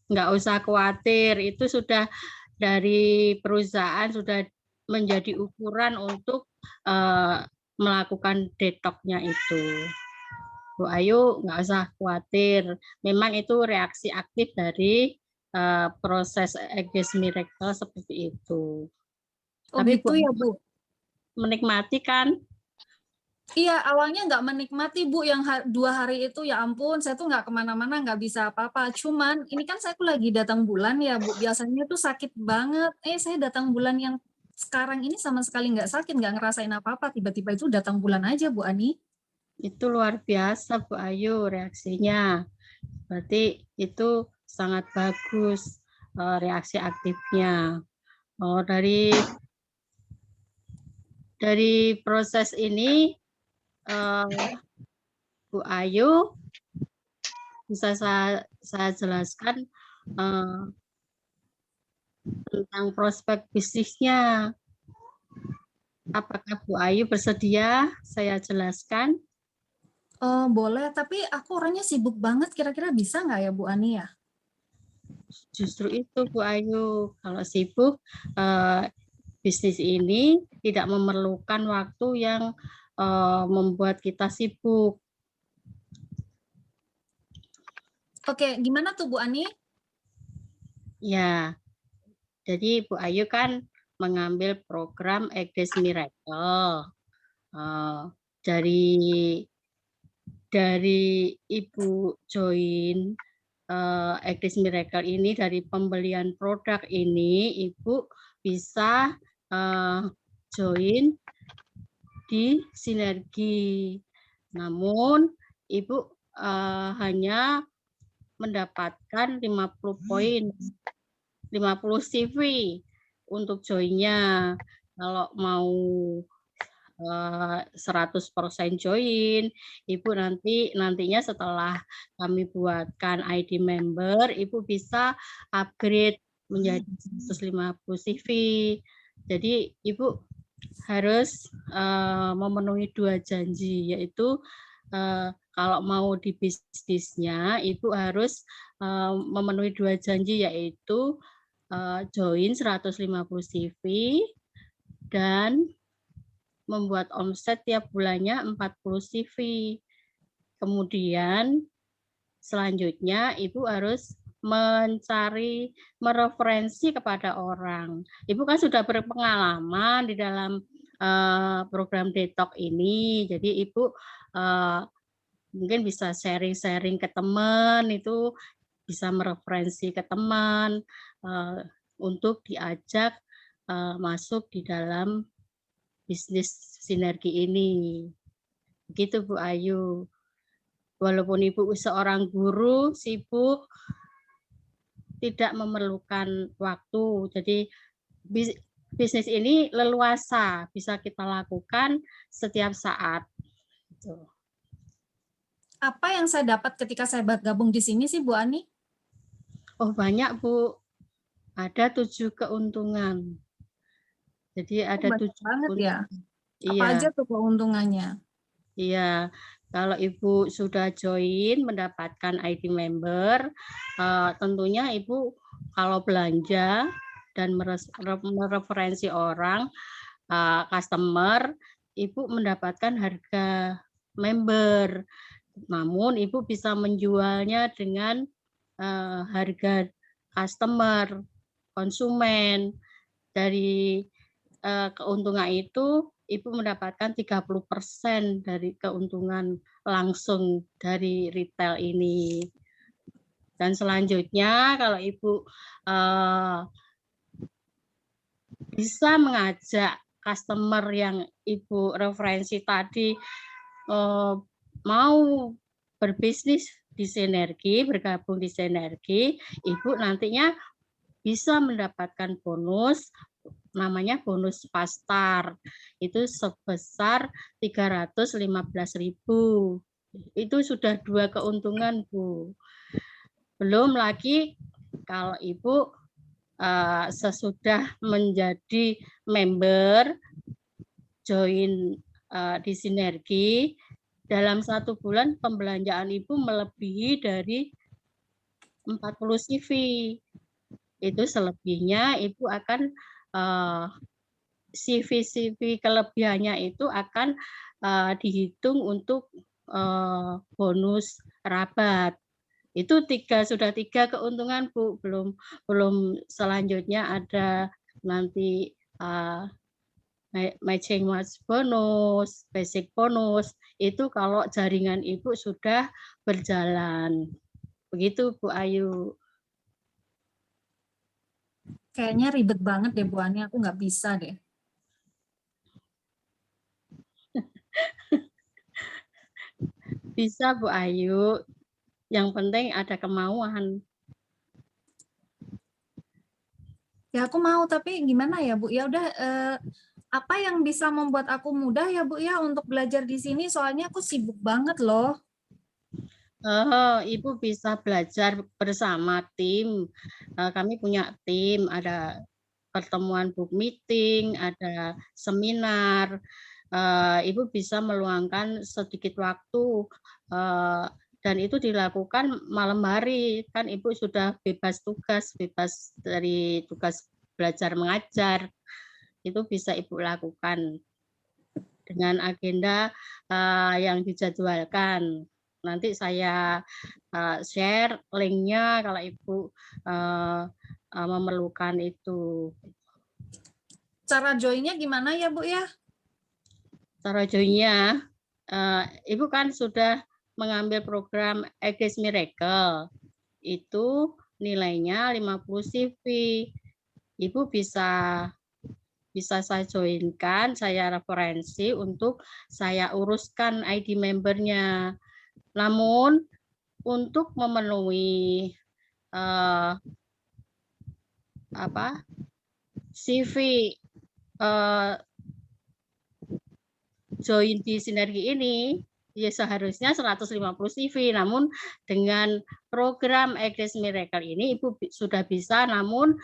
Nggak usah khawatir, itu sudah dari perusahaan sudah menjadi ukuran untuk melakukan detox-nya itu. Bu Ayu nggak usah khawatir, memang itu reaksi aktif dari proses Aegis Miracle seperti itu. Oh Tapi Bu gitu ya Bu? menikmati kan? Iya, awalnya nggak menikmati Bu, yang 2 hari itu ya ampun, saya tuh nggak kemana-mana, nggak bisa apa-apa. Cuman ini kan saya tuh lagi datang bulan ya Bu, biasanya tuh sakit banget. Saya datang bulan yang sekarang ini sama sekali nggak sakit, nggak ngerasain apa-apa. Tiba-tiba itu datang bulan aja Bu Ani. Itu luar biasa Bu Ayu reaksinya. Berarti itu sangat bagus reaksi aktifnya. Oh, dari proses ini Bu Ayu bisa saya jelaskan tentang prospek bisnisnya. Apakah Bu Ayu bersedia saya jelaskan? Boleh, tapi aku orangnya sibuk banget, kira-kira bisa nggak ya Bu Ani ya? Justru itu Bu Ayu, kalau sibuk bisnis ini tidak memerlukan waktu yang membuat kita sibuk. Oke, gimana tuh Bu Ani? Ya, jadi Bu Ayu kan mengambil program Aegis Miracle dari Ibu join Aegis Miracle ini, dari pembelian produk ini Ibu bisa join di Sinergi. Namun Ibu hanya mendapatkan 50 poin, 50 CV untuk joinnya. Kalau mau 100% join, Ibu nantinya setelah kami buatkan ID member, Ibu bisa upgrade menjadi 150 CV. Jadi Ibu harus memenuhi 2 janji, yaitu kalau mau di bisnisnya Ibu harus memenuhi 2 janji, yaitu join 150 CV dan membuat omset tiap bulannya 40 CV. Kemudian selanjutnya Ibu harus mereferensi kepada orang. Ibu kan sudah berpengalaman di dalam program detox ini, jadi Ibu mungkin bisa sharing-sharing ke teman, itu bisa mereferensi ke teman untuk diajak masuk di dalam bisnis sinergi ini. Begitu Bu Ayu. Walaupun Ibu seorang guru sibuk, tidak memerlukan waktu. Jadi bisnis ini leluasa, bisa kita lakukan setiap saat. Apa yang saya dapat ketika saya gabung di sini sih Bu Ani? Oh banyak Bu, ada 7 keuntungan. Jadi ada 7 banget ya. keuntungan. Apa Iya. aja tuh keuntungannya? Iya, kalau Ibu sudah join mendapatkan ID member, tentunya Ibu kalau belanja dan mereferensi orang, customer, Ibu mendapatkan harga member. Namun Ibu bisa menjualnya dengan harga customer, konsumen. Dari keuntungan itu Ibu mendapatkan 30% dari keuntungan langsung dari retail ini. Dan selanjutnya kalau Ibu bisa mengajak customer yang Ibu referensi tadi mau berbisnis di Sinergi, bergabung di Sinergi, Ibu nantinya bisa mendapatkan bonus, namanya bonus pastar, itu sebesar 315.000. Itu sudah 2 keuntungan Bu. Belum lagi kalau Ibu sesudah menjadi member join di Sinergi, dalam 1 bulan pembelanjaan Ibu melebihi dari 40 CV. Itu selebihnya Ibu akan CV-CV kelebihannya itu akan dihitung untuk bonus rabat. Itu sudah tiga keuntungan Bu, belum selanjutnya ada nanti matching match bonus, basic bonus, itu kalau jaringan Ibu sudah berjalan. Begitu Bu Ayu. Kayaknya ribet banget deh Bu Ani, aku nggak bisa deh. Bisa Bu Ayu, yang penting ada kemauan. Ya aku mau, tapi gimana ya Bu? Ya udah, apa yang bisa membuat aku mudah ya Bu ya untuk belajar di sini? Soalnya aku sibuk banget loh. Ibu bisa belajar bersama tim. Kami punya tim, ada pertemuan book meeting, ada seminar. Ibu bisa meluangkan sedikit waktu dan itu dilakukan malam hari. Kan Ibu sudah bebas tugas, bebas dari tugas belajar mengajar. Itu bisa Ibu lakukan dengan agenda yang dijadwalkan. Nanti saya share linknya kalau Ibu memerlukan itu. Cara joinnya gimana ya Bu ya? Cara joinnya, Ibu kan sudah mengambil program Egis Miracle. Itu nilainya 50 CV. Ibu bisa saya joinkan, saya referensi untuk saya uruskan ID membernya. Namun untuk memenuhi CV join di sinergi ini, ya seharusnya 150 CV. Namun dengan program Egis Miracle ini Ibu sudah bisa, namun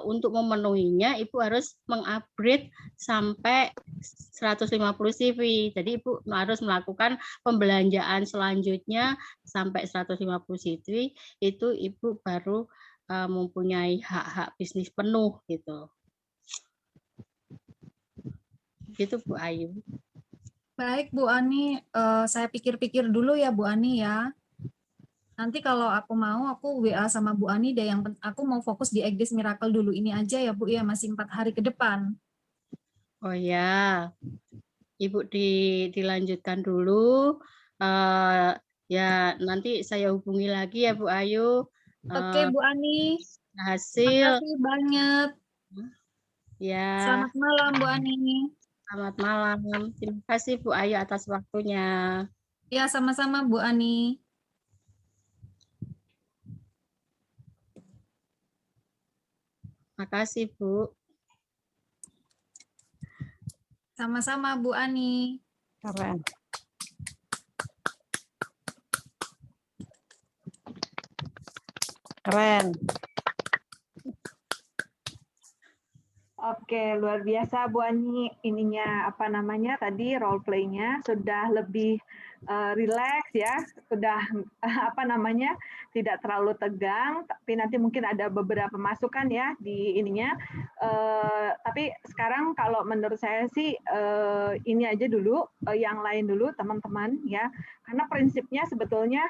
untuk memenuhinya Ibu harus mengupgrade sampai 150 CV. Jadi Ibu harus melakukan pembelanjaan selanjutnya sampai 150 CV, itu Ibu baru mempunyai hak-hak bisnis penuh gitu. Gitu Bu Ayu. Baik Bu Ani, saya pikir-pikir dulu ya Bu Ani ya. Nanti kalau aku mau, aku WA sama Bu Ani deh. Yang aku mau fokus di Egis Miracle dulu ini aja ya Bu ya, masih 4 hari ke depan. Oh ya, Ibu dilanjutkan dulu. Ya nanti saya hubungi lagi ya Bu Ayu. Oke Bu Ani, Hasil. makasih banget. Ya. Selamat malam Bu Ani. Selamat malam. Terima kasih Bu Ayu atas waktunya. Ya sama-sama Bu Ani. Makasih Bu. Sama-sama Bu Ani. Keren. Keren. Oke, luar biasa Bu Ani. Ininya apa namanya tadi role play-nya sudah lebih rileks ya, sudah apa namanya tidak terlalu tegang. Tapi nanti mungkin ada beberapa masukan ya di ininya. Tapi sekarang kalau menurut saya sih ini aja dulu, yang lain dulu teman-teman ya. Karena prinsipnya sebetulnya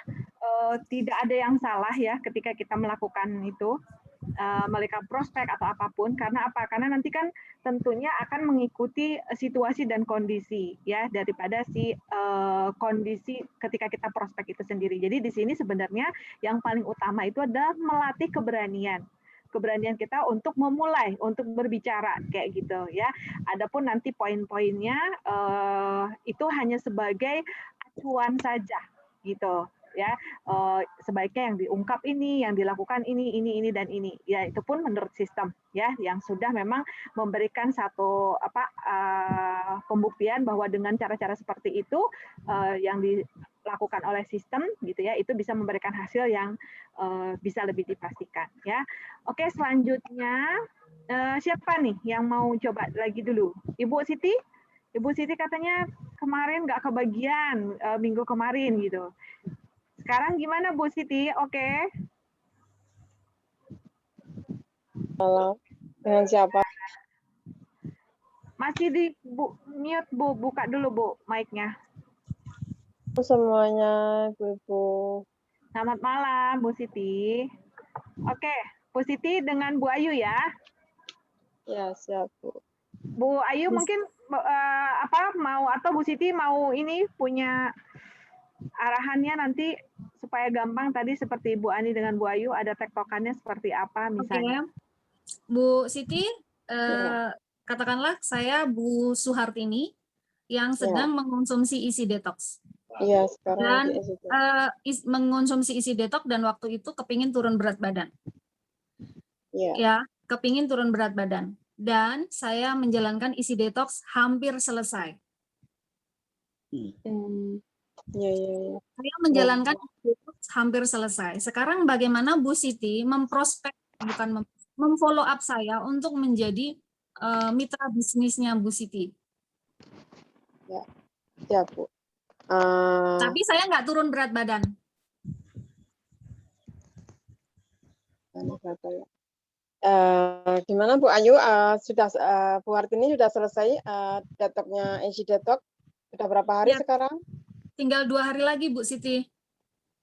tidak ada yang salah ya ketika kita melakukan itu. Mereka prospek atau apapun, karena apa? Karena nanti kan tentunya akan mengikuti situasi dan kondisi ya daripada kondisi ketika kita prospek itu sendiri. Jadi di sini sebenarnya yang paling utama itu adalah melatih keberanian kita untuk memulai, untuk berbicara kayak gitu ya. Adapun nanti poin-poinnya itu hanya sebagai acuan saja gitu ya. Sebaiknya yang diungkap ini, yang dilakukan ini dan ini. Ya itu pun menurut sistem ya, yang sudah memang memberikan satu pembuktian bahwa dengan cara-cara seperti itu yang dilakukan oleh sistem gitu ya, itu bisa memberikan hasil yang bisa lebih dipastikan ya. Oke, selanjutnya siapa nih yang mau coba lagi dulu? Ibu Siti? Ibu Siti katanya kemarin nggak kebagian minggu kemarin gitu. Sekarang gimana Bu Siti? Oke. Halo, dengan siapa? Masih di mute Bu, buka dulu Bu mic-nya. Semuanya, Ibu. Selamat malam Bu Siti. Oke, Bu Siti dengan Bu Ayu ya. Ya, siap, Bu. Bu Ayu mungkin mau atau Bu Siti mau ini punya arahannya nanti supaya gampang tadi seperti Bu Ani dengan Bu Ayu ada tektokannya seperti apa misalnya. Bu Siti, Ya. katakanlah saya Bu Suhartini yang sedang mengkonsumsi isi detox. Iya, sekarang Dan lagi SID. mengkonsumsi isi detox dan waktu itu kepingin turun berat badan. Iya. Ya, kepingin turun berat badan. Dan saya menjalankan isi detox hampir selesai. Iya. Saya menjalankan isi detox hampir selesai. Sekarang bagaimana Bu Siti memprospek, bukan memfollow up saya untuk menjadi mitra bisnisnya Bu Siti. Ya, siap, Bu. Tapi saya nggak turun berat badan. Gimana Bu Ayu? Bu Hartini sudah selesai detoxnya isi detox? Sudah berapa hari Ya, sekarang? tinggal 2 hari lagi Bu Siti.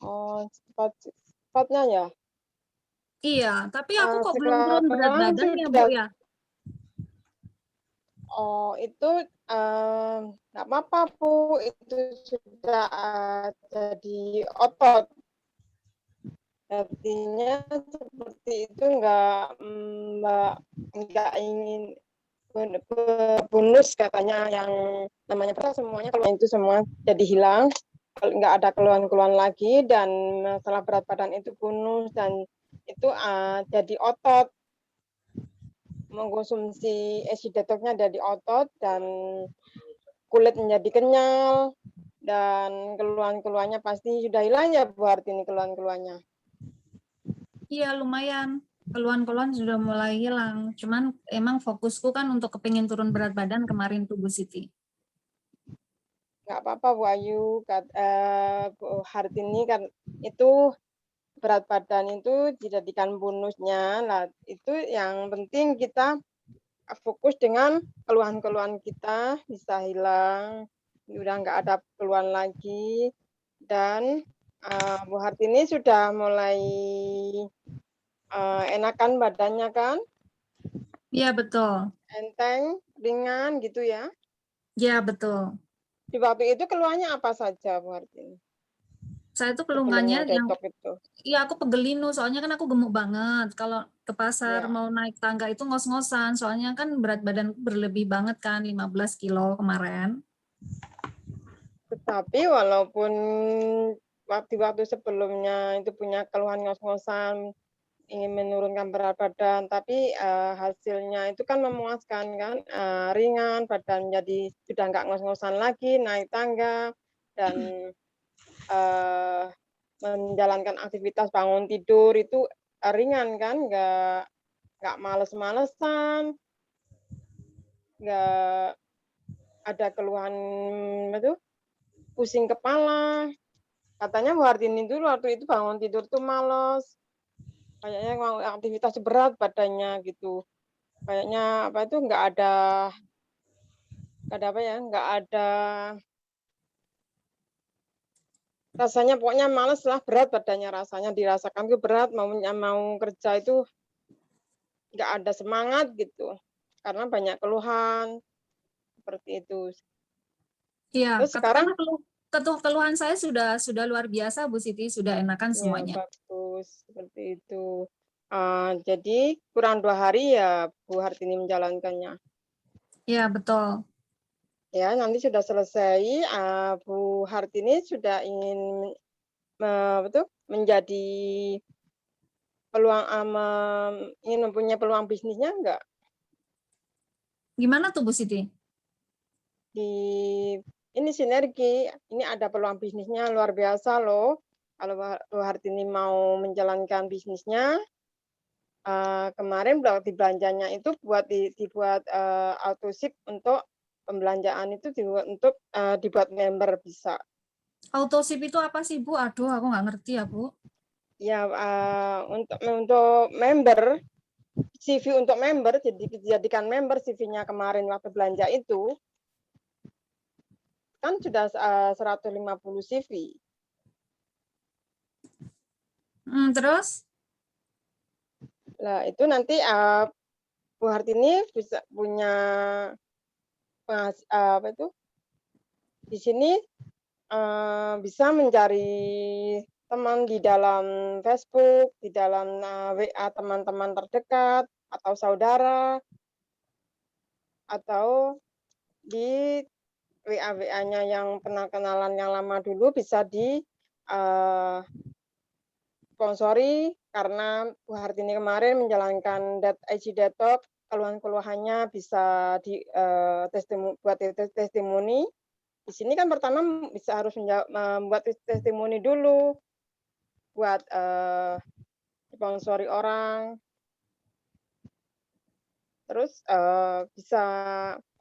Oh, cepatnya ya? Iya, tapi aku kok belum turun berat Sekarang badan ya Bu sudah. ya? Oh, itu nggak apa-apa, Bu. Itu sudah jadi otot. Artinya seperti itu nggak ingin bonus katanya yang namanya semuanya kalau itu semua jadi hilang, nggak ada keluhan-keluhan lagi dan masalah berat badan itu bonus dan itu jadi otot. Mengkonsumsi esi detoxnya dari otot dan kulit menjadi kenyal dan keluhan-keluhannya pasti sudah hilang ya Bu Hartini keluhan-keluhannya. Iya lumayan, keluhan-keluhan sudah mulai hilang. Cuman emang fokusku kan untuk kepingin turun berat badan kemarin tuh Bu Siti. Nggak apa-apa Bu Ayu, Bu Hartini kan itu berat badan itu dijadikan bonusnya. Nah, itu yang penting kita fokus dengan keluhan-keluhan kita bisa hilang, udah nggak ada keluhan lagi. Dan Bu Hartini sudah mulai enakan badannya kan? Iya betul. Enteng, ringan gitu ya? Iya betul. Di waktu itu keluhannya apa saja Bu Hartini? Saya tuh Sebelumnya keluhannya yang detox itu. iya aku pegel linu, soalnya kan aku gemuk banget. Kalau ke pasar Ya. mau naik tangga itu ngos-ngosan, soalnya kan berat badan berlebih banget kan, 15 kilo kemarin. Tetapi walaupun waktu-waktu sebelumnya itu punya keluhan ngos-ngosan, ingin menurunkan berat badan, tapi hasilnya itu kan memuaskan kan, ringan, badan jadi sudah nggak ngos-ngosan lagi, naik tangga, dan menjalankan aktivitas bangun tidur itu ringan kan, nggak males-malesan, nggak ada keluhan itu pusing kepala. Katanya Bu Hartini itu waktu itu bangun tidur tuh males, kayaknya mau aktivitas berat badannya gitu, kayaknya apa itu nggak ada apa ya, nggak ada rasanya, pokoknya males lah, berat badannya rasanya dirasakan tuh berat, mau kerja itu nggak ada semangat gitu karena banyak keluhan seperti itu. Iya, Terus sekarang keluhan saya sudah luar biasa Bu Siti, sudah enakan ya semuanya. bagus seperti itu. Jadi kurang 2 hari ya Bu Hartini menjalankannya. Iya betul. Ya, nanti sudah selesai, Bu Hartini sudah ingin menjadi peluang, ingin mempunyai peluang bisnisnya enggak? Gimana tuh Bu Siti? Ini sinergi, ini ada peluang bisnisnya luar biasa loh. Kalau Bu Hartini mau menjalankan bisnisnya, kemarin di belanjanya itu dibuat autoship untuk pembelanjaan itu untuk dibuat member bisa. Autoship itu apa sih, Bu? Aduh, aku nggak ngerti ya, Bu. Ya, untuk member, CV untuk member, jadi dijadikan member CV-nya kemarin waktu belanja itu, kan sudah 150 CV. Terus? Nah, itu nanti Bu Hartini bisa punya apa itu? Di sini bisa mencari teman di dalam Facebook, di dalam WA teman-teman terdekat atau saudara, atau di WA-WA-nya yang pernah kenalan yang lama dulu bisa di sponsori karena Bu Hartini kemarin menjalankan IG Detox, keluhan-keluhannya bisa di buat testimoni. Di sini kan pertama bisa harus membuat testimoni dulu buat sponsori orang. Terus bisa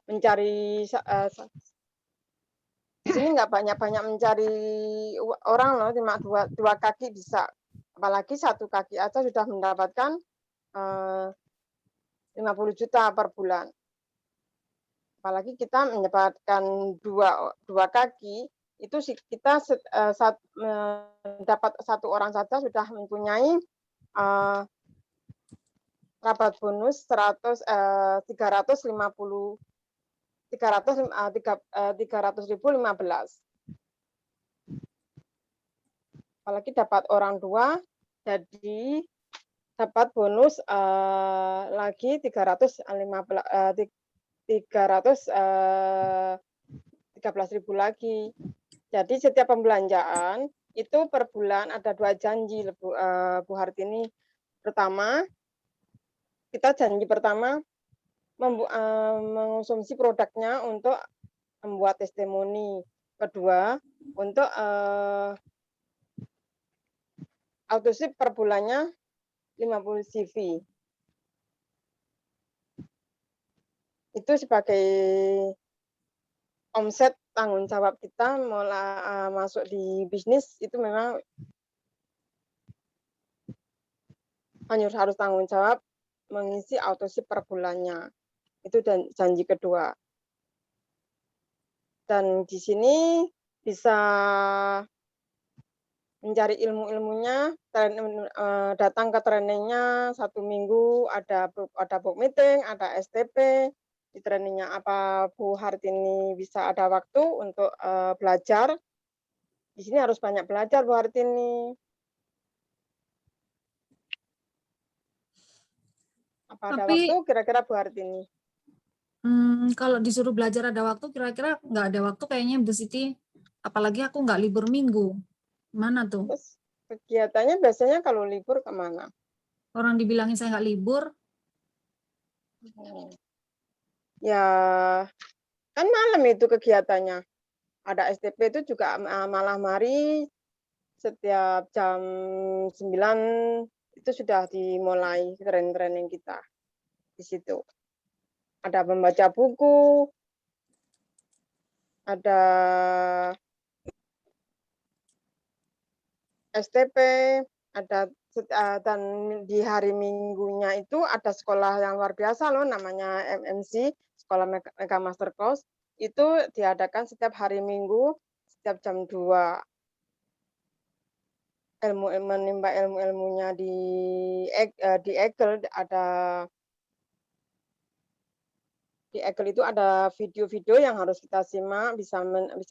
mencari di sini nggak banyak-banyak mencari orang loh, cuma dua kaki bisa. Apalagi satu kaki aja sudah mendapatkan 50 juta per bulan. Apalagi kita mendapatkan dua kaki, itu kita dapat satu orang saja sudah mempunyai rabat bonus 300.015. Apalagi dapat orang tua, jadi dapat bonus lagi 313.000 lagi. Jadi setiap pembelanjaan itu per bulan ada 2 janji, Bu Hartini. Pertama, kita janji pertama mengonsumsi produknya untuk membuat testimoni. Kedua, untuk autoship per bulannya 50 CV. Itu sebagai omset tanggung jawab kita mulai masuk di bisnis itu memang harus tanggung jawab mengisi autoship per bulannya. Itu janji kedua. Dan di sini bisa mencari ilmu-ilmunya, datang ke trainingnya 1 minggu, ada book meeting, ada STP, di trainingnya apa Bu Hartini bisa ada waktu untuk belajar. Di sini harus banyak belajar Bu Hartini. Apa ada waktu kira-kira Bu Hartini? Kalau disuruh belajar ada waktu, kira-kira nggak ada waktu kayaknya Bu Siti. Apalagi aku nggak libur minggu. Mana tuh? Terus kegiatannya biasanya kalau libur kemana? Orang dibilangin saya nggak libur. Ya, kan malam itu kegiatannya. Ada STP itu juga malam hari setiap jam 9 itu sudah dimulai training kita di situ. Ada membaca buku, ada STP, ada dan di hari Minggunya itu ada sekolah yang luar biasa loh, namanya MMC, Sekolah Mega Master Course. Itu diadakan setiap hari Minggu, setiap jam 2. Menimba ilmu-ilmunya di Eagle di Eagle itu ada video-video yang harus kita simak, bisa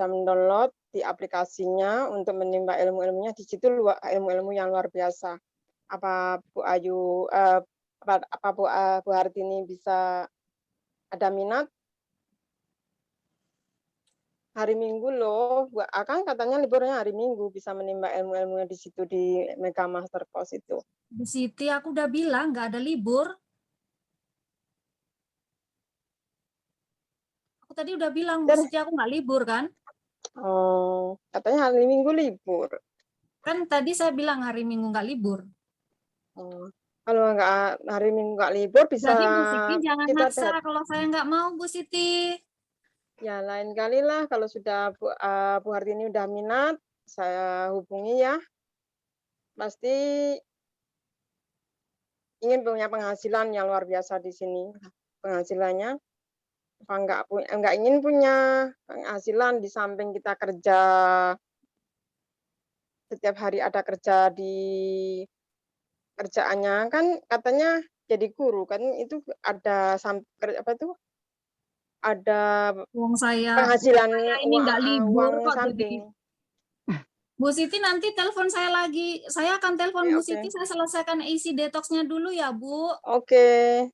mendownload di aplikasinya untuk menimba ilmu-ilmunya. Di situ ilmu-ilmu yang luar biasa. Apa Bu Ayu, apa Bu Hartini bisa ada minat? Hari Minggu loh, Akang katanya liburnya hari Minggu, bisa menimba ilmu-ilmunya di situ di Mega Master Course itu. Bu Siti, aku udah bilang nggak ada libur. Aku tadi udah bilang, Bu Siti, aku nggak libur kan? Oh, katanya hari Minggu libur. Kan tadi saya bilang hari Minggu nggak libur. Oh, kalau nggak hari Minggu nggak libur bisa Jadi Bu Siti jangan kita maksa kalau saya nggak mau, Bu Siti. Ya lain kali lah kalau sudah Bu Hartini udah minat, saya hubungi ya. Pasti ingin punya penghasilan yang luar biasa di sini. Penghasilannya apa enggak ingin punya penghasilan di samping kita kerja, setiap hari ada kerja di kerjaannya kan katanya jadi guru kan itu ada apa tuh, ada Wong saya penghasilan ini nggak libur uang kok jadi. samping. Bu Siti nanti telepon saya lagi. Saya akan telepon Bu Oke. Siti, saya selesaikan isi detoxnya dulu ya, Bu. Oke.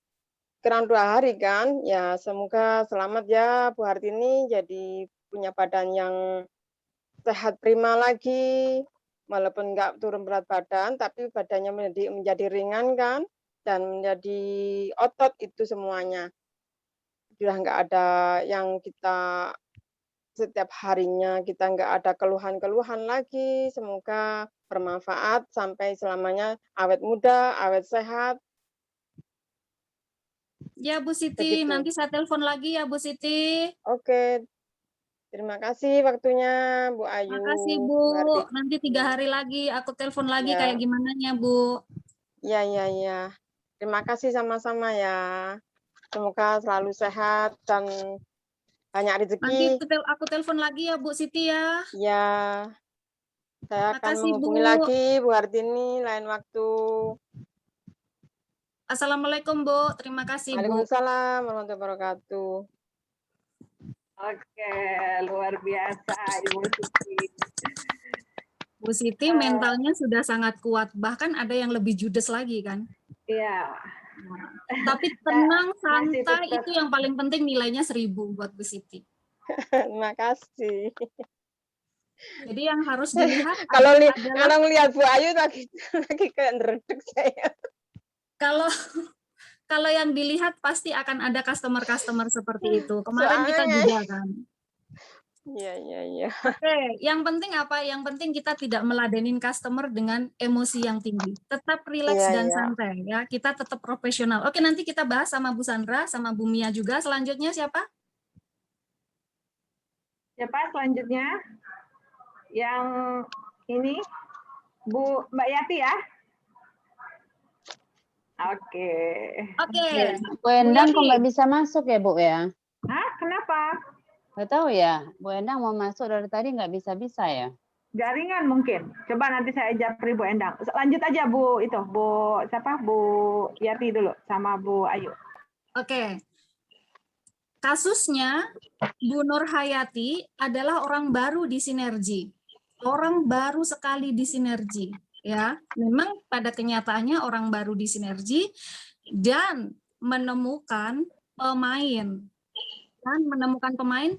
Kurang 2 hari kan? Ya semoga selamat ya Bu Hartini jadi punya badan yang sehat prima lagi. Walaupun nggak turun berat badan, tapi badannya menjadi ringan kan, dan menjadi otot itu semuanya. Sudah nggak ada yang kita setiap harinya kita nggak ada keluhan-keluhan lagi. Semoga bermanfaat sampai selamanya awet muda, awet sehat. Ya, Bu Siti, Begitu. nanti saya telepon lagi ya, Bu Siti. Oke. Terima kasih waktunya Bu Ayu. Makasih, Bu. Nanti 3 hari lagi aku telepon lagi Ya. kayak gimananya, Bu. Iya. Terima kasih sama-sama ya. Semoga selalu sehat dan banyak Nanti rezeki. aku telepon lagi ya, Bu Siti ya. Ya, saya akan Makasih, Bu. menghubungi lagi Bu Hartini lain waktu. Assalamualaikum, Bu. Terima kasih, Bu. Waalaikumsalam warahmatullahi wabarakatuh. Oke, luar biasa Ibu Siti. Bu Siti mentalnya sudah sangat kuat, bahkan ada yang lebih judes lagi kan. Iya. Tapi tenang, Masih santai, tetap- itu yang paling penting, nilainya 1000 buat Bu Siti. Terima kasih. Jadi yang harus dilihat Kalau adalah ngelihat Bu Ayu lagi kayak ngeredek saya. kalau yang dilihat pasti akan ada customer seperti itu. Kemarin kita Soalnya- juga kan. Iya. Oke, yang penting apa? Yang penting kita tidak meladenin customer dengan emosi yang tinggi. Tetap rileks dan Iya. santai ya. Kita tetap profesional. Oke, nanti kita bahas sama Bu Sandra, sama Bu Mia juga. Selanjutnya siapa? Siapa selanjutnya? Yang ini Mbak Yati ya? Oke. Oke. Bu Endang Bu kok Yati. nggak bisa masuk ya, Bu ya? Hah? Kenapa? Nggak tahu ya, Bu Endang mau masuk dari tadi nggak bisa-bisa ya? Jaringan mungkin. Coba nanti saya japri Bu Endang. Lanjut aja Bu siapa? Bu Yati dulu sama Bu Ayu. Oke. Kasusnya Bu Nur Hayati adalah orang baru di Sinergi. Orang baru sekali di Sinergi, ya. Memang pada kenyataannya orang baru di Sinergi dan menemukan pemain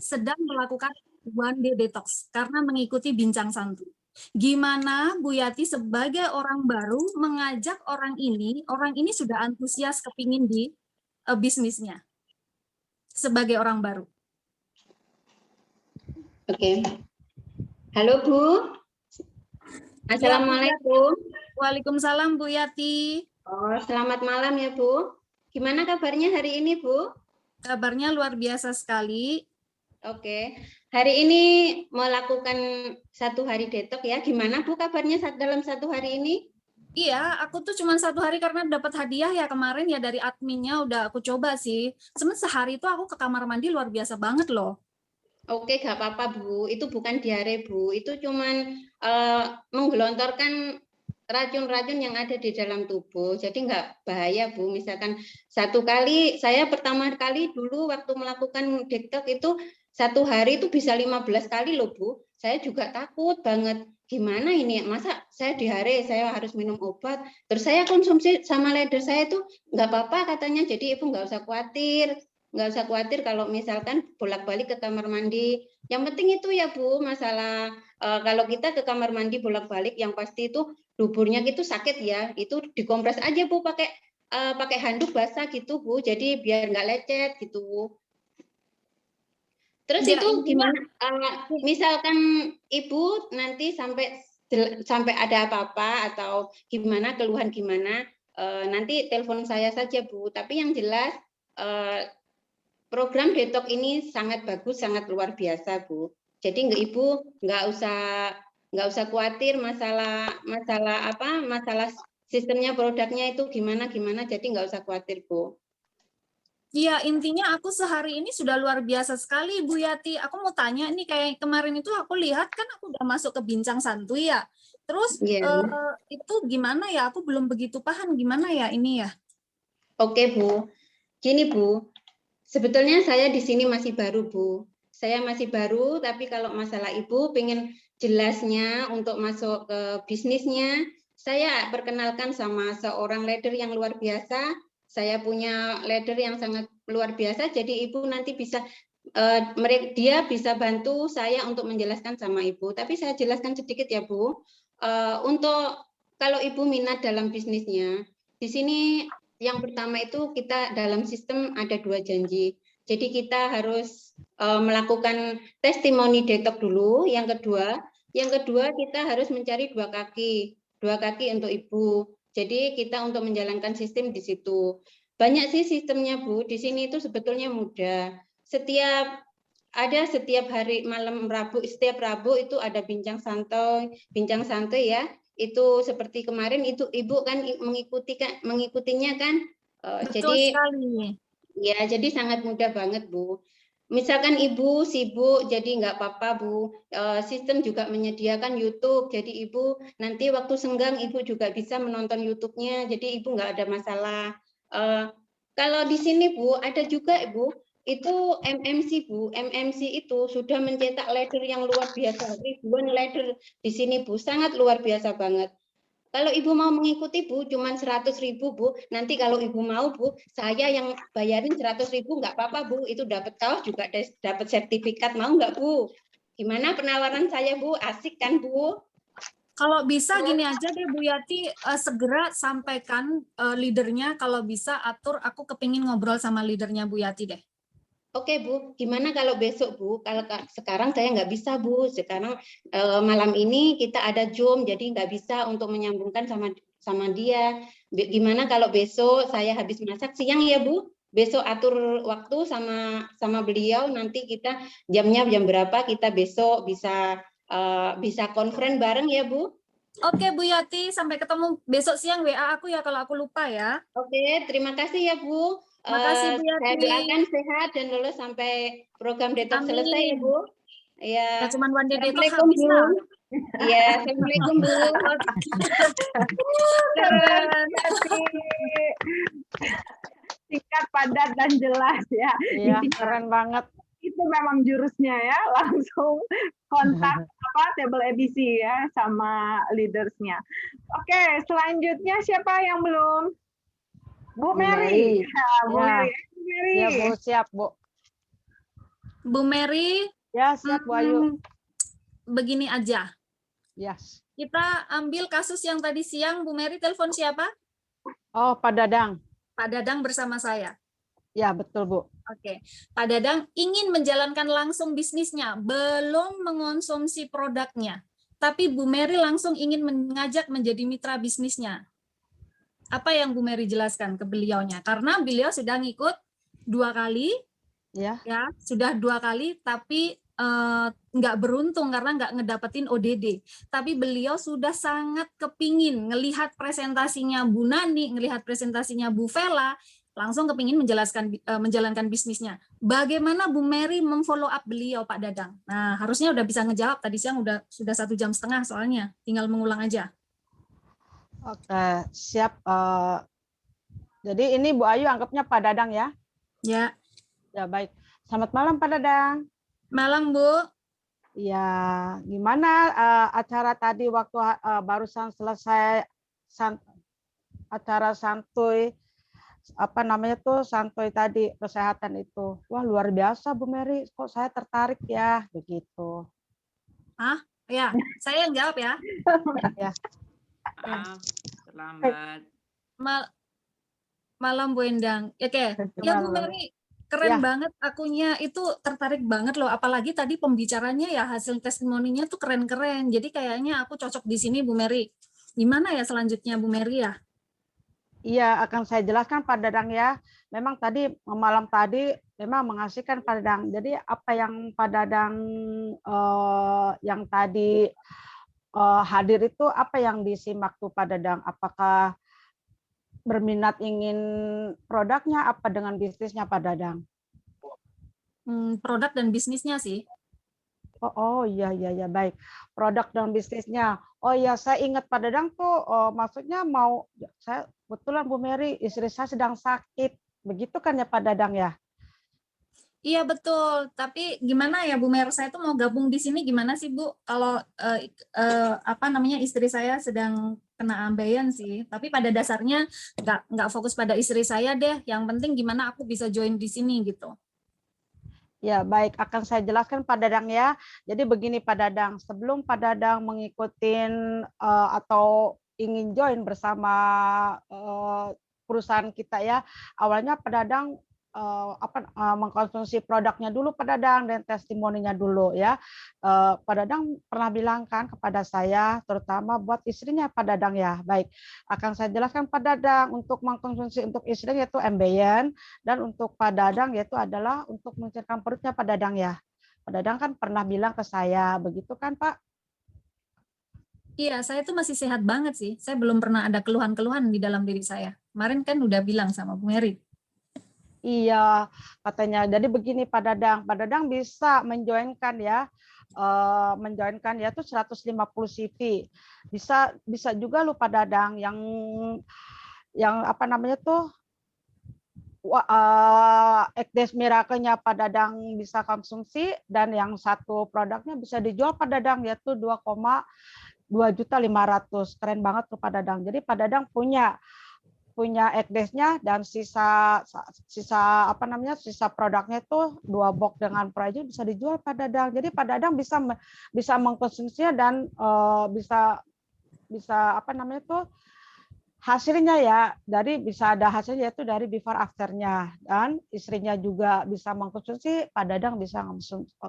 sedang melakukan one day detox karena mengikuti bincang santu. Gimana Bu Yati sebagai orang baru mengajak orang ini sudah antusias kepingin di bisnisnya sebagai orang baru. Oke. Halo Bu. Assalamualaikum. Waalaikumsalam Bu Yati. Oh, selamat malam ya Bu. Gimana kabarnya hari ini Bu? Kabarnya luar biasa sekali. Oke. Hari ini melakukan 1 hari detox ya. Gimana Bu kabarnya dalam 1 hari ini? Iya, aku tuh cuma 1 hari karena dapat hadiah ya kemarin ya dari adminnya udah aku coba sih. Sebenarnya sehari itu aku ke kamar mandi luar biasa banget loh. Oke, gak apa-apa Bu. Itu bukan diare Bu. Itu cuman menggelontorkan racun-racun yang ada di dalam tubuh. Jadi nggak bahaya Bu. Misalkan 1 kali, saya pertama kali dulu waktu melakukan detox itu 1 hari itu bisa 15 kali loh Bu. Saya juga takut banget. Gimana ini? Masa saya diare, saya harus minum obat. Terus saya konsumsi sama leader saya itu nggak apa-apa katanya. Jadi Ibu nggak usah khawatir. Nggak usah khawatir kalau misalkan bolak-balik ke kamar mandi. Yang penting itu ya Bu, masalah kalau kita ke kamar mandi bolak-balik yang pasti itu duburnya itu sakit ya. Itu dikompres aja Bu pakai handuk basah gitu Bu. Jadi biar nggak lecet gitu Bu. Terus Ya, itu gimana? Misalkan Ibu nanti sampai ada apa-apa atau gimana keluhan gimana, nanti telepon saya saja Bu. Tapi yang jelas program Detok ini sangat bagus, sangat luar biasa, Bu. Jadi Ibu nggak usah khawatir masalah sistemnya, produknya itu gimana, jadi nggak usah khawatir, Bu. Iya, intinya aku sehari ini sudah luar biasa sekali, Bu Yati. Aku mau tanya nih, kayak kemarin itu aku lihat kan aku udah masuk ke Bincang Santuy ya. Terus itu gimana ya? Aku belum begitu paham gimana ya ini ya. Oke, Bu. Gini, Bu. Sebetulnya saya di sini masih baru, Bu. Saya masih baru, tapi kalau masalah Ibu pengen jelasnya untuk masuk ke bisnisnya, saya perkenalkan sama seorang leader yang luar biasa. Saya punya leader yang sangat luar biasa, jadi Ibu nanti bisa dia bisa bantu saya untuk menjelaskan sama Ibu. Tapi saya jelaskan sedikit ya, Bu. Untuk kalau Ibu minat dalam bisnisnya, di sini yang pertama itu kita dalam sistem ada 2 janji. Jadi kita harus melakukan testimoni Detok dulu. Yang kedua kita harus mencari 2 kaki untuk Ibu. Jadi kita untuk menjalankan sistem di situ. Banyak sih sistemnya, Bu. Di sini itu sebetulnya mudah. Setiap hari malam Rabu, setiap Rabu itu ada bincang santai ya. Itu seperti kemarin itu Ibu kan mengikutinya kan. Betul sekali. Ya, jadi sangat mudah banget, Bu. Misalkan Ibu sibuk, jadi nggak apa-apa, Bu. Sistem juga menyediakan YouTube, jadi Ibu nanti waktu senggang Ibu juga bisa menonton YouTube-nya, jadi Ibu nggak ada masalah. Kalau di sini, Bu, ada juga, Bu, itu MMC, Bu. MMC itu sudah mencetak leader yang luar biasa, ribuan leader di sini, Bu. Sangat luar biasa banget. Kalau Ibu mau mengikuti, Bu, cuma 100.000, Bu. Nanti kalau Ibu mau, Bu, saya yang bayarin 100.000, nggak apa-apa, Bu. Itu dapat kaos juga dapat sertifikat. Mau nggak, Bu? Gimana penawaran saya, Bu? Asik kan, Bu? Kalau bisa gini aja deh, Bu Yati, segera sampaikan leadernya. Kalau bisa atur, aku kepingin ngobrol sama leadernya Bu Yati deh. Oke, Bu, gimana kalau besok, Bu? Kalau sekarang saya nggak bisa, Bu. Sekarang malam ini kita ada Zoom, jadi nggak bisa untuk menyambungkan sama dia. Gimana kalau besok saya habis masak siang ya, Bu? Besok atur waktu sama beliau, nanti kita jamnya jam berapa kita besok bisa conference bareng ya, Bu? Oke, Bu Yati, sampai ketemu besok siang WA aku ya kalau aku lupa ya. Oke, terima kasih ya, Bu. Makasih, Bu Yati. Saya doakan sehat dan lulus sampai program Detok selesai ya, Bu. Ya. Ya, cuman one day Detok Assalamualaikum, habis Bu. lah. Iya, Assalamualaikum, Bu. Keren. Singkat, padat, dan jelas ya. Iya, keren banget. Itu memang jurusnya ya, langsung kontak table ABC ya sama leadersnya. Oke, selanjutnya siapa yang belum? Bu Mary. Bu Mary. Ya, Bu, siap, Bu. Bu Mary. Ya, siap, Bu Ayu. Begini aja. Yes. Kita ambil kasus yang tadi siang, Bu Mary telepon siapa? Oh, Pak Dadang. Pak Dadang bersama saya. Ya, betul, Bu. Oke, Pak Dadang ingin menjalankan langsung bisnisnya, belum mengonsumsi produknya. Tapi Bu Mary langsung ingin mengajak menjadi mitra bisnisnya. Apa yang Bu Mary jelaskan ke beliaunya? Karena beliau sudah ngikut 2 kali, ya sudah 2 kali, tapi nggak beruntung karena nggak ngedapetin ODD. Tapi beliau sudah sangat kepingin ngelihat presentasinya Bu Nani, ngelihat presentasinya Bu Vela, langsung kepingin menjalankan bisnisnya. Bagaimana Bu Mary memfollow up beliau, Pak Dadang? Nah, harusnya udah bisa ngejawab. Tadi siang sudah 1 jam setengah soalnya. Tinggal mengulang aja. Oke, siap. Jadi ini Bu Ayu anggapnya Pak Dadang ya? Ya. Ya, baik. Selamat malam, Pak Dadang. Malam, Bu. Ya, gimana acara tadi waktu barusan selesai acara santuy, apa namanya tuh, santuy tadi, kesehatan itu. Wah, luar biasa, Bu Mary. Kok saya tertarik ya, begitu. Hah? Ya, saya yang jawab ya. Ya. Selamat. Malam, Bu Endang. Oke. Ya, Bu Mary. Keren banget akunya, itu tertarik banget loh, apalagi tadi pembicaranya ya, hasil testimoninya tuh keren-keren, jadi kayaknya aku cocok di sini Bu Mary. Gimana ya selanjutnya Bu Mary ya? Iya, akan saya jelaskan Pak Dadang ya. Memang tadi malam tadi memang mengasihkan Pak Dadang. Jadi apa yang Pak Dadang yang tadi hadir itu apa yang disimak tuh Pak Dadang? Apakah berminat ingin produknya apa dengan bisnisnya Pak Dadang? Produk dan bisnisnya sih. Iya iya baik. Produk dan bisnisnya. Oh iya, saya ingat Pak Dadang tuh maksudnya mau saya kebetulan Bu Mary istri saya sedang sakit. Begitu kan ya Pak Dadang ya? Iya betul, tapi gimana ya Bu Mer, saya tuh mau gabung di sini gimana sih Bu? Kalau apa namanya istri saya sedang kena ambeien sih, tapi pada dasarnya nggak fokus pada istri saya deh. Yang penting gimana aku bisa join di sini gitu. Ya, baik, akan saya jelaskan Pak Dadang ya. Jadi begini Pak Dadang, sebelum Pak Dadang mengikuti atau ingin join bersama perusahaan kita ya, awalnya Pak Dadang mengkonsumsi produknya dulu Pak Dadang dan testimoninya dulu ya. Pak Dadang pernah bilang kan kepada saya, terutama buat istrinya Pak Dadang ya. Baik, akan saya jelaskan Pak Dadang untuk mengkonsumsi untuk istrinya yaitu Ambien, dan untuk Pak Dadang yaitu adalah untuk menceritakan perutnya Pak Dadang ya. Pak Dadang kan pernah bilang ke saya, begitu kan Pak? Iya, saya tuh masih sehat banget sih. Saya belum pernah ada keluhan-keluhan di dalam diri saya. Kemarin kan udah bilang sama Bu Mary. Iya, katanya. Jadi begini Pak Dadang bisa menjoinkan ya, menjoinkan ya tuh 150 CV. Bisa juga lu Pak Dadang yang apa namanya tuh Ekdes Miracle-nya Pak Dadang bisa konsumsi, dan yang satu produknya bisa dijual Pak Dadang yaitu 2.500.000. Keren banget tuh Pak Dadang. Jadi Pak Dadang punya ekdesnya dan sisa apa namanya sisa produknya itu 2 box dengan price bisa dijual Pak Dadang. Jadi Pak Dadang bisa mengkonsumsinya dan bisa apa namanya tuh hasilnya ya, dari bisa ada hasilnya yaitu dari before afternya, dan istrinya juga bisa mengkonsumsi, Pak Dadang bisa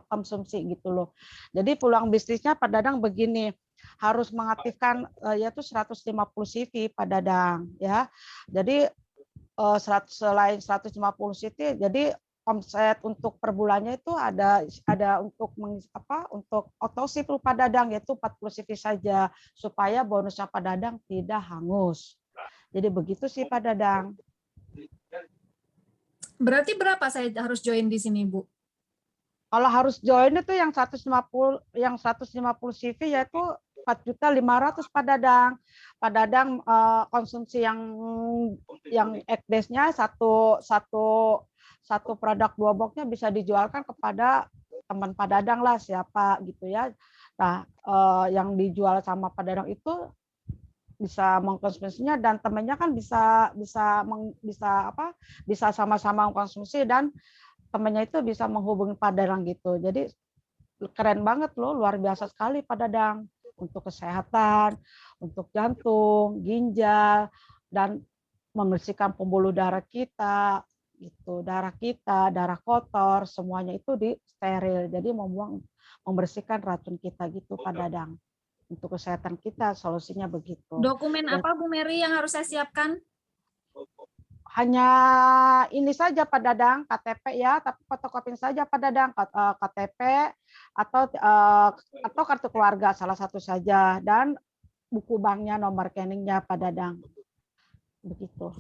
konsumsi gitu loh. Jadi peluang bisnisnya Pak Dadang begini, harus mengaktifkan yaitu 150 CV Pak Dadang ya. Jadi selain 150 CV, jadi omset untuk per bulannya itu ada untuk untuk otosip Pak Dadang yaitu 40 CV saja, supaya bonusnya Pak Dadang tidak hangus. Jadi begitu sih Pak Dadang. Berarti berapa saya harus join di sini, Bu? Kalau harus join itu yang 150 CV yaitu 4.500.000 Pak Dadang. Pak Dadang konsumsi yang ekdesnya satu produk 2 boxnya bisa dijualkan kepada teman Pak Dadang lah siapa gitu ya. Nah, yang dijual sama Pak Dadang itu bisa mengkonsumsinya, dan temannya kan bisa sama-sama mengkonsumsi, dan temannya itu bisa menghubungi Pak Dadang gitu. Jadi keren banget loh, luar biasa sekali Pak Dadang untuk kesehatan, untuk jantung, ginjal, dan membersihkan pembuluh darah kita gitu, darah kotor semuanya itu di steril. Jadi membersihkan racun kita gitu Pak Dadang. Untuk kesehatan kita solusinya begitu. Dokumen apa Bu Mary yang harus saya siapkan? Hanya ini saja Pak Dadang, KTP ya, tapi fotokopin saja Pak Dadang, KTP atau kartu keluarga salah satu saja, dan buku banknya, nomor rekeningnya Pak Dadang. Begitu.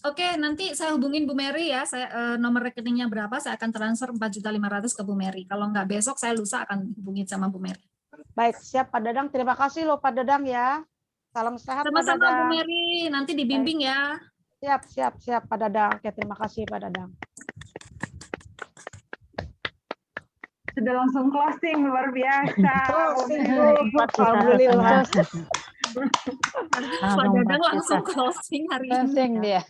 Oke, nanti saya hubungin Bu Mary ya. Saya nomor rekeningnya berapa, saya akan transfer 4.500.000 ke Bu Mary. Kalau nggak besok, saya lusa akan hubungin sama Bu Mary. Baik, siap Pak Dadang. Terima kasih loh Pak Dadang ya. Salam sehat Pak Dadang. Sama-sama Bu Mary, nanti dibimbing ya. Siap Pak Dadang. Oke, terima kasih Pak Dadang. Sudah langsung closing, luar biasa. Alhamdulillah. Pak Dadang langsung closing hari ini. Closing dia.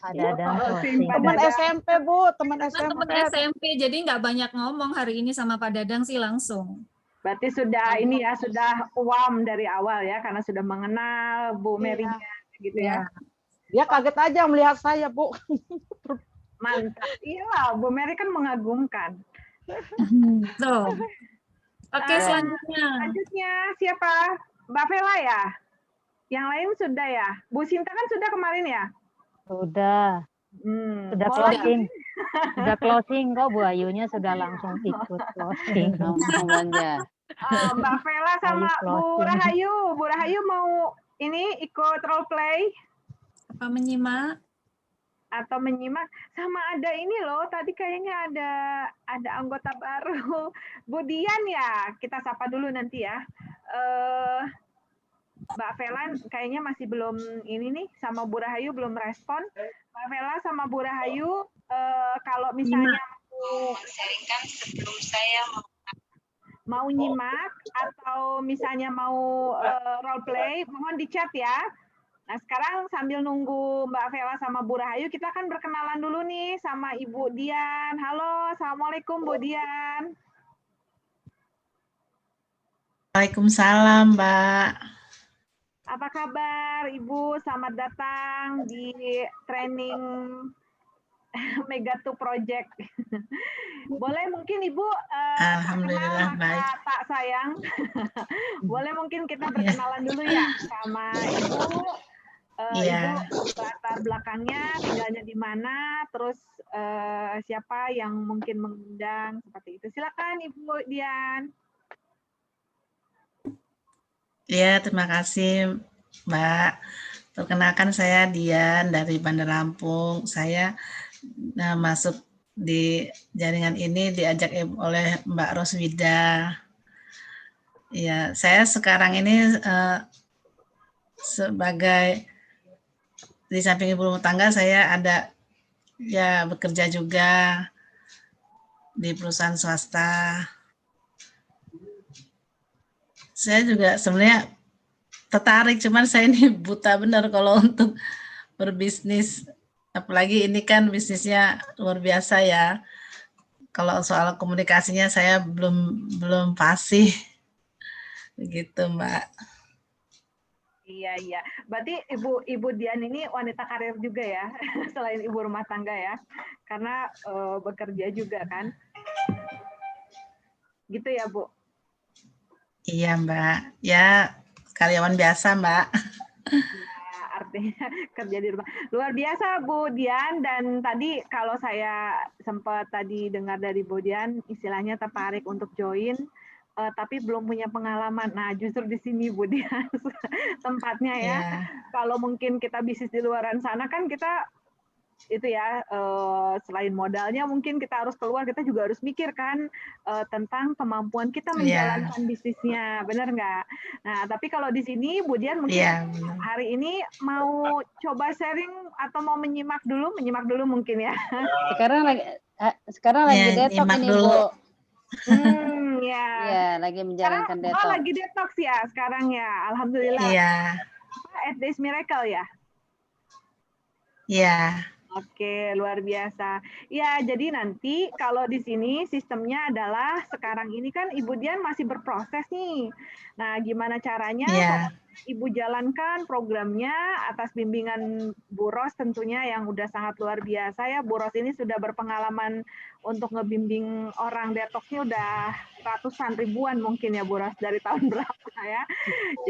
Teman SMP Bu, teman SMP. Jadi nggak banyak ngomong hari ini sama Pak Dadang sih langsung. Berarti sudah ini ya, sudah warm dari awal ya, karena sudah mengenal Bu Mary-nya gitu ya. Dia kaget aja melihat saya, Bu. Mantap. Iya, Bu Mary kan mengagumkan. Tuh. Oke, selanjutnya. Selanjutnya siapa? Mbak Vela ya? Yang lain sudah ya? Bu Sinta kan sudah kemarin ya? Sudah Boleh. closing. Sudah closing kok, Bu Ayunya sudah langsung ikut closing. Namanya. Mbak Vela sama Bu closing. Rahayu. Bu Rahayu mau ini ikut role play Apa menyimak? atau menyimak? Sama ada ini loh, tadi kayaknya ada anggota baru. Bu Dian ya, kita sapa dulu nanti ya. Mbak Vela kayaknya masih belum ini nih, sama Bu Rahayu belum respon. Mbak Vela sama Bu Rahayu, kalau misalnya mau sharingkan sebelum saya mau nyimak atau misalnya mau role play, mohon di chat ya. Nah, sekarang sambil nunggu Mbak Vela sama Bu Rahayu, kita akan berkenalan dulu nih sama Ibu Dian. Halo, Assalamualaikum Bu Dian. Waalaikumsalam, Mbak. Apa kabar Ibu? Selamat datang di training Mega2 Project. Boleh mungkin Ibu Alhamdulillah baik. tak sayang. Boleh mungkin kita berkenalan dulu ya sama Ibu. Iya. Ibu latar belakangnya, tinggalnya di mana, terus siapa yang mungkin mengundang seperti itu. Silakan Ibu Dian. Iya, terima kasih, Mbak. Perkenalkan saya Dian dari Bandar Lampung. Saya masuk di jaringan ini diajak oleh Mbak Roswida. Ya, saya sekarang ini sebagai di samping ibu rumah tangga, saya ada ya bekerja juga di perusahaan swasta. Saya juga sebenarnya tertarik, cuman saya ini buta benar kalau untuk berbisnis. Apalagi ini kan bisnisnya luar biasa ya. Kalau soal komunikasinya saya belum fasih. Begitu, Mbak. Iya. Berarti Ibu Dian ini wanita karir juga ya, selain ibu rumah tangga ya, karena bekerja juga kan. Gitu ya, Bu? Iya, Mbak. Ya, karyawan biasa, Mbak. Ya, artinya kerja di rumah. Luar biasa, Bu Dian. Dan tadi kalau saya sempat tadi dengar dari Bu Dian, istilahnya tertarik untuk join, tapi belum punya pengalaman. Nah, justru di sini Bu Dian tempatnya ya. Yeah. Kalau mungkin kita bisnis di luaran sana kan kita itu ya, selain modalnya mungkin kita harus keluar, kita juga harus mikir kan tentang kemampuan kita menjalankan bisnisnya, benar nggak? Nah, tapi kalau di sini Bu Dian mungkin hari ini mau coba sharing atau mau menyimak dulu mungkin ya. Sekarang lagi detox ini Bu. Ya. Iya, lagi menjalankan detox. Lagi detox ya sekarang ya, alhamdulillah. Iya. 8 Days Miracle ya. Iya. Oke, luar biasa. Ya, jadi nanti kalau di sini sistemnya adalah sekarang ini kan Ibu Dian masih berproses nih. Nah, gimana caranya? Ibu jalankan programnya atas bimbingan Bu Ros tentunya yang udah sangat luar biasa ya. Bu Ros ini sudah berpengalaman untuk ngebimbing orang detoxnya udah ratusan ribuan mungkin ya Bu Ros dari tahun berapa ya.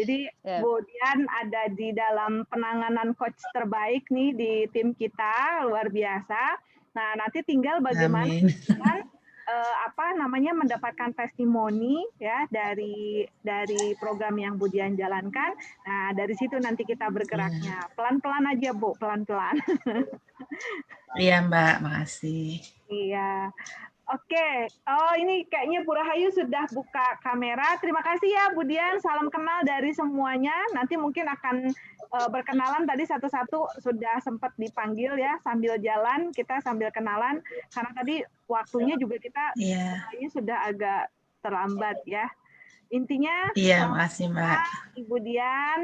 Jadi Bu Dian ada di dalam penanganan coach terbaik nih di tim kita, luar biasa. Nah, nanti tinggal bagaimana mendapatkan testimoni ya dari program yang Bu Dian jalankan. Nah, dari situ nanti kita bergeraknya. Pelan-pelan aja, Bu, pelan-pelan. Iya, Mbak, makasih. Iya. Oke. Oh, ini kayaknya Bu Rahayu sudah buka kamera. Terima kasih ya Bu Dian, salam kenal dari semuanya. Nanti mungkin akan berkenalan, tadi satu-satu sudah sempat dipanggil ya, sambil jalan kita sambil kenalan karena tadi waktunya juga kita sudah agak terlambat ya. Intinya makasih Mbak. Ibu Dian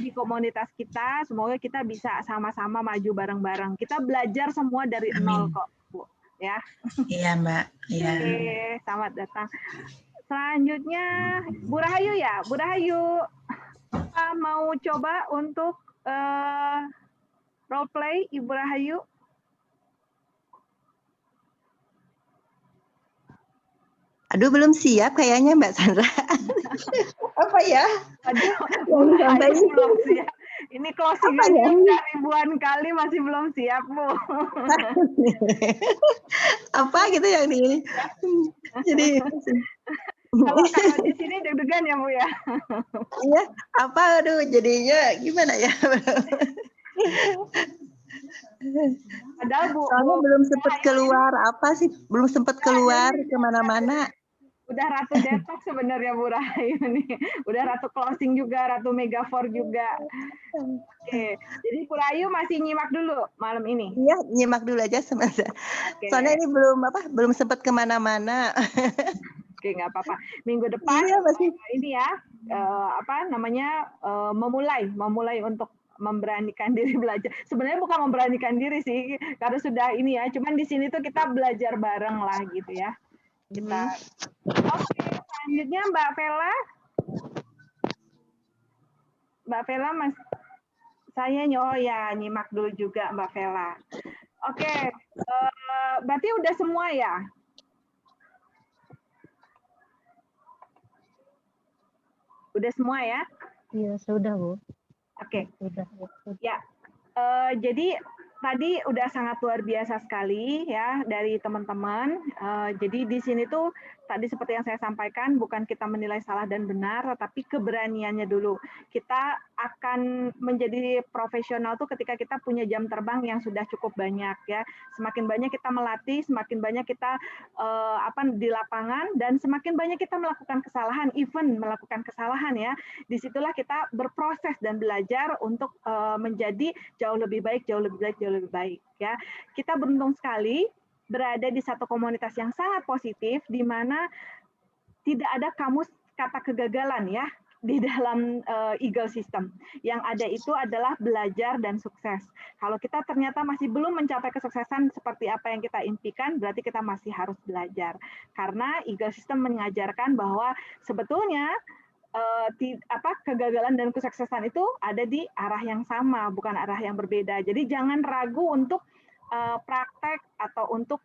di komunitas kita, semoga kita bisa sama-sama maju bareng-bareng. Kita belajar semua dari nol kok, Bu, ya. Iya, Mbak. Iya. Oke, selamat datang. Selanjutnya Bu Rahayu ya, Bu Rahayu. Mau coba untuk role play Ibu Rahayu? Aduh, belum siap kayaknya Mbak Sandra. Apa ya? Aduh, belum siap. Ini closingannya udah ribuan kali masih belum siap, Bu. Apa gitu yang di ini? Jadi kalau di sini deg-degan ya, Bu ya. iya, apa aduh jadinya gimana ya? Padahal Soalnya belum sempat keluar apa sih? Belum sempat keluar kemana-mana. Udah ratu detox sebenarnya Bu Rahayu nih. Udah ratu closing juga, ratu megafor juga. Oke, jadi Bu Rahayu masih nyimak dulu malam ini. Iya, nyimak dulu aja sebenarnya. Soalnya ini belum sempat kemana-mana. Oke, nggak apa-apa. Minggu depan ini ya, memulai untuk memberanikan diri belajar. Sebenarnya bukan memberanikan diri sih, karena sudah ini ya. Cuman di sini tuh kita belajar bareng lah gitu ya. Kita. Oke, selanjutnya Mbak Vela. Mbak Vela saya nyimak dulu juga Mbak Vela. Oke, berarti udah semua ya? Udah semua ya? Iya, sudah, Bu. Oke. Sudah. Ya, jadi tadi udah sangat luar biasa sekali ya dari teman-teman. Jadi di sini tuh tadi seperti yang saya sampaikan, bukan kita menilai salah dan benar, tetapi keberaniannya dulu. Kita akan menjadi profesional tuh ketika kita punya jam terbang yang sudah cukup banyak ya. Semakin banyak kita melatih, semakin banyak kita di lapangan, dan semakin banyak kita melakukan kesalahan, even melakukan kesalahan ya. Disitulah kita berproses dan belajar untuk menjadi jauh lebih baik ya. Kita beruntung sekali berada di satu komunitas yang sangat positif, di mana tidak ada kamus kata kegagalan ya di dalam Eagle System. Yang ada itu adalah belajar dan sukses. Kalau kita ternyata masih belum mencapai kesuksesan seperti apa yang kita impikan, berarti kita masih harus belajar. Karena Eagle System mengajarkan bahwa sebetulnya kegagalan dan kesuksesan itu ada di arah yang sama, bukan arah yang berbeda. Jadi jangan ragu untuk praktek atau untuk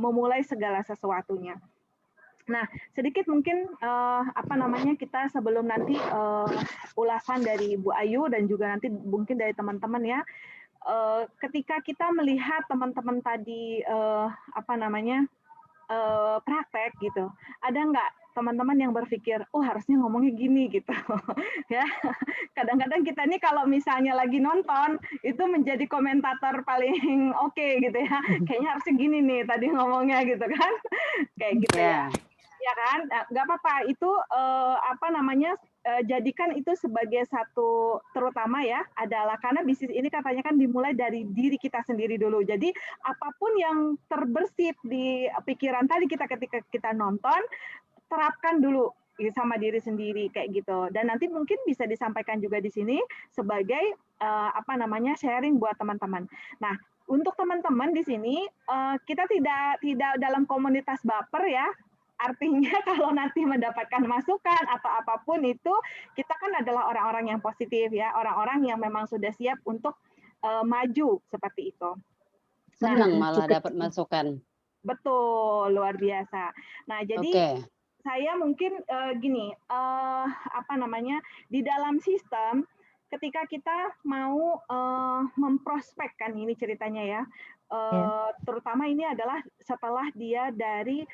memulai segala sesuatunya. Nah, sedikit mungkin kita sebelum nanti ulasan dari Bu Ayu dan juga nanti mungkin dari teman-teman ya. Ketika kita melihat teman-teman tadi praktek gitu, ada nggak teman-teman yang berpikir, oh harusnya ngomongnya gini gitu, ya. Kadang-kadang kita nih kalau misalnya lagi nonton itu menjadi komentator paling oke gitu ya. Kayaknya harusnya gini nih tadi ngomongnya gitu kan, kayak gitu ya. Ya kan, nggak apa-apa. Itu jadikan itu sebagai satu, terutama ya adalah karena bisnis ini katanya kan dimulai dari diri kita sendiri dulu. Jadi apapun yang terbersit di pikiran tadi kita ketika kita nonton, terapkan dulu sama diri sendiri kayak gitu. Dan nanti mungkin bisa disampaikan juga di sini sebagai sharing buat teman-teman. Nah, untuk teman-teman di sini kita tidak dalam komunitas baper ya. Artinya kalau nanti mendapatkan masukan atau apapun itu, kita kan adalah orang-orang yang positif ya, orang-orang yang memang sudah siap untuk maju seperti itu. Senang malah dapat masukan. Betul, luar biasa. Nah, jadi saya mungkin di dalam sistem ketika kita mau memprospekkan ini ceritanya ya, terutama ini adalah setelah dia dari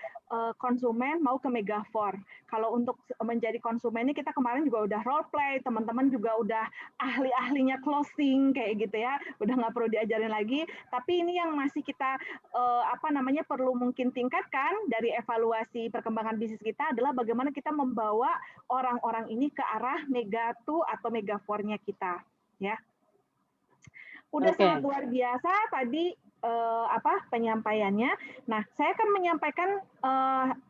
konsumen mau ke Megafor. Kalau untuk menjadi konsumen ini kita kemarin juga udah role play, teman-teman juga udah ahli-ahlinya closing kayak gitu ya, udah nggak perlu diajarin lagi. Tapi ini yang masih kita perlu mungkin tingkatkan dari evaluasi perkembangan bisnis kita adalah bagaimana kita membawa orang-orang ini ke arah Mega2 atau Megafornya kita, ya. Udah sangat luar biasa tadi penyampaiannya. Nah, saya akan menyampaikan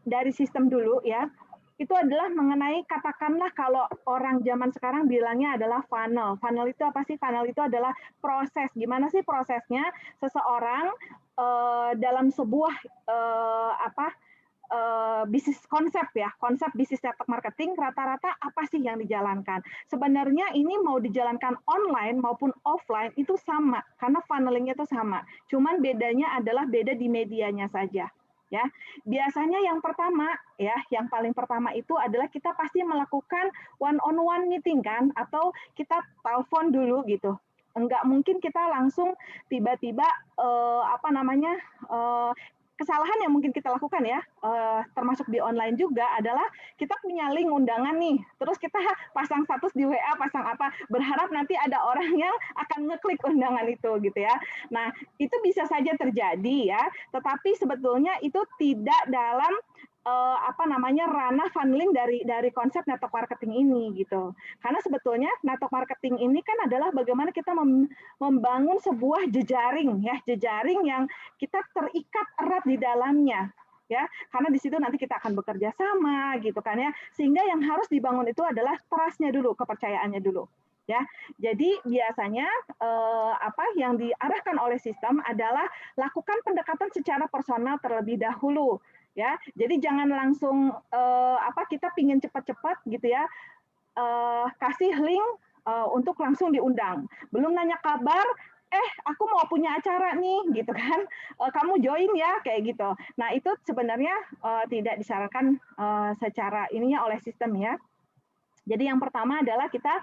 dari sistem dulu ya. Itu adalah mengenai, katakanlah kalau orang zaman sekarang bilangnya adalah funnel. Funnel itu apa sih? Funnel itu adalah proses. Gimana sih prosesnya seseorang dalam sebuah bisnis konsep ya, konsep bisnis network marketing, rata-rata apa sih yang dijalankan? Sebenarnya ini mau dijalankan online maupun offline itu sama, karena funnelingnya itu sama. Cuman bedanya adalah beda di medianya saja. ya. Biasanya yang pertama ya, yang paling pertama itu adalah kita pasti melakukan one on one meeting kan, atau kita telepon dulu gitu. Enggak mungkin kita langsung tiba-tiba kesalahan yang mungkin kita lakukan ya, termasuk di online juga adalah kita punya link undangan nih, terus kita pasang status di WA, pasang apa, berharap nanti ada orang yang akan ngeklik undangan itu gitu ya. Nah, itu bisa saja terjadi ya, tetapi sebetulnya itu tidak dalam ranah funneling dari konsep network marketing ini gitu. Karena sebetulnya network marketing ini kan adalah bagaimana kita membangun sebuah jejaring ya, jejaring yang kita terikat erat di dalamnya ya. Karena di situ nanti kita akan bekerja sama gitu kan ya. Sehingga yang harus dibangun itu adalah trust-nya dulu, kepercayaannya dulu. Ya, jadi biasanya yang diarahkan oleh sistem adalah lakukan pendekatan secara personal terlebih dahulu. Ya, jadi jangan langsung kita pingin cepat-cepat gitu ya, kasih link untuk langsung diundang. Belum nanya kabar, aku mau punya acara nih, gitu kan? Kamu join ya, kayak gitu. Nah itu sebenarnya tidak disarankan secara ininya oleh sistem ya. Jadi yang pertama adalah kita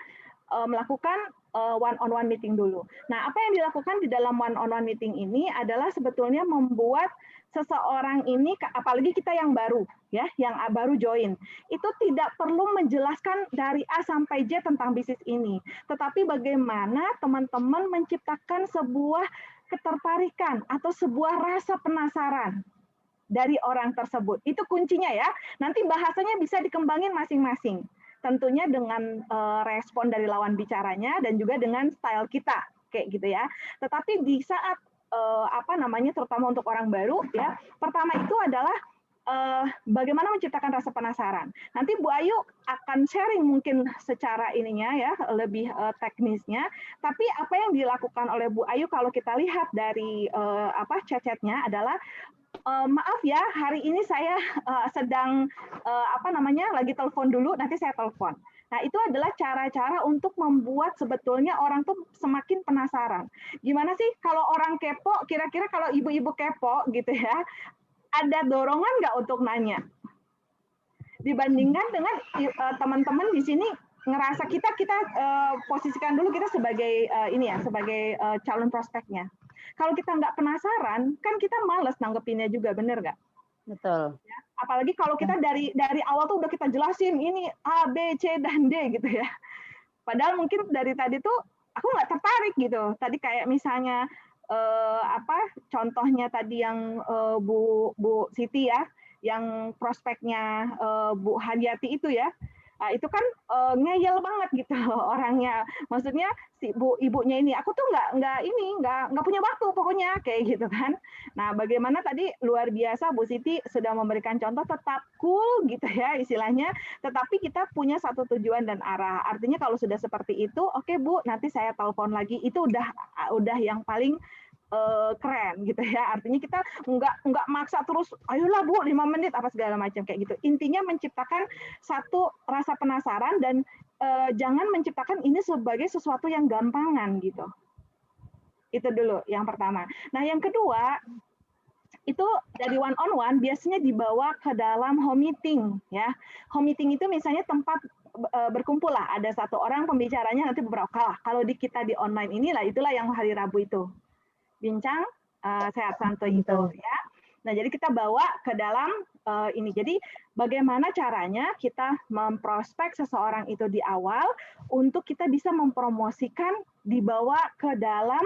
melakukan one on one meeting dulu. Nah, apa yang dilakukan di dalam one on one meeting ini adalah sebetulnya membuat seseorang ini, apalagi kita yang baru ya, yang baru join, itu tidak perlu menjelaskan dari A sampai Z tentang bisnis ini, tetapi bagaimana teman-teman menciptakan sebuah ketertarikan atau sebuah rasa penasaran dari orang tersebut. Itu kuncinya ya. Nanti bahasanya bisa dikembangin masing-masing. Tentunya dengan respon dari lawan bicaranya dan juga dengan style kita kayak gitu ya. Tetapi di saat terutama untuk orang baru ya, pertama itu adalah bagaimana menciptakan rasa penasaran. Nanti Bu Ayu akan sharing mungkin secara ininya ya, lebih teknisnya. Tapi apa yang dilakukan oleh Bu Ayu kalau kita lihat dari chat-chatnya adalah maaf ya, hari ini saya sedang lagi telepon dulu, nanti saya telepon. Nah, itu adalah cara-cara untuk membuat sebetulnya orang tuh semakin penasaran. Gimana sih kalau orang kepo, kira-kira kalau ibu-ibu kepo gitu ya, ada dorongan nggak untuk nanya? Dibandingkan dengan teman-teman di sini ngerasa kita posisikan dulu kita sebagai sebagai calon prospeknya. Kalau kita nggak penasaran, kan kita malas nanggepinnya juga, bener nggak? Betul. Ya, apalagi kalau kita dari awal tuh udah kita jelasin ini A, B, C, dan D gitu ya. Padahal mungkin dari tadi tuh aku nggak tertarik gitu. Tadi kayak misalnya contohnya tadi yang Bu Siti ya, yang prospeknya Bu Hadiati itu ya. Nah, itu kan ngeyel banget gitu orangnya. Maksudnya si ibunya ini, aku tuh nggak punya waktu pokoknya kayak gitu kan. Nah, bagaimana tadi luar biasa Bu Siti sudah memberikan contoh tetap cool gitu ya istilahnya, tetapi kita punya satu tujuan dan arah. Artinya kalau sudah seperti itu, oke Bu, nanti saya telepon lagi. Itu udah yang paling keren gitu ya. Artinya kita nggak maksa terus, ayolah Bu 5 menit apa segala macam kayak gitu. Intinya menciptakan satu rasa penasaran dan jangan menciptakan ini sebagai sesuatu yang gampangan gitu. Itu dulu yang pertama. Nah, yang kedua itu dari one on one biasanya dibawa ke dalam home meeting ya. Home meeting itu misalnya tempat berkumpul lah, ada satu orang pembicaranya nanti beberapa kalah. Kalau kita di online inilah itulah yang hari Rabu itu. Bincang sehat santuy itu ya. Nah, jadi kita bawa ke dalam ini. Jadi bagaimana caranya kita memprospek seseorang itu di awal untuk kita bisa mempromosikan dibawa ke dalam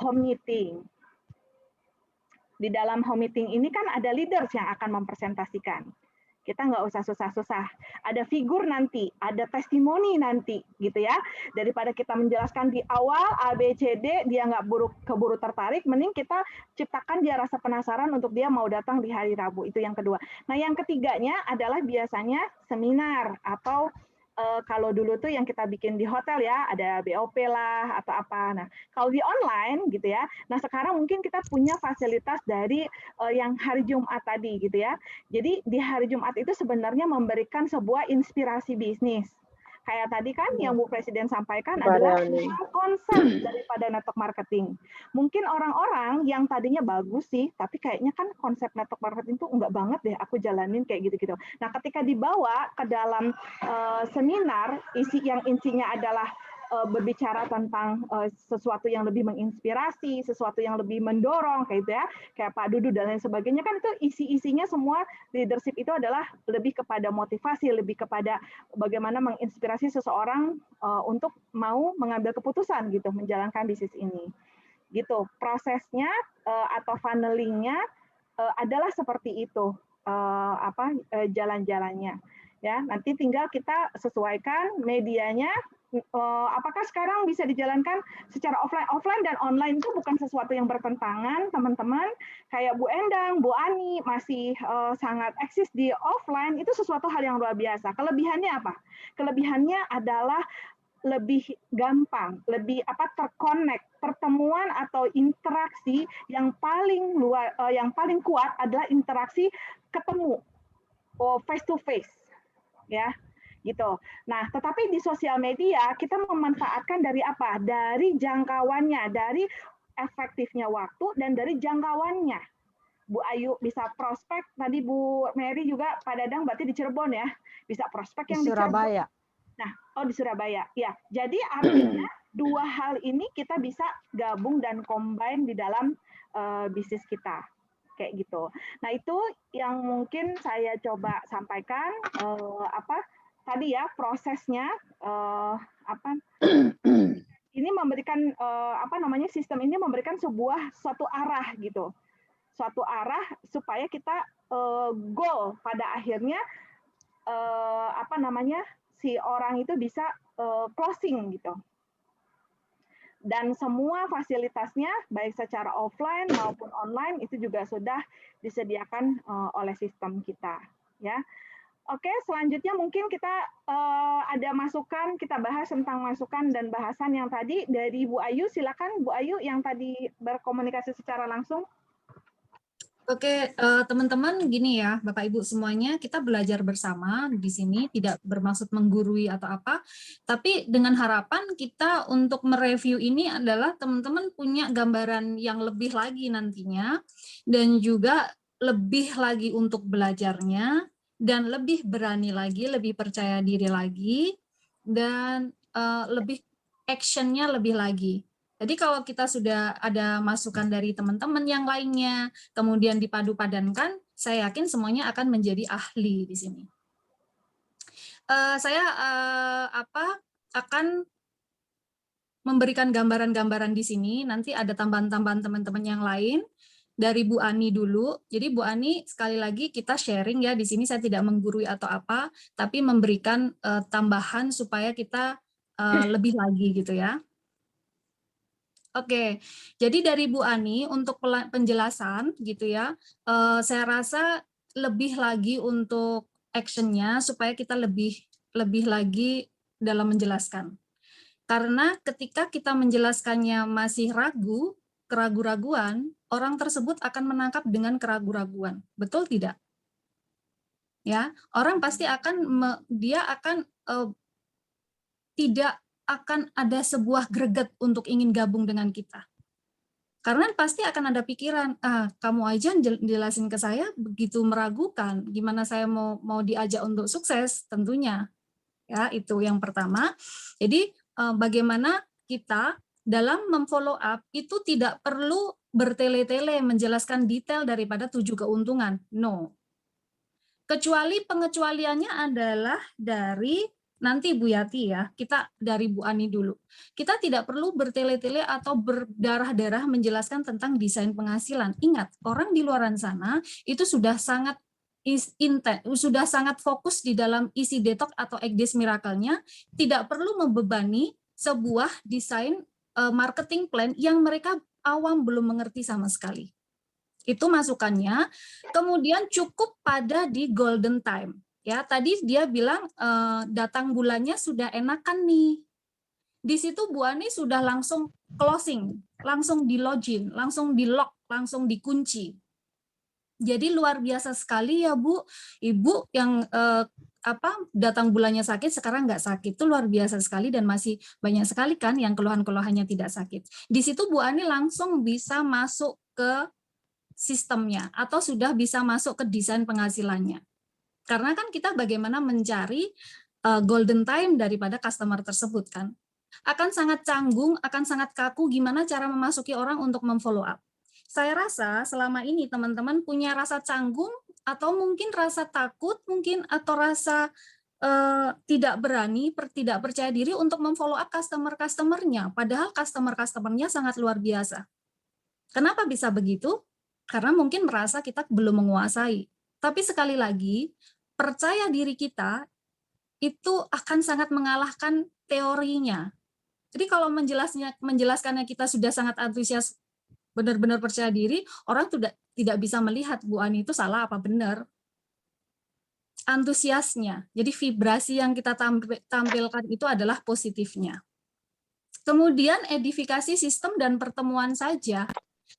home meeting. Di dalam home meeting ini kan ada leaders yang akan mempresentasikan. Kita nggak usah susah-susah. Ada figur nanti, ada testimoni nanti, gitu ya. Daripada kita menjelaskan di awal A, B, C, D, dia nggak keburu tertarik, mending kita ciptakan dia rasa penasaran untuk dia mau datang di hari Rabu. Itu yang kedua. Nah, yang ketiganya adalah biasanya seminar atau kalau dulu tuh yang kita bikin di hotel ya, ada BOP lah atau apa. Nah, kalau di online gitu ya. Nah, sekarang mungkin kita punya fasilitas dari yang hari Jumat tadi gitu ya. Jadi di hari Jumat itu sebenarnya memberikan sebuah inspirasi bisnis. Kayak tadi kan yang Bu Presiden sampaikan adalah konsep daripada network marketing. Mungkin orang-orang yang tadinya bagus sih, tapi kayaknya kan konsep network marketing itu enggak banget deh aku jalanin kayak gitu-gitu. Nah, ketika dibawa ke dalam seminar yang intinya adalah berbicara tentang sesuatu yang lebih menginspirasi, sesuatu yang lebih mendorong kayak gitu ya, kayak Pak Dudu dan lain sebagainya, kan itu isi-isinya semua leadership itu adalah lebih kepada motivasi, lebih kepada bagaimana menginspirasi seseorang untuk mau mengambil keputusan gitu menjalankan bisnis ini. Gitu. Prosesnya atau funnelingnya adalah seperti itu jalan-jalannya. Ya, nanti tinggal kita sesuaikan medianya. Apakah sekarang bisa dijalankan secara offline dan online itu bukan sesuatu yang bertentangan, teman-teman. Kayak Bu Endang, Bu Ani masih sangat eksis di offline, itu sesuatu hal yang luar biasa. Kelebihannya apa? Kelebihannya adalah lebih gampang, lebih terkonek. Pertemuan atau interaksi yang paling kuat adalah interaksi ketemu, face to face, ya. Gitu. Nah, tetapi di sosial media kita memanfaatkan dari apa? Dari jangkauannya, dari efektifnya waktu dan dari jangkauannya. Bu Ayu bisa prospek, tadi Bu Mary juga Pak Dadang berarti di Cirebon ya, bisa prospek yang di Surabaya. Nah, di Surabaya. Ya, jadi artinya dua hal ini kita bisa gabung dan combine di dalam bisnis kita. Kayak gitu. Nah, itu yang mungkin saya coba sampaikan tadi ya prosesnya ini memberikan sistem ini memberikan suatu arah gitu. Suatu arah supaya kita goal pada akhirnya si orang itu bisa closing gitu. Dan semua fasilitasnya baik secara offline maupun online itu juga sudah disediakan oleh sistem kita, ya. Oke, selanjutnya mungkin kita ada masukan, kita bahas tentang masukan dan bahasan yang tadi dari Bu Ayu. Silakan Bu Ayu yang tadi berkomunikasi secara langsung. Oke, teman-teman, gini ya, Bapak Ibu semuanya, kita belajar bersama di sini, tidak bermaksud menggurui atau apa, tapi dengan harapan kita untuk mereview ini adalah teman-teman punya gambaran yang lebih lagi nantinya, dan juga lebih lagi untuk belajarnya, dan lebih berani lagi, lebih percaya diri lagi, dan lebih action-nya lebih lagi. Jadi kalau kita sudah ada masukan dari teman-teman yang lainnya, kemudian dipadu-padankan, saya yakin semuanya akan menjadi ahli di sini. Saya akan memberikan gambaran-gambaran di sini, nanti ada tambahan-tambahan teman-teman yang lain. Dari Bu Ani dulu. Jadi Bu Ani, sekali lagi kita sharing ya, di sini saya tidak menggurui atau apa, tapi memberikan tambahan supaya kita lebih lagi gitu ya. Oke, jadi dari Bu Ani untuk penjelasan gitu ya, saya rasa lebih lagi untuk action-nya supaya kita lebih lagi dalam menjelaskan. Karena ketika kita menjelaskannya masih ragu, keraguan-raguan, orang tersebut akan menangkap dengan keraguan-raguan. Betul tidak? Ya, orang pasti akan tidak akan ada sebuah greget untuk ingin gabung dengan kita. Karena pasti akan ada pikiran, kamu aja jelasin ke saya begitu meragukan, gimana saya mau diajak untuk sukses tentunya. Ya, itu yang pertama. Jadi bagaimana kita dalam memfollow up itu tidak perlu bertele-tele menjelaskan detail daripada 7 keuntungan. No. Kecuali pengecualiannya adalah dari nanti Bu Yati ya, kita dari Bu Ani dulu. Kita tidak perlu bertele-tele atau berdarah-darah menjelaskan tentang desain penghasilan. Ingat, orang di luar sana itu sudah sangat sudah sangat fokus di dalam isi detox atau egg days miracle-nya, tidak perlu membebani sebuah desain marketing plan yang mereka awam belum mengerti sama sekali. Itu masukannya. Kemudian cukup pada di golden time. Ya, tadi dia bilang datang bulannya sudah enakan nih. Di situ Bu Ani sudah langsung closing, langsung di login, langsung di lock, langsung dikunci. Jadi luar biasa sekali ya Bu, Ibu yang datang bulannya sakit, sekarang nggak sakit. Itu luar biasa sekali dan masih banyak sekali kan yang keluhan-keluhannya tidak sakit. Di situ Bu Ani langsung bisa masuk ke sistemnya atau sudah bisa masuk ke desain penghasilannya. Karena kan kita bagaimana mencari golden time daripada customer tersebut kan. Akan sangat canggung, akan sangat kaku gimana cara memasuki orang untuk memfollow up. Saya rasa selama ini teman-teman punya rasa canggung atau mungkin rasa takut mungkin atau rasa tidak berani, tidak percaya diri untuk memfollow up customer-customernya. Padahal customer-customernya sangat luar biasa. Kenapa bisa begitu? Karena mungkin merasa kita belum menguasai. Tapi sekali lagi, percaya diri kita itu akan sangat mengalahkan teorinya. Jadi kalau menjelaskannya kita sudah sangat antusias, benar-benar percaya diri, orang tidak bisa melihat Bu Ani itu salah apa benar. Antusiasnya, jadi vibrasi yang kita tampilkan itu adalah positifnya. Kemudian edifikasi sistem dan pertemuan saja,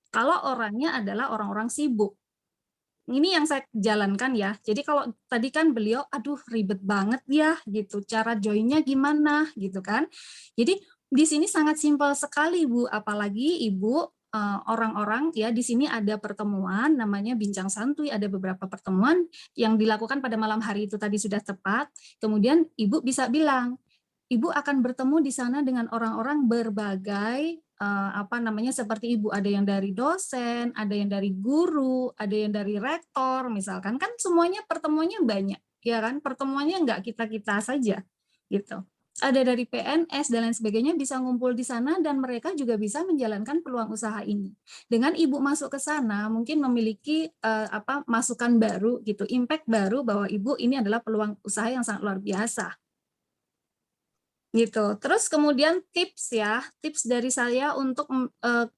kalau orangnya adalah orang-orang sibuk. Ini yang saya jalankan ya. Jadi kalau tadi kan beliau, aduh ribet banget ya, gitu. Cara joinnya gimana, gitu kan. Jadi di sini sangat simpel sekali Bu, apalagi Ibu orang-orang ya di sini ada pertemuan namanya bincang santuy, ada beberapa pertemuan yang dilakukan pada malam hari itu tadi sudah tepat. Kemudian Ibu bisa bilang, Ibu akan bertemu di sana dengan orang-orang berbagai seperti Ibu, ada yang dari dosen, ada yang dari guru, ada yang dari rektor misalkan, kan semuanya pertemuannya banyak ya kan, pertemuannya enggak kita-kita saja gitu. Ada dari PNS dan lain sebagainya bisa ngumpul di sana dan mereka juga bisa menjalankan peluang usaha ini. Dengan Ibu masuk ke sana mungkin memiliki masukan baru gitu, impact baru bahwa Ibu ini adalah peluang usaha yang sangat luar biasa. Gitu. Terus kemudian tips dari saya untuk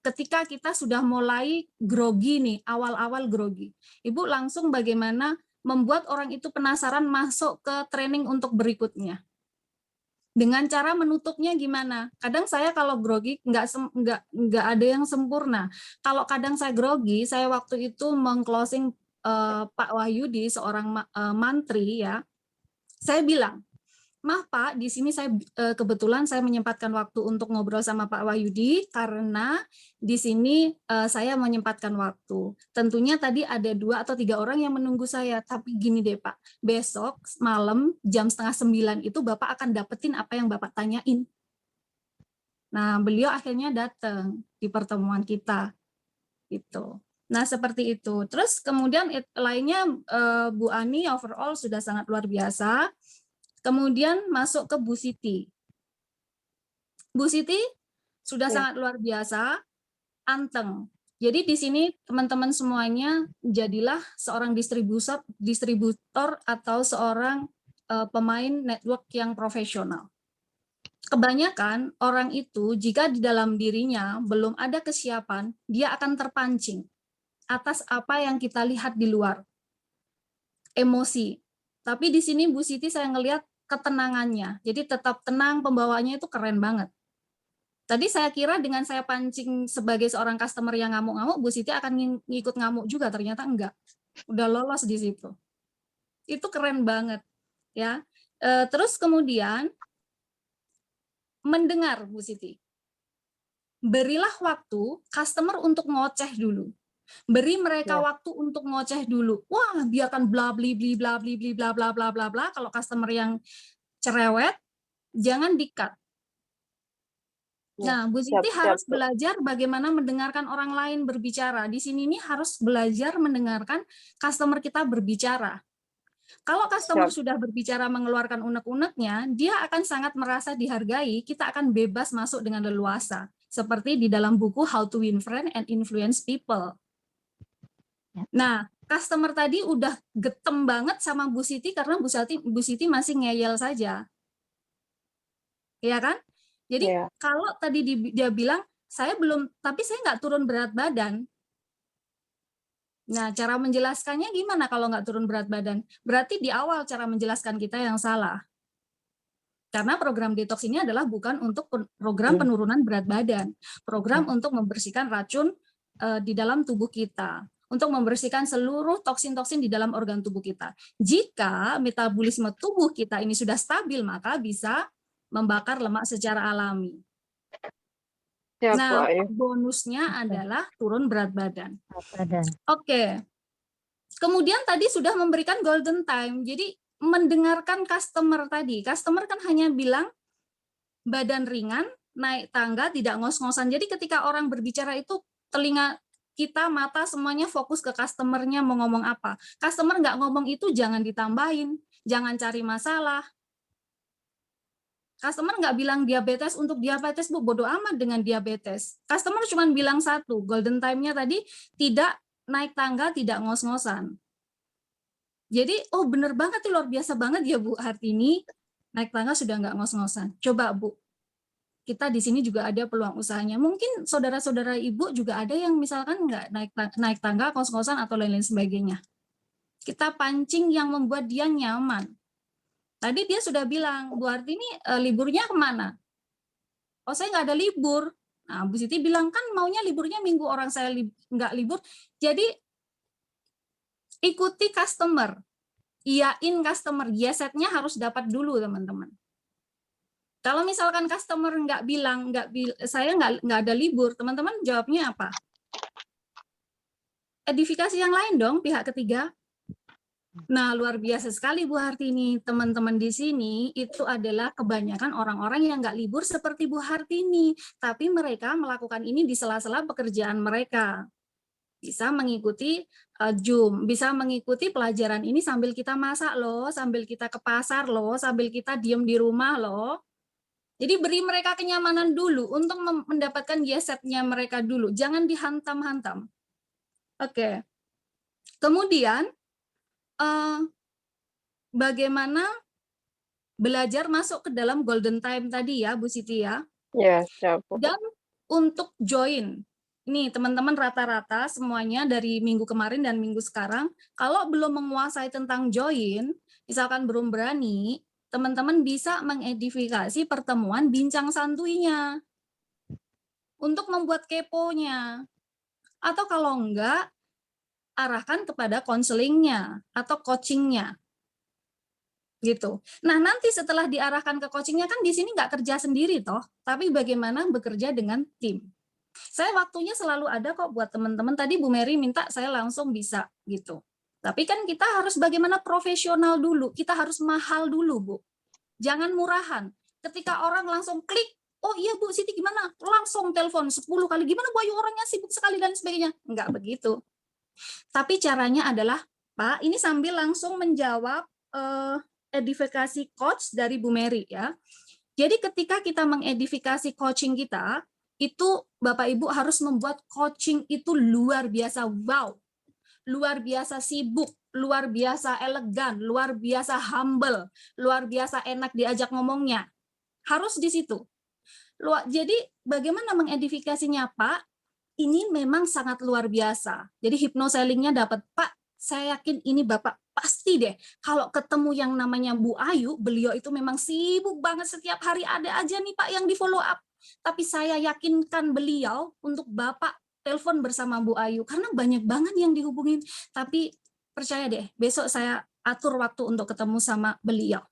ketika kita sudah mulai grogi nih, awal-awal grogi. Ibu langsung bagaimana membuat orang itu penasaran masuk ke training untuk berikutnya. Dengan cara menutupnya gimana? Kadang saya kalau grogi nggak ada yang sempurna. Kalau kadang saya grogi, saya waktu itu meng-closing Pak Wahyudi, seorang mantri ya. Saya bilang, maaf Pak, di sini saya kebetulan saya menyempatkan waktu untuk ngobrol sama Pak Wahyudi karena di sini saya menyempatkan waktu. Tentunya tadi ada 2 atau 3 orang yang menunggu saya, tapi gini deh Pak, besok malam jam 8:30 itu Bapak akan dapetin apa yang Bapak tanyain. Nah, beliau akhirnya datang di pertemuan kita, gitu. Nah, seperti itu. Terus kemudian lainnya Bu Ani overall sudah sangat luar biasa. Kemudian masuk ke Bu Siti. Bu Siti sudah sangat luar biasa, anteng. Jadi di sini teman-teman semuanya jadilah seorang distributor atau seorang pemain network yang profesional. Kebanyakan orang itu jika di dalam dirinya belum ada kesiapan, dia akan terpancing atas apa yang kita lihat di luar. Emosi. Tapi di sini Bu Siti saya ngelihat ketenangannya. Jadi tetap tenang, pembawaannya itu keren banget. Tadi saya kira dengan saya pancing sebagai seorang customer yang ngamuk-ngamuk, Bu Siti akan ngikut ngamuk juga, ternyata enggak. Udah lolos di situ. Itu keren banget ya. Terus kemudian mendengar Bu Siti. Berilah waktu customer untuk ngoceh dulu. Beri mereka waktu untuk ngoceh dulu. Wah, biarkan bla bli bli bla bli bli bla bla bla bla bla. Kalau customer yang cerewet, jangan di-cut. Nah, Bu Siti harus belajar bagaimana mendengarkan orang lain berbicara. Di sini ini harus belajar mendengarkan customer kita berbicara. Kalau customer sudah berbicara mengeluarkan unek-uneknya, dia akan sangat merasa dihargai, kita akan bebas masuk dengan leluasa. Seperti di dalam buku How to Win Friends and Influence People. Nah, customer tadi udah getem banget sama Bu Siti karena Bu Siti masih ngeyel saja. Iya kan? Jadi kalau tadi dia bilang, saya belum, tapi saya nggak turun berat badan. Nah, cara menjelaskannya gimana kalau nggak turun berat badan? Berarti di awal cara menjelaskan kita yang salah. Karena program detox ini adalah bukan untuk program penurunan berat badan. Program untuk membersihkan racun di dalam tubuh kita. untuk membersihkan seluruh toksin-toksin di dalam organ tubuh kita. Jika metabolisme tubuh kita ini sudah stabil, maka bisa membakar lemak secara alami. Siap, Bu Nah, Ayu. bonusnya adalah turun berat badan. Badan. Oke. Kemudian tadi sudah memberikan golden time. Jadi mendengarkan customer tadi. Customer kan hanya bilang badan ringan, naik tangga, tidak ngos-ngosan. Jadi ketika orang berbicara itu telinga kita, mata, semuanya fokus ke customer-nya mau ngomong apa. Customer nggak ngomong itu jangan ditambahin, jangan cari masalah. Customer nggak bilang diabetes untuk diabetes, Bu, bodo amat dengan diabetes. Customer cuma bilang satu, golden time-nya tadi tidak naik tangga, tidak ngos-ngosan. Jadi, oh bener banget, luar biasa banget ya Bu Hartini, naik tangga sudah nggak ngos-ngosan. Coba Bu, kita di sini juga ada peluang usahanya. Mungkin saudara-saudara Ibu juga ada yang misalkan nggak naik tangga, ngos-ngosan atau lain-lain sebagainya. Kita pancing yang membuat dia nyaman. Tadi dia sudah bilang, Bu Hartini liburnya kemana? Oh saya nggak ada libur. Nah Bu Siti bilang kan maunya liburnya minggu, orang saya nggak libur. Jadi ikuti customer, iyain customer, yes-nya harus dapat dulu teman-teman. Kalau misalkan customer nggak bilang, saya nggak ada libur, teman-teman jawabnya apa? Edifikasi yang lain dong, pihak ketiga. Nah, luar biasa sekali Bu Hartini. Teman-teman di sini itu adalah kebanyakan orang-orang yang nggak libur seperti Bu Hartini. Tapi mereka melakukan ini di sela-sela pekerjaan mereka. Bisa mengikuti Zoom, bisa mengikuti pelajaran ini sambil kita masak loh, sambil kita ke pasar loh, sambil kita diem di rumah loh. Jadi beri mereka kenyamanan dulu untuk mendapatkan yes-nya mereka dulu. Jangan dihantam-hantam. Oke. Kemudian, bagaimana belajar masuk ke dalam golden time tadi ya, Bu Siti ya. Ya, siap, Bu. Dan untuk join, ini teman-teman rata-rata semuanya dari minggu kemarin dan minggu sekarang, kalau belum menguasai tentang join, misalkan belum berani, teman-teman bisa mengedifikasi pertemuan bincang santuinya untuk membuat keponya. Atau kalau enggak, arahkan kepada konselingnya atau coachingnya. Gitu. Nah, nanti setelah diarahkan ke coachingnya kan di sini nggak kerja sendiri toh, tapi bagaimana bekerja dengan tim. Saya waktunya selalu ada kok buat teman-teman. Tadi Bu Mary minta saya langsung bisa gitu. Tapi kan kita harus bagaimana profesional dulu, kita harus mahal dulu, Bu. Jangan murahan. Ketika orang langsung klik, oh iya Bu Siti gimana? Langsung telepon 10 kali, gimana Bu Ayu orangnya sibuk sekali dan sebagainya. Enggak begitu. Tapi caranya adalah, Pak, ini sambil langsung menjawab edifikasi coach dari Bu Mary ya. Jadi ketika kita mengedifikasi coaching kita, itu Bapak Ibu harus membuat coaching itu luar biasa wow, luar biasa sibuk, luar biasa elegan, luar biasa humble, luar biasa enak diajak ngomongnya. Harus di situ. Jadi bagaimana mengedifikasinya, Pak? Ini memang sangat luar biasa. Jadi hypnosellingnya dapat, Pak, saya yakin ini Bapak pasti deh. Kalau ketemu yang namanya Bu Ayu, beliau itu memang sibuk banget setiap hari ada aja nih Pak yang di follow up. Tapi saya yakinkan beliau untuk Bapak telepon bersama Bu Ayu. Karena banyak banget yang dihubungin. Tapi percaya deh, besok saya atur waktu untuk ketemu sama beliau.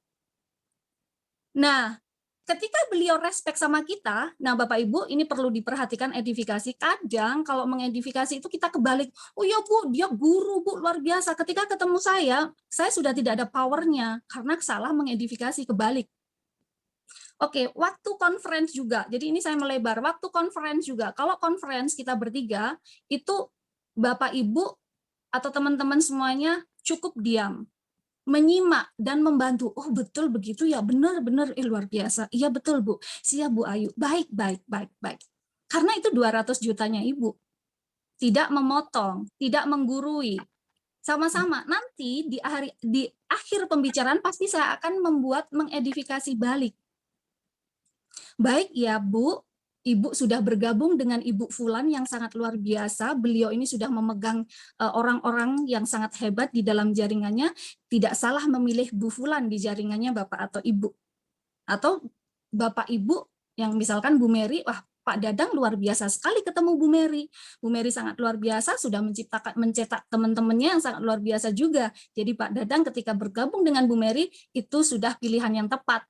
Nah, ketika beliau respect sama kita, nah Bapak Ibu ini perlu diperhatikan edifikasi. Kadang kalau mengedifikasi itu kita kebalik. Oh ya Bu, dia guru Bu, luar biasa. Ketika ketemu saya sudah tidak ada powernya karena salah mengedifikasi, kebalik. Oke, waktu conference juga. Jadi ini saya melebar. Waktu conference juga. Kalau conference kita bertiga, itu Bapak Ibu atau teman-teman semuanya cukup diam. Menyimak dan membantu. Oh betul begitu ya, benar-benar luar biasa. Iya betul Bu, siap Bu Ayu. Baik. Karena itu 200 jutanya Ibu. Tidak memotong, tidak menggurui. Sama-sama nanti di akhir pembicaraan pasti saya akan mengedifikasi balik. Baik ya Bu, Ibu sudah bergabung dengan Ibu Fulan yang sangat luar biasa. Beliau ini sudah memegang orang-orang yang sangat hebat di dalam jaringannya. Tidak salah memilih Bu Fulan di jaringannya Bapak atau Ibu. Atau Bapak Ibu yang misalkan Bu Mary, wah Pak Dadang luar biasa sekali ketemu Bu Mary. Bu Mary sangat luar biasa, sudah mencetak teman-temannya yang sangat luar biasa juga. Jadi Pak Dadang ketika bergabung dengan Bu Mary, itu sudah pilihan yang tepat.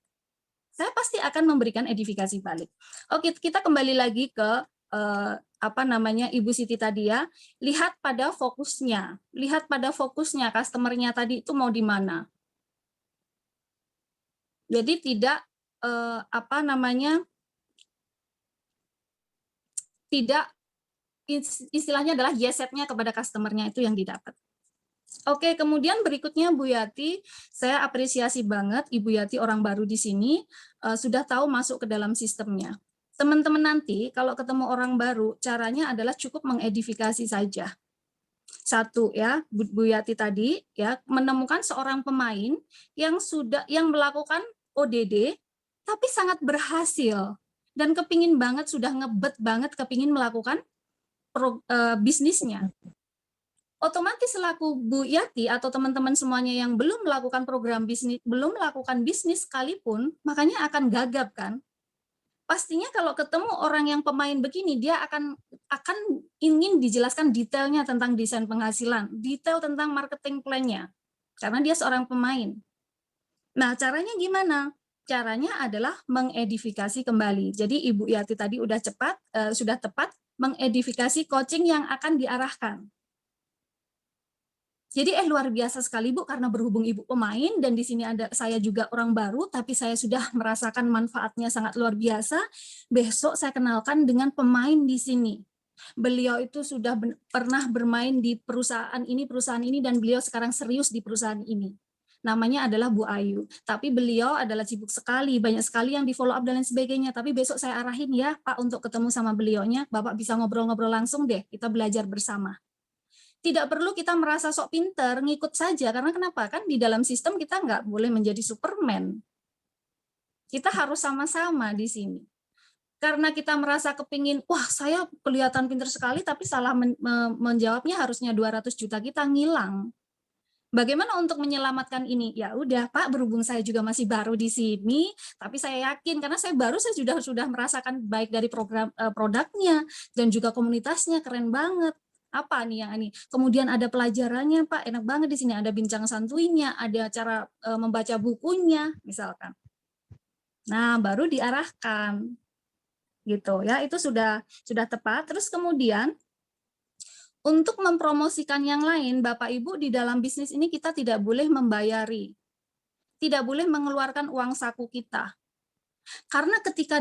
Saya pasti akan memberikan edifikasi balik. Oke, kita kembali lagi ke Ibu Siti tadi ya. Lihat pada fokusnya. Lihat pada fokusnya, customer-nya tadi itu mau di mana. Jadi tidak tidak istilahnya adalah yes-nya kepada customer-nya itu yang didapat. Oke, kemudian berikutnya Bu Yati, saya apresiasi banget Ibu Yati orang baru di sini sudah tahu masuk ke dalam sistemnya. Teman-teman nanti kalau ketemu orang baru, caranya adalah cukup mengedifikasi saja. Satu ya, Bu Yati tadi ya menemukan seorang pemain yang melakukan ODD tapi sangat berhasil dan kepingin banget, sudah ngebet banget kepingin melakukan bisnisnya. Otomatis selaku Bu Yati atau teman-teman semuanya yang belum melakukan program bisnis, belum melakukan bisnis sekalipun, makanya akan gagap kan. Pastinya kalau ketemu orang yang pemain begini, dia akan ingin dijelaskan detailnya tentang desain penghasilan, detail tentang marketing plan-nya, karena dia seorang pemain. Nah, caranya gimana? Caranya adalah mengedifikasi kembali. Jadi Ibu Yati tadi sudah tepat mengedifikasi coaching yang akan diarahkan. Jadi luar biasa sekali Bu, karena berhubung Ibu pemain dan di sini ada saya juga orang baru, tapi saya sudah merasakan manfaatnya sangat luar biasa. Besok saya kenalkan dengan pemain di sini. Beliau itu sudah pernah bermain di perusahaan ini, dan beliau sekarang serius di perusahaan ini. Namanya adalah Bu Ayu. Tapi beliau adalah sibuk sekali, banyak sekali yang di follow up dan lain sebagainya. Tapi besok saya arahin ya Pak untuk ketemu sama beliaunya. Bapak bisa ngobrol-ngobrol langsung deh, kita belajar bersama. Tidak perlu kita merasa sok pinter, ngikut saja. Karena kenapa? Kan di dalam sistem kita nggak boleh menjadi Superman. Kita harus sama-sama di sini. Karena kita merasa kepingin, wah saya kelihatan pinter sekali, tapi salah menjawabnya harusnya 200 juta kita ngilang. Bagaimana untuk menyelamatkan ini? Ya udah Pak, berhubung saya juga masih baru di sini, tapi saya yakin karena saya sudah merasakan baik dari program produknya dan juga komunitasnya keren banget. Apa nih yang ini? Kemudian ada pelajarannya Pak, enak banget di sini, ada bincang santuinya, ada cara membaca bukunya misalkan. Nah, baru diarahkan. Gitu ya, itu sudah tepat. Terus kemudian untuk mempromosikan yang lain, Bapak Ibu, di dalam bisnis ini kita tidak boleh membayari. Tidak boleh mengeluarkan uang saku kita. Karena ketika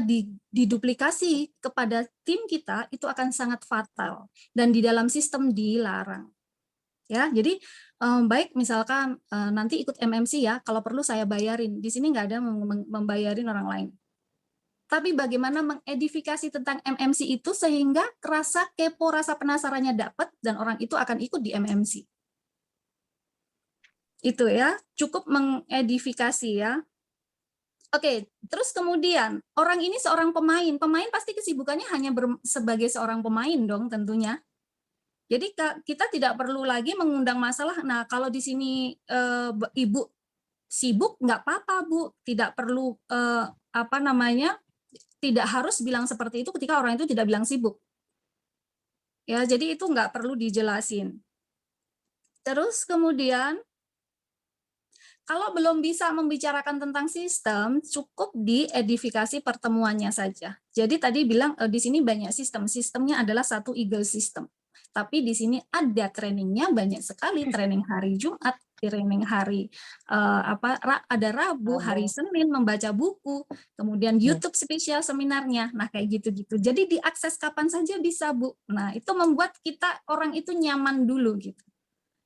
diduplikasi kepada tim kita, itu akan sangat fatal. Dan di dalam sistem dilarang. Ya, jadi baik misalkan nanti ikut MMC ya, kalau perlu saya bayarin. Di sini nggak ada membayarin orang lain. Tapi bagaimana mengedifikasi tentang MMC itu sehingga rasa kepo, rasa penasarannya dapat dan orang itu akan ikut di MMC. Itu ya, cukup mengedifikasi ya. Oke, terus kemudian orang ini seorang pemain. Pemain pasti kesibukannya hanya sebagai seorang pemain dong tentunya. Jadi kita tidak perlu lagi mengundang masalah. Nah, kalau di sini Ibu sibuk nggak apa-apa Bu, tidak perlu tidak harus bilang seperti itu ketika orang itu tidak bilang sibuk. Ya, jadi itu nggak perlu dijelasin. Terus kemudian, kalau belum bisa membicarakan tentang sistem, cukup diedifikasi pertemuannya saja. Jadi tadi bilang di sini banyak sistem. Sistemnya adalah satu Eagle System. Tapi di sini ada trainingnya banyak sekali. Training hari Jumat, training hari ada Rabu, hari Senin membaca buku, kemudian YouTube spesial seminarnya. Nah kayak gitu-gitu. Jadi diakses kapan saja bisa Bu. Nah itu membuat kita orang itu nyaman dulu gitu.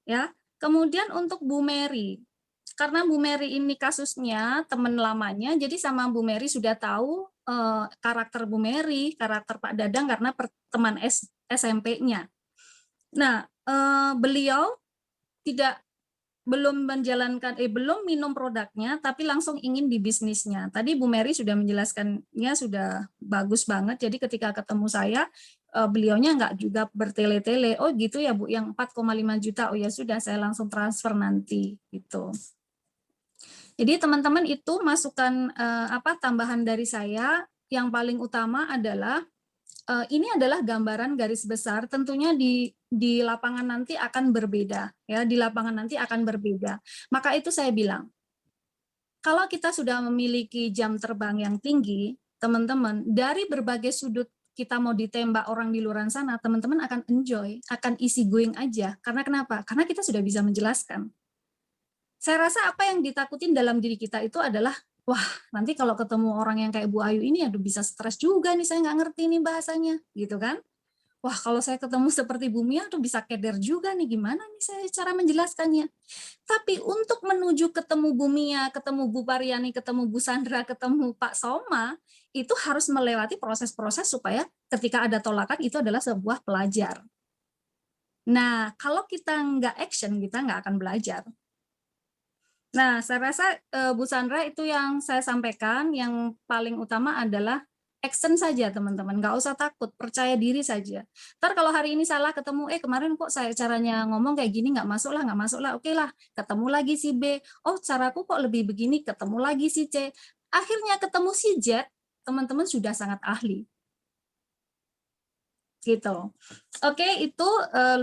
Ya. Kemudian untuk Bu Mary, karena Bu Mary ini kasusnya teman lamanya, jadi sama Bu Mary sudah tahu karakter Bu Mary, karakter Pak Dadang karena teman SMP-nya. Nah, beliau belum minum produknya, tapi langsung ingin di bisnisnya. Tadi Bu Mary sudah menjelaskannya sudah bagus banget. Jadi ketika ketemu saya, beliaunya nggak juga bertele-tele. Oh gitu ya Bu, yang 4,5 juta. Oh ya sudah, saya langsung transfer nanti gitu. Jadi teman-teman itu masukan tambahan dari saya. Yang paling utama adalah ini adalah gambaran garis besar, tentunya di lapangan nanti akan berbeda, ya, di lapangan nanti akan berbeda. Maka itu saya bilang, kalau kita sudah memiliki jam terbang yang tinggi, teman-teman, dari berbagai sudut kita mau ditembak orang di luar sana, teman-teman akan enjoy, akan easy going aja. Karena kenapa? Karena kita sudah bisa menjelaskan. Saya rasa apa yang ditakutin dalam diri kita itu adalah, wah, nanti kalau ketemu orang yang kayak Bu Ayu ini, aduh bisa stres juga nih, saya nggak ngerti nih bahasanya, gitu kan? Wah, kalau saya ketemu seperti Bu Mia, tuh bisa keder juga nih, gimana nih saya cara menjelaskannya. Tapi untuk menuju ketemu Bu Mia, ketemu Bu Pariani, ketemu Bu Sandra, ketemu Pak Soma, itu harus melewati proses-proses supaya ketika ada tolakan itu adalah sebuah pelajar. Nah, kalau kita nggak action, kita nggak akan belajar. Nah, saya rasa Bu Sandra itu yang saya sampaikan, yang paling utama adalah action saja teman-teman, nggak usah takut, percaya diri saja. Ntar kalau hari ini salah ketemu, kemarin kok saya caranya ngomong kayak gini, nggak masuk lah, oke lah, ketemu lagi si B, oh caraku kok lebih begini, ketemu lagi si C, akhirnya ketemu si Z, teman-teman sudah sangat ahli. Gitu. Oke, itu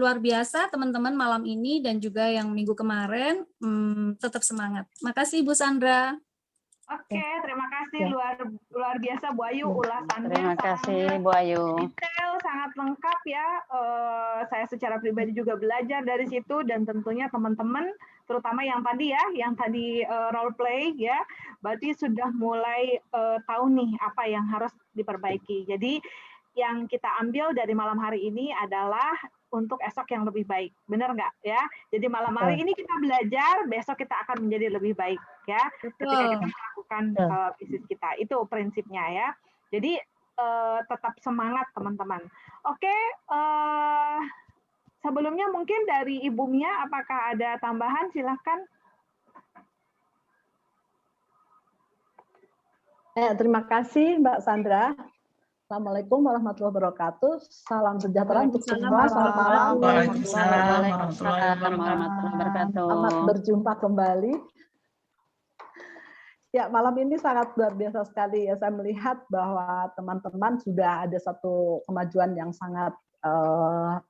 luar biasa teman-teman malam ini dan juga yang minggu kemarin, tetap semangat. Makasih Bu Sandra. Oke, terima kasih luar biasa Bu Ayu ulasannya. Terima kasih Bu Ayu. Detail, sangat lengkap ya. Saya secara pribadi juga belajar dari situ dan tentunya teman-teman, terutama yang tadi role play ya, berarti sudah mulai tahu nih apa yang harus diperbaiki. Jadi yang kita ambil dari malam hari ini adalah untuk esok yang lebih baik. Benar nggak ya? Jadi malam hari ini kita belajar, besok kita akan menjadi lebih baik ya. Ketika kita melakukan bisnis kita. Itu prinsipnya ya. Jadi tetap semangat teman-teman. Oke, sebelumnya mungkin dari Ibu Mia, apakah ada tambahan? Silahkan. Terima kasih Mbak Sandra. Assalamualaikum warahmatullahi wabarakatuh. Salam sejahtera untuk semua. Selamat malam. Waalaikumsalam warahmatullahi wabarakatuh. Selamat berjumpa kembali. Ya, malam ini sangat luar biasa sekali ya. Saya melihat bahwa teman-teman sudah ada satu kemajuan yang sangat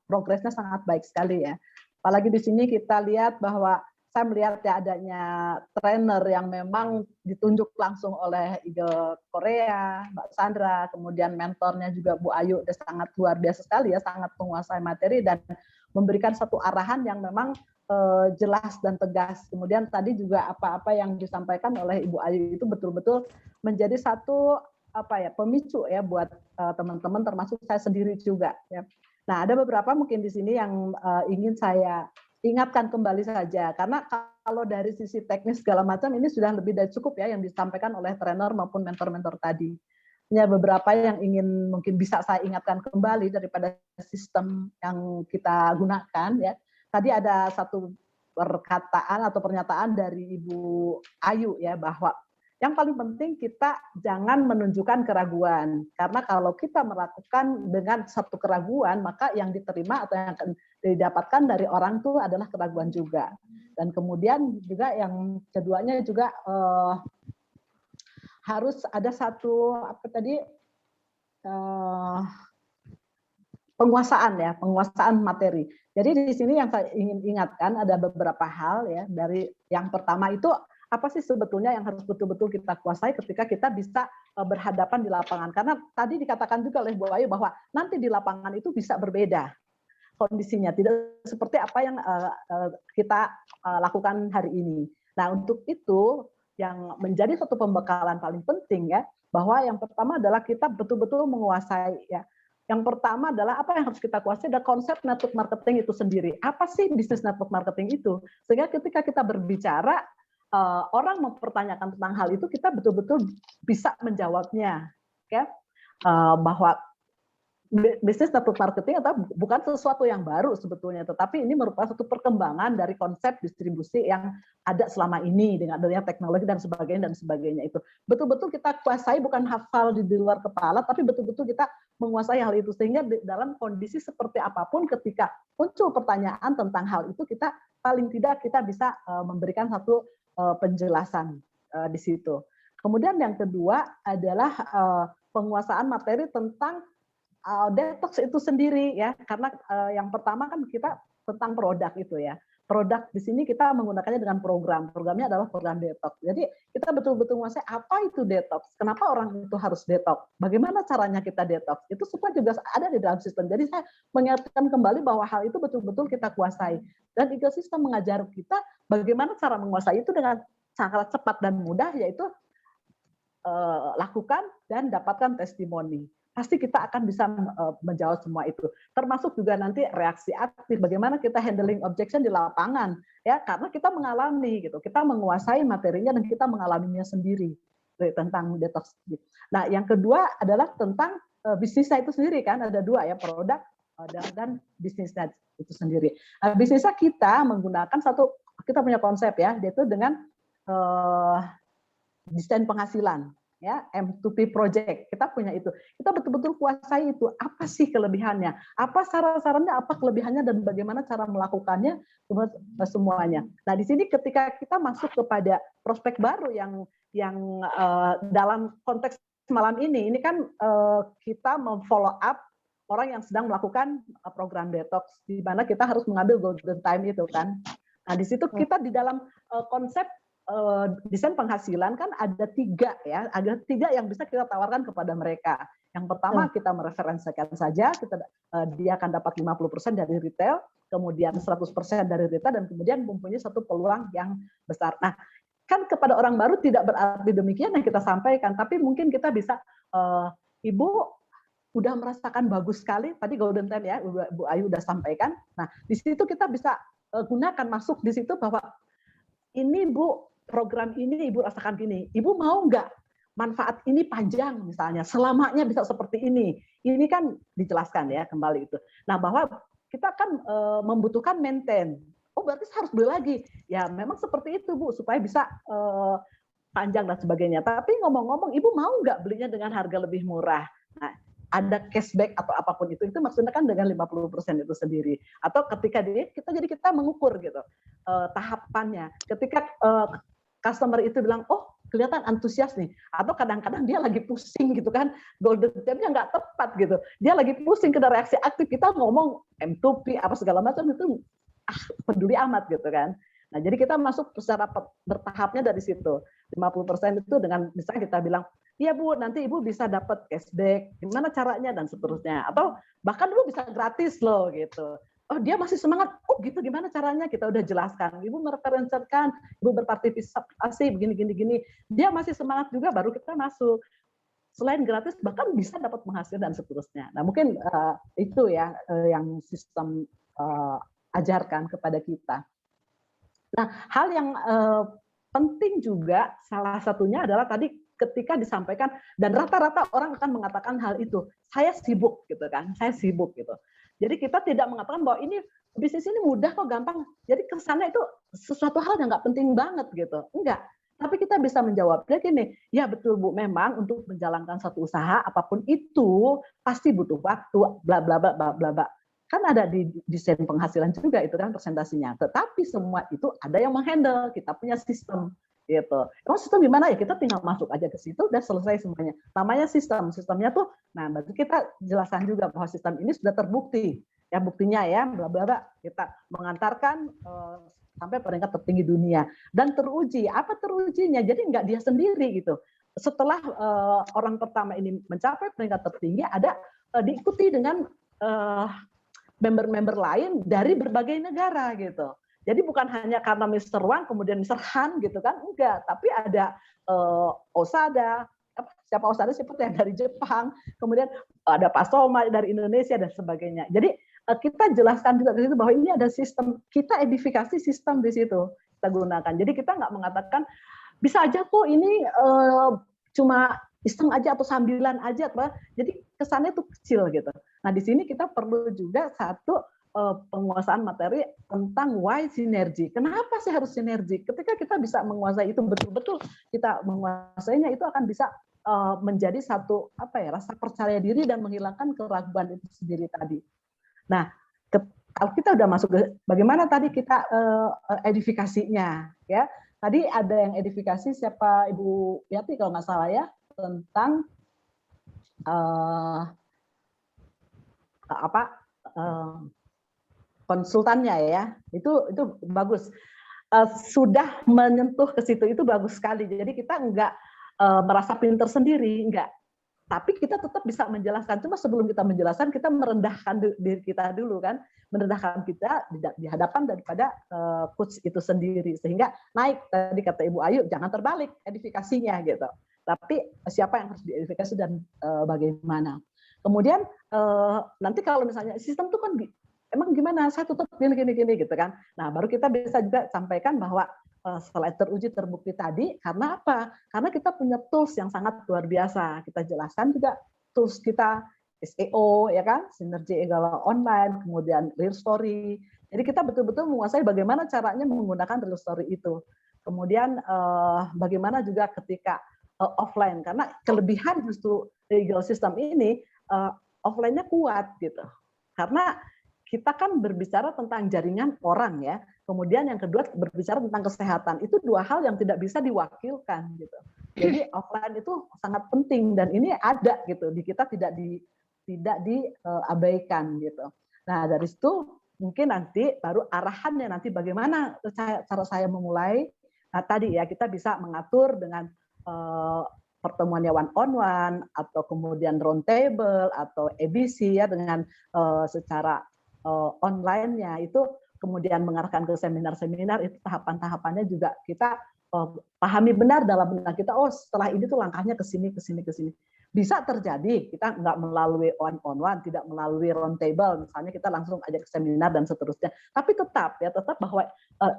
progresnya sangat baik sekali ya. Apalagi di sini kita lihat bahwa saya melihat ya adanya trainer yang memang ditunjuk langsung oleh Eagle Korea, Mbak Sandra, kemudian mentornya juga Bu Ayu, sangat luar biasa sekali ya, sangat menguasai materi dan memberikan satu arahan yang memang jelas dan tegas. Kemudian tadi juga apa-apa yang disampaikan oleh Ibu Ayu itu betul-betul menjadi satu pemicu ya buat teman-teman, termasuk saya sendiri juga ya. Nah, ada beberapa mungkin di sini yang ingin saya ingatkan kembali saja, karena kalau dari sisi teknis segala macam ini sudah lebih dari cukup ya yang disampaikan oleh trainer maupun mentor-mentor tadi. Hanya beberapa yang ingin mungkin bisa saya ingatkan kembali daripada sistem yang kita gunakan ya. Tadi ada satu perkataan atau pernyataan dari Ibu Ayu ya, bahwa yang paling penting kita jangan menunjukkan keraguan, karena kalau kita melakukan dengan satu keraguan, maka yang diterima atau yang akan didapatkan dari orang itu adalah keraguan juga. Dan kemudian juga yang keduanya juga harus ada satu penguasaan materi. Jadi di sini yang saya ingin ingatkan ada beberapa hal ya. Dari yang pertama itu apa sih sebetulnya yang harus betul-betul kita kuasai ketika kita bisa berhadapan di lapangan. Karena tadi dikatakan juga oleh Bu Ayu bahwa nanti di lapangan itu bisa berbeda kondisinya, tidak seperti apa yang kita lakukan hari ini. Nah, untuk itu yang menjadi satu pembekalan paling penting ya, bahwa yang pertama adalah kita betul-betul menguasai ya. Yang pertama adalah apa yang harus kita kuasai adalah konsep network marketing itu sendiri. Apa sih bisnis network marketing itu? Sehingga ketika kita berbicara, orang mempertanyakan tentang hal itu, kita betul-betul bisa menjawabnya, ya, bahwa bisnis network marketing atau bukan sesuatu yang baru sebetulnya, tetapi ini merupakan satu perkembangan dari konsep distribusi yang ada selama ini dengan adanya teknologi dan sebagainya itu. Betul-betul kita kuasai, bukan hafal di luar kepala, tapi betul-betul kita menguasai hal itu, sehingga dalam kondisi seperti apapun ketika muncul pertanyaan tentang hal itu, kita paling tidak kita bisa memberikan satu penjelasan di situ. Kemudian yang kedua adalah penguasaan materi tentang detox itu sendiri ya, karena yang pertama kan kita tentang produk itu ya. Produk di sini kita menggunakannya dengan program. Programnya adalah program detox. Jadi kita betul-betul menguasai apa itu detox. Kenapa orang itu harus detox? Bagaimana caranya kita detox? Itu semua juga ada di dalam sistem. Jadi saya mengingatkan kembali bahwa hal itu betul-betul kita kuasai. Dan ekosistem mengajar kita bagaimana cara menguasai itu dengan sangat cepat dan mudah, yaitu lakukan dan dapatkan testimoni. Pasti kita akan bisa menjawab semua itu. Termasuk juga nanti reaksi aktif, bagaimana kita handling objection di lapangan, ya, karena kita mengalami gitu, kita menguasai materinya dan kita mengalaminya sendiri tentang detox. Nah, yang kedua adalah tentang bisnisnya itu sendiri kan, ada dua ya, produk dan bisnisnya itu sendiri. Nah, bisnisnya kita menggunakan kita punya konsep ya, yaitu dengan desain penghasilan. Ya, M2P project, kita punya itu. Kita betul-betul kuasai itu. Apa sih kelebihannya? Apa saran-sarannya, apa kelebihannya, dan bagaimana cara melakukannya semuanya. Nah, di sini ketika kita masuk kepada prospek baru yang dalam konteks malam ini kan kita memfollow up orang yang sedang melakukan program detox, di mana kita harus mengambil golden time itu kan. Nah, di situ kita di dalam konsep desain penghasilan kan ada 3 ya, ada 3 yang bisa kita tawarkan kepada mereka. Yang pertama kita mereferensikan saja, dia akan dapat 50% dari retail, kemudian 100% dari retail, dan kemudian mempunyai satu peluang yang besar. Nah, kan kepada orang baru tidak berarti demikian yang kita sampaikan, tapi mungkin kita bisa, Ibu udah merasakan bagus sekali, tadi golden time ya, Bu Ayu udah sampaikan. Nah, di situ kita bisa gunakan, masuk di situ bahwa ini Bu, program ini Ibu rasakan gini, Ibu mau nggak manfaat ini panjang misalnya, selamanya bisa seperti ini. Ini kan dijelaskan ya kembali itu. Nah, bahwa kita kan membutuhkan maintain. Oh, berarti harus beli lagi. Ya, memang seperti itu Bu, supaya bisa panjang dan sebagainya. Tapi ngomong-ngomong, Ibu mau nggak belinya dengan harga lebih murah? Nah, ada cashback atau apapun itu maksudnya kan dengan 50% itu sendiri. Atau ketika kita mengukur gitu tahapannya. Ketika customer itu bilang, oh kelihatan antusias nih, atau kadang-kadang dia lagi pusing gitu kan, golden time-nya nggak tepat gitu, dia lagi pusing, kena reaksi aktif, kita ngomong M2P apa segala macam itu peduli amat gitu kan. Nah, jadi kita masuk secara bertahapnya dari situ. 50% itu dengan misalnya kita bilang, iya Bu, nanti Ibu bisa dapat cashback, gimana caranya dan seterusnya, atau bahkan dulu bisa gratis loh gitu. Oh, dia masih semangat. Oh, gitu gimana caranya? Kita udah jelaskan. Ibu mereferensikan, Ibu berpartisipasi begini. Dia masih semangat juga, baru kita masuk. Selain gratis, bahkan bisa dapat penghasilan dan seterusnya. Nah, mungkin itu ya yang sistem ajarkan kepada kita. Nah, hal yang penting juga salah satunya adalah tadi ketika disampaikan, dan rata-rata orang akan mengatakan hal itu, saya sibuk gitu kan, saya sibuk gitu. Jadi kita tidak mengatakan bahwa ini bisnis ini mudah kok, gampang. Jadi kesannya itu sesuatu hal yang nggak penting banget gitu. Enggak. Tapi kita bisa menjawabnya gini, ya betul Bu, memang untuk menjalankan satu usaha apapun itu pasti butuh waktu, bla bla bla bla bla bla. Kan ada di desain penghasilan juga itu kan presentasinya. Tetapi semua itu ada yang menghandle, kita punya sistem. Gitu. Emang sistem gimana ya? Kita tinggal masuk aja ke situ, udah selesai semuanya. Namanya sistem. Sistemnya tuh, nah berarti kita jelaskan juga bahwa sistem ini sudah terbukti. Ya buktinya ya, bla bla bla. Kita mengantarkan sampai peringkat tertinggi dunia dan teruji. Apa terujinya? Jadi nggak dia sendiri gitu. Setelah orang pertama ini mencapai peringkat tertinggi, ada diikuti dengan member-member lain dari berbagai negara gitu. Jadi bukan hanya karena Mr. Wang kemudian Mr. Han gitu kan, enggak, tapi ada Osada, siapa Osada seperti yang dari Jepang, kemudian ada Pak Soma dari Indonesia dan sebagainya. Jadi kita jelaskan juga di situ bahwa ini ada sistem, kita edifikasi sistem di situ kita gunakan. Jadi kita nggak mengatakan bisa aja kok ini cuma iseng aja atau sambilan aja, jadi kesannya itu kecil gitu. Nah di sini kita perlu juga satu penguasaan materi tentang why sinergi. Kenapa sih harus sinergi? Ketika kita bisa menguasai itu betul-betul, kita menguasainya, itu akan bisa menjadi satu rasa percaya diri dan menghilangkan keraguan itu sendiri tadi. Nah, kalau kita udah masuk ke bagaimana tadi kita edifikasinya, ya. Tadi ada yang edifikasi siapa Ibu Yati kalau nggak salah ya, tentang konsultannya ya, itu bagus. Sudah menyentuh ke situ itu bagus sekali. Jadi kita enggak merasa pinter sendiri, enggak. Tapi kita tetap bisa menjelaskan. Cuma sebelum kita menjelaskan, kita merendahkan diri kita dulu kan, merendahkan kita di hadapan daripada coach itu sendiri, sehingga naik. Tadi kata Ibu Ayu, jangan terbalik edifikasinya gitu. Tapi siapa yang harus diedifikasi dan bagaimana. Kemudian nanti kalau misalnya sistem itu kan emang gimana, saya tutup gini gitu kan. Nah, baru kita bisa juga sampaikan bahwa setelah teruji terbukti tadi, karena apa? Karena kita punya tools yang sangat luar biasa. Kita jelaskan juga tools kita SEO, ya kan, sinergi egal online, kemudian real story. Jadi kita betul-betul menguasai bagaimana caranya menggunakan real story itu. Kemudian bagaimana juga ketika offline, karena kelebihan justru legal system ini offline-nya kuat gitu. Karena kita kan berbicara tentang jaringan orang ya. Kemudian yang kedua berbicara tentang kesehatan. Itu dua hal yang tidak bisa diwakilkan gitu. Jadi offline itu sangat penting dan ini ada gitu. Di kita tidak diabaikan gitu. Nah, dari situ mungkin nanti baru arahannya nanti bagaimana cara saya memulai. Nah, tadi ya kita bisa mengatur dengan pertemuannya one on one atau kemudian round table atau ABC ya dengan secara online-nya itu kemudian mengarahkan ke seminar-seminar itu tahapan-tahapannya juga kita pahami benar dalam benak kita. Oh, setelah ini tuh langkahnya ke sini. Bisa terjadi kita nggak melalui one on one, tidak melalui round table, misalnya kita langsung ajak ke seminar dan seterusnya. Tapi tetap bahwa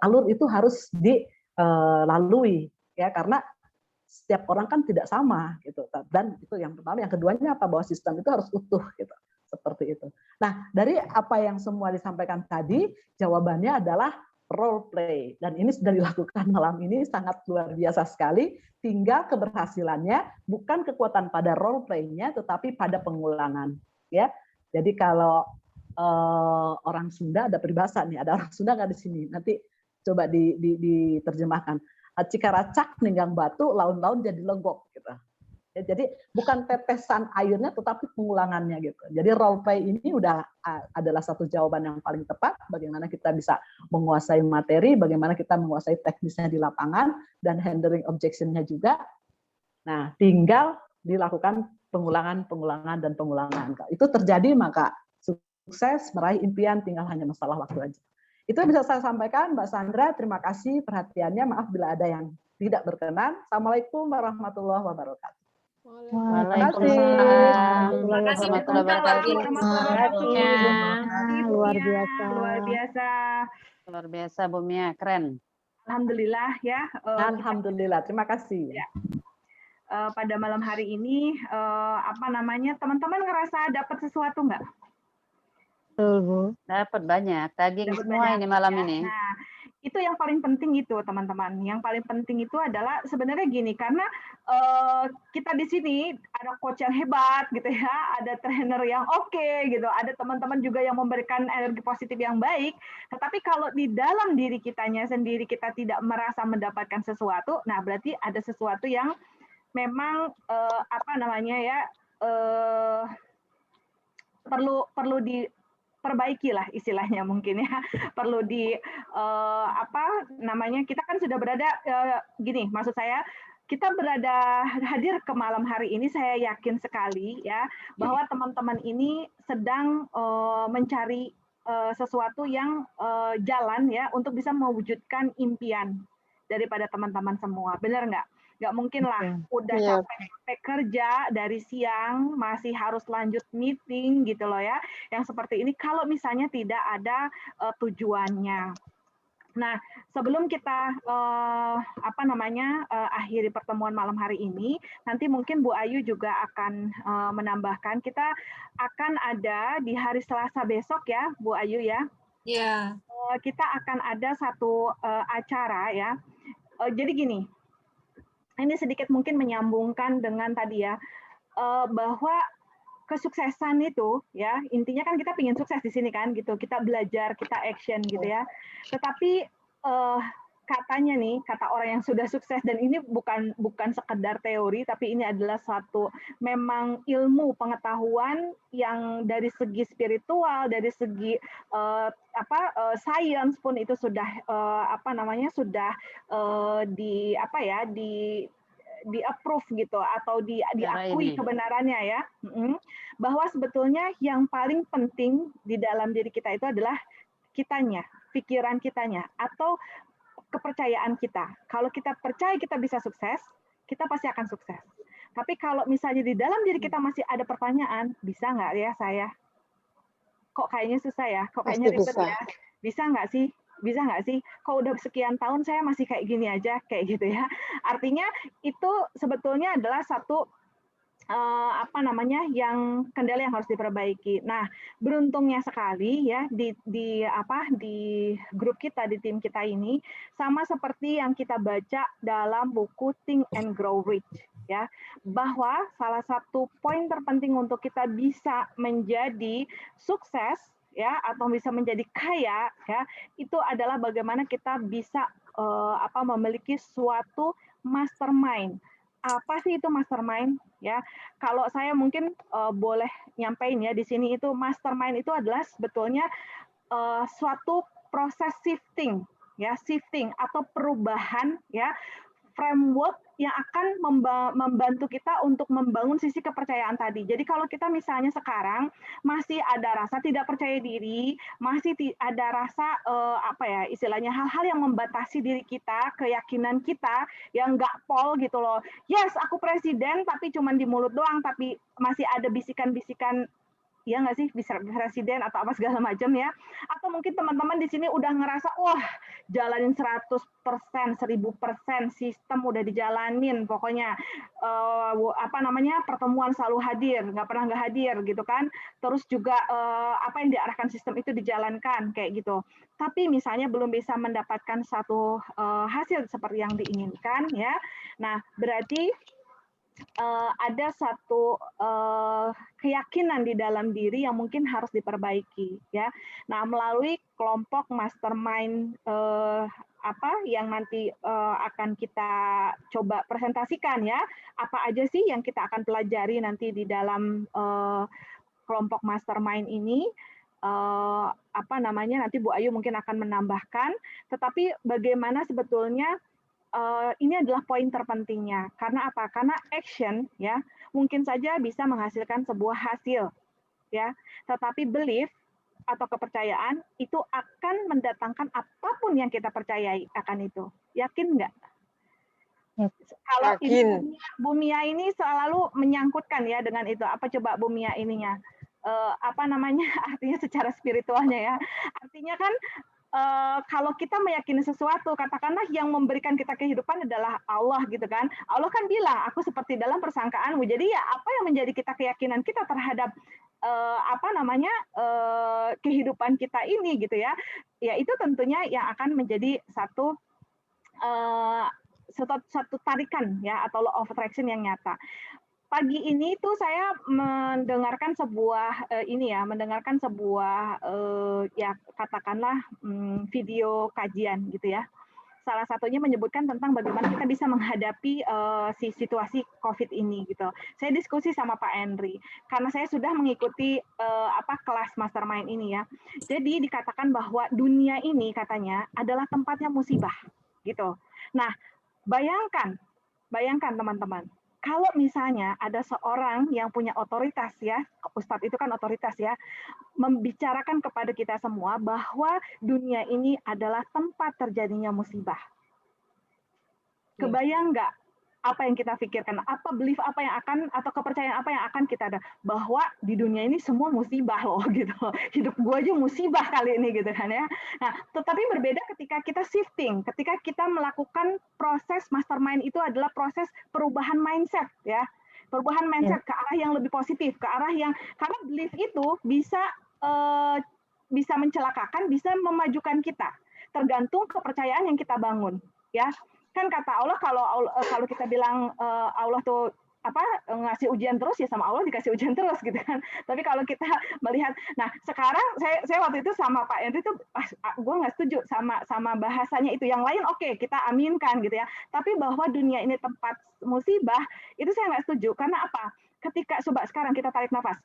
alur itu harus dilalui ya karena setiap orang kan tidak sama gitu. Dan itu yang pertama, yang keduanya apa? Bahwa sistem itu harus utuh gitu. Seperti itu. Nah, dari apa yang semua disampaikan tadi, jawabannya adalah role play. Dan ini sudah dilakukan malam ini sangat luar biasa sekali. Tinggal keberhasilannya bukan kekuatan pada role play-nya, tetapi pada pengulangan. Ya, jadi kalau orang Sunda ada peribahasa nih, ada orang Sunda nggak di sini? Nanti coba diterjemahkan. Cikaracak ninggang batu, laun-laun jadi lenggok. Gitu. Ya, jadi bukan tetesan airnya tetapi pengulangannya gitu. Jadi role play ini adalah satu jawaban yang paling tepat bagaimana kita bisa menguasai materi, bagaimana kita menguasai teknisnya di lapangan dan handling objection-nya juga. Nah, tinggal dilakukan pengulangan. Itu terjadi maka sukses meraih impian tinggal hanya masalah waktu aja. Itu yang bisa saya sampaikan, Mbak Sandra. Terima kasih perhatiannya. Maaf bila ada yang tidak berkenan. Assalamualaikum warahmatullahi wabarakatuh. Waalaikumsalam. Terima kasih Luar biasa. Luar biasa Bu Mia, keren. Alhamdulillah ya. Alhamdulillah, terima kasih. Ya. Pada malam hari ini teman-teman ngerasa dapat sesuatu nggak? Betul, Bu. Dapat banyak, daging Dapat semua banyak, ini malam ya. ini. Nah, itu yang paling penting itu teman-teman. Yang paling penting itu adalah sebenarnya gini, karena kita di sini ada coach yang hebat gitu ya, ada trainer yang oke gitu, ada teman-teman juga yang memberikan energi positif yang baik. Tetapi kalau di dalam diri kitanya sendiri kita tidak merasa mendapatkan sesuatu, nah berarti ada sesuatu yang memang perlu diperbaiki lah istilahnya mungkin ya, perlu kita kan sudah berada gini, maksud saya kita hadir ke malam hari ini, saya yakin sekali ya bahwa teman-teman ini sedang mencari sesuatu yang jalan ya untuk bisa mewujudkan impian daripada teman-teman semua, benar nggak? Nggak mungkin lah udah capek kerja dari siang masih harus lanjut meeting gitu loh ya, yang seperti ini kalau misalnya tidak ada tujuannya. Nah, sebelum kita akhiri pertemuan malam hari ini, nanti mungkin Bu Ayu juga akan menambahkan, kita akan ada di hari Selasa besok ya, Bu Ayu ya. Iya. Kita akan ada satu acara ya. Jadi gini, ini sedikit mungkin menyambungkan dengan tadi ya, bahwa kesuksesan itu ya, intinya kan kita ingin sukses di sini kan gitu, kita belajar, kita action gitu ya. Tetapi katanya nih, kata orang yang sudah sukses, dan ini bukan sekedar teori, tapi ini adalah suatu memang ilmu pengetahuan yang dari segi spiritual, dari segi science pun itu sudah sudah di approve gitu, atau diakui kebenarannya ya, bahwa sebetulnya yang paling penting di dalam diri kita itu adalah kitanya, pikiran kitanya, atau kepercayaan kita. Kalau kita percaya kita bisa sukses, kita pasti akan sukses. Tapi kalau misalnya di dalam diri kita masih ada pertanyaan, bisa nggak ya saya? Kok kayaknya susah ya? Kok kayaknya ribet ya? Bisa nggak sih? Bisa nggak sih? Kok udah sekian tahun saya masih kayak gini aja? Kayak gitu ya. Artinya itu sebetulnya adalah satu yang kendala yang harus diperbaiki. Nah, beruntungnya sekali ya di grup kita, di tim kita ini sama seperti yang kita baca dalam buku Think and Grow Rich ya, bahwa salah satu poin terpenting untuk kita bisa menjadi sukses ya, atau bisa menjadi kaya ya, itu adalah bagaimana kita bisa memiliki suatu mastermind. Apa sih itu mastermind ya? Kalau saya mungkin boleh nyampein ya di sini, itu mastermind itu adalah sebetulnya suatu proses shifting atau perubahan ya, framework yang akan membantu kita untuk membangun sisi kepercayaan tadi. Jadi kalau kita misalnya sekarang masih ada rasa tidak percaya diri, masih ada rasa istilahnya hal-hal yang membatasi diri kita, keyakinan kita yang nggak pol gitu loh. Yes, aku presiden, tapi cuma di mulut doang, tapi masih ada bisikan-bisikan, ya nggak sih, bisa presiden atau apa segala macam ya. Atau mungkin teman-teman di sini udah ngerasa, wah jalanin 100%, 1000% sistem udah dijalanin, pokoknya pertemuan selalu hadir, nggak pernah nggak hadir gitu kan. Terus juga apa yang diarahkan sistem itu dijalankan kayak gitu. Tapi misalnya belum bisa mendapatkan satu hasil seperti yang diinginkan ya. Nah, berarti ada satu keyakinan di dalam diri yang mungkin harus diperbaiki ya. Nah, melalui kelompok mastermind yang nanti akan kita coba presentasikan ya, apa aja sih yang kita akan pelajari nanti di dalam kelompok mastermind ini. Nanti Bu Ayu mungkin akan menambahkan, tetapi bagaimana sebetulnya ini adalah poin terpentingnya. Karena apa? Karena action ya mungkin saja bisa menghasilkan sebuah hasil ya, tetapi belief atau kepercayaan itu akan mendatangkan apapun yang kita percayai akan itu. Yakin nggak? Kalau ini, Bu Mia ini selalu menyangkutkan ya dengan itu. Apa coba Bu Mia ininya? Artinya secara spiritualnya ya. Artinya kan kalau kita meyakini sesuatu, katakanlah yang memberikan kita kehidupan adalah Allah gitu kan. Allah kan bilang, aku seperti dalam persangkaanmu. Jadi ya apa yang menjadi keyakinan kita terhadap kehidupan kita ini gitu ya. Ya itu tentunya yang akan menjadi satu tarikan ya, atau law of attraction yang nyata. Pagi ini tuh saya mendengarkan sebuah katakanlah video kajian gitu ya. Salah satunya menyebutkan tentang bagaimana kita bisa menghadapi situasi COVID ini gitu. Saya diskusi sama Pak Henry karena saya sudah mengikuti kelas mastermind ini ya. Jadi dikatakan bahwa dunia ini katanya adalah tempatnya musibah gitu. Nah, bayangkan teman-teman. Kalau misalnya ada seorang yang punya otoritas ya, Ustadz itu kan otoritas ya, membicarakan kepada kita semua bahwa dunia ini adalah tempat terjadinya musibah. Kebayang nggak apa yang kita pikirkan, apa belief apa yang akan, atau kepercayaan apa yang akan kita ada, bahwa di dunia ini semua musibah loh gitu, hidup gue aja musibah kali ini gitu kan ya. Nah, tetapi berbeda ketika kita shifting, ketika kita melakukan proses mastermind, itu adalah proses perubahan mindset ya, perubahan mindset ke arah yang lebih positif, ke arah yang, karena belief itu bisa mencelakakan, bisa memajukan kita, tergantung kepercayaan yang kita bangun ya. Kan kata Allah, kalau kita bilang Allah tuh ngasih ujian terus ya sama Allah dikasih ujian terus gitu kan. Tapi kalau kita melihat, nah sekarang saya waktu itu sama Pak Henry itu gue nggak setuju sama bahasanya itu. Yang lain oke, kita aminkan gitu ya. Tapi bahwa dunia ini tempat musibah itu saya nggak setuju. Karena apa? Ketika coba sekarang kita tarik nafas,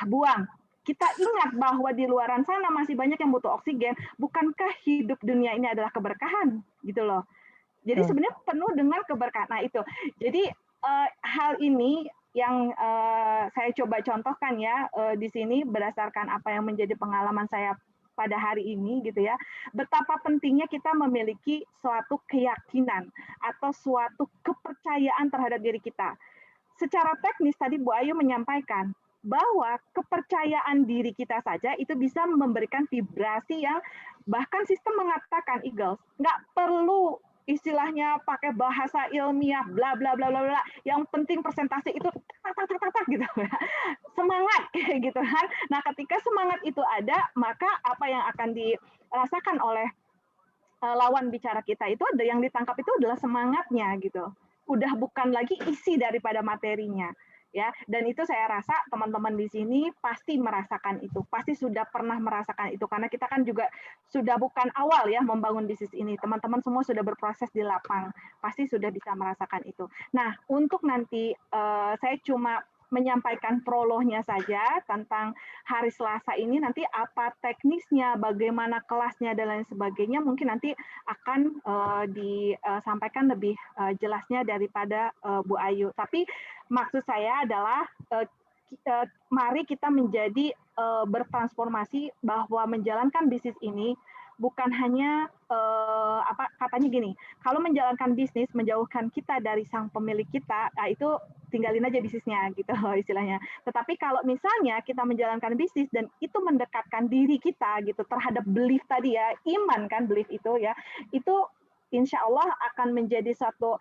buang. Kita ingat bahwa di luaran sana masih banyak yang butuh oksigen. Bukankah hidup dunia ini adalah keberkahan gitu loh. Jadi sebenarnya penuh dengan keberkahan. Nah itu. Jadi hal ini yang saya coba contohkan ya di sini berdasarkan apa yang menjadi pengalaman saya pada hari ini gitu ya. Betapa pentingnya kita memiliki suatu keyakinan atau suatu kepercayaan terhadap diri kita. Secara teknis tadi Bu Ayu menyampaikan bahwa kepercayaan diri kita saja itu bisa memberikan vibrasi yang bahkan sistem mengatakan Eagles nggak perlu istilahnya pakai bahasa ilmiah bla bla bla bla bla, yang penting presentasi itu tak gitu ya. Semangat gitu kan. Nah, ketika semangat itu ada, maka apa yang akan dirasakan oleh lawan bicara kita itu ada yang ditangkap itu adalah semangatnya gitu. Udah bukan lagi isi daripada materinya. Ya, dan itu saya rasa teman-teman di sini pasti merasakan itu, pasti sudah pernah merasakan itu karena kita kan juga sudah bukan awal ya membangun bisnis ini, teman-teman semua sudah berproses di lapang, pasti sudah bisa merasakan itu. Nah, untuk nanti saya cuma menyampaikan prolognya saja tentang hari Selasa ini, nanti apa teknisnya, bagaimana kelasnya dan lain sebagainya mungkin nanti akan disampaikan lebih jelasnya daripada Bu Ayu. Tapi maksud saya adalah mari kita menjadi bertransformasi bahwa menjalankan bisnis ini bukan hanya katanya gini, kalau menjalankan bisnis menjauhkan kita dari sang pemilik kita, nah itu tinggalin aja bisnisnya gitu istilahnya. Tetapi kalau misalnya kita menjalankan bisnis dan itu mendekatkan diri kita gitu terhadap belief tadi ya, iman kan belief itu ya, itu insya Allah akan menjadi suatu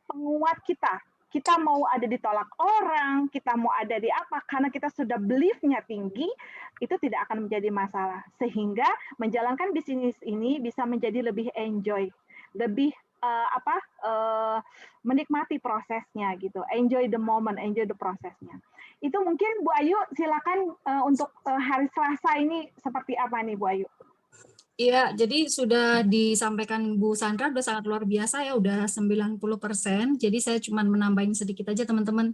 penguat kita. Kita mau ada ditolak orang, kita mau ada di apa, karena kita sudah belief-nya tinggi, itu tidak akan menjadi masalah. Sehingga menjalankan bisnis ini bisa menjadi lebih enjoy, lebih menikmati prosesnya gitu. Enjoy the moment, enjoy the prosesnya. Itu mungkin Bu Ayu, silakan untuk hari Selasa ini seperti apa nih Bu Ayu? Iya, jadi sudah disampaikan Bu Sandra udah sangat luar biasa ya, udah 90%. Jadi saya cuma menambahin sedikit aja teman-teman.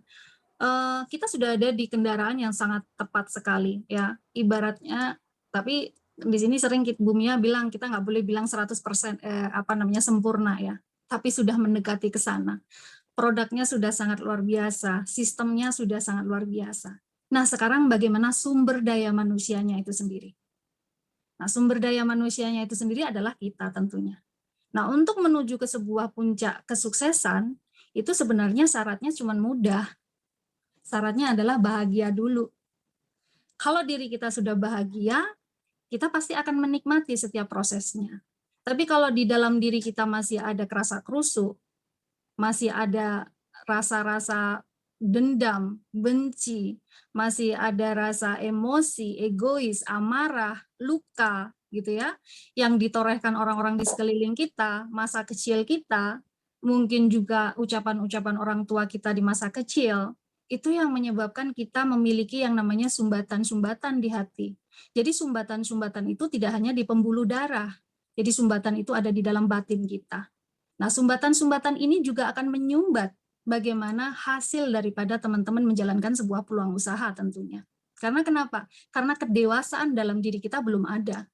Kita sudah ada di kendaraan yang sangat tepat sekali ya. Ibaratnya, tapi di sini sering Bu Mia bilang kita nggak boleh bilang 100% sempurna ya. Tapi sudah mendekati ke sana. Produknya sudah sangat luar biasa, sistemnya sudah sangat luar biasa. Nah, sekarang bagaimana sumber daya manusianya itu sendiri? Nah, sumber daya manusianya itu sendiri adalah kita tentunya. Nah, untuk menuju ke sebuah puncak kesuksesan, itu sebenarnya syaratnya cuma mudah. Syaratnya adalah bahagia dulu. Kalau diri kita sudah bahagia, kita pasti akan menikmati setiap prosesnya. Tapi kalau di dalam diri kita masih ada kerasa kerusuk, masih ada rasa-rasa dendam, benci, masih ada rasa emosi, egois, amarah, luka, gitu ya, yang ditorehkan orang-orang di sekeliling kita, masa kecil kita, mungkin juga ucapan-ucapan orang tua kita di masa kecil, itu yang menyebabkan kita memiliki yang namanya sumbatan-sumbatan di hati. Jadi sumbatan-sumbatan itu tidak hanya di pembuluh darah, jadi sumbatan itu ada di dalam batin kita. Nah, sumbatan-sumbatan ini juga akan menyumbat bagaimana hasil daripada teman-teman menjalankan sebuah peluang usaha tentunya. Karena kenapa? Karena kedewasaan dalam diri kita belum ada.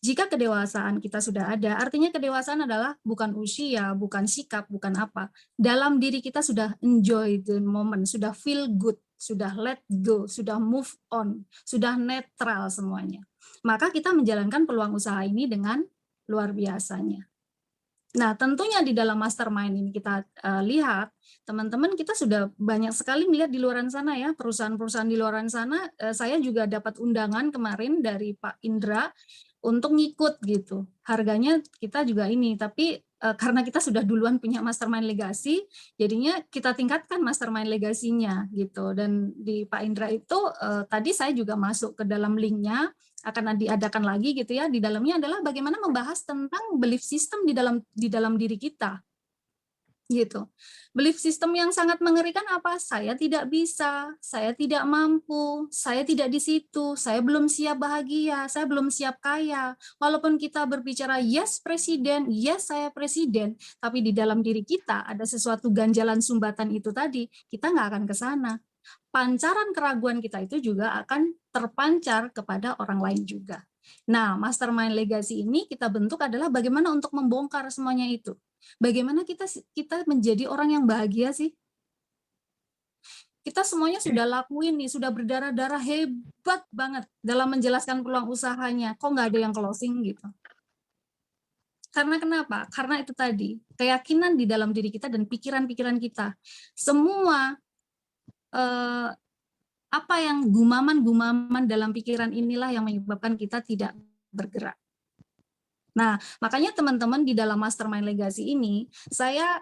Jika kedewasaan kita sudah ada, artinya kedewasaan adalah bukan usia, bukan sikap, bukan apa. Dalam diri kita sudah enjoy the moment, sudah feel good, sudah let go, sudah move on, sudah netral semuanya. Maka kita menjalankan peluang usaha ini dengan luar biasanya. Nah, tentunya di dalam mastermind ini kita lihat, teman-teman kita sudah banyak sekali melihat di luar sana ya, perusahaan-perusahaan di luar sana. Saya juga dapat undangan kemarin dari Pak Indra untuk ngikut gitu. Harganya kita juga ini, tapi karena kita sudah duluan punya mastermind legasi, jadinya kita tingkatkan mastermind legasinya gitu. Dan di Pak Indra itu tadi saya juga masuk ke dalam linknya, akan diadakan lagi gitu ya. Di dalamnya adalah bagaimana membahas tentang belief system di dalam diri kita. gitu. Belief system yang sangat mengerikan apa? Saya tidak bisa, saya tidak mampu, saya tidak di situ, saya belum siap bahagia, saya belum siap kaya. Walaupun kita berbicara yes presiden, yes saya presiden, tapi di dalam diri kita ada sesuatu ganjalan sumbatan itu tadi, kita nggak akan ke sana. Pancaran keraguan kita itu juga akan terpancar kepada orang lain juga. Nah, mastermind legacy ini kita bentuk adalah bagaimana untuk membongkar semuanya itu. Bagaimana kita menjadi orang yang bahagia sih? Kita semuanya sudah lakuin nih, sudah berdarah-darah hebat banget dalam menjelaskan peluang usahanya. Kok nggak ada yang closing gitu? Karena kenapa? Karena itu tadi, keyakinan di dalam diri kita dan pikiran-pikiran kita. Semua apa yang gumaman-gumaman dalam pikiran inilah yang menyebabkan kita tidak bergerak. Nah, makanya teman-teman di dalam Mastermind Legacy ini, saya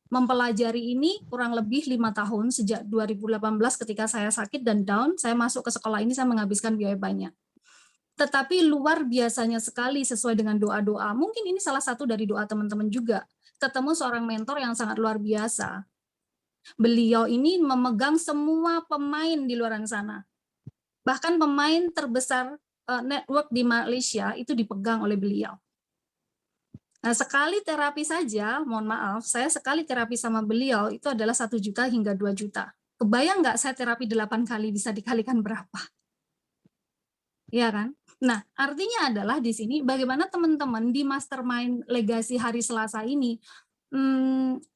mempelajari ini kurang lebih 5 tahun, sejak 2018 ketika saya sakit dan down, saya masuk ke sekolah ini, saya menghabiskan biaya banyak. Tetapi luar biasanya sekali sesuai dengan doa-doa, mungkin ini salah satu dari doa teman-teman juga, ketemu seorang mentor yang sangat luar biasa. Beliau ini memegang semua pemain di luar sana. Bahkan pemain terbesar network di Malaysia itu dipegang oleh beliau. Nah, sekali terapi saja, mohon maaf, saya sekali terapi sama beliau itu adalah 1 juta hingga 2 juta. Kebayang nggak saya terapi 8 kali bisa dikalikan berapa? Iya kan? Nah, artinya adalah di sini bagaimana teman-teman di Mastermind Legacy hari Selasa ini,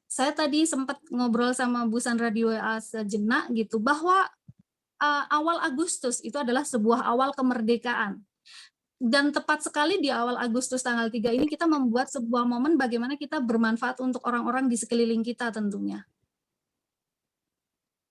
saya tadi sempat ngobrol sama Bu Sandra di WA sejenak gitu, bahwa awal Agustus itu adalah sebuah awal kemerdekaan. Dan tepat sekali di awal Agustus tanggal 3 ini kita membuat sebuah momen bagaimana kita bermanfaat untuk orang-orang di sekeliling kita tentunya.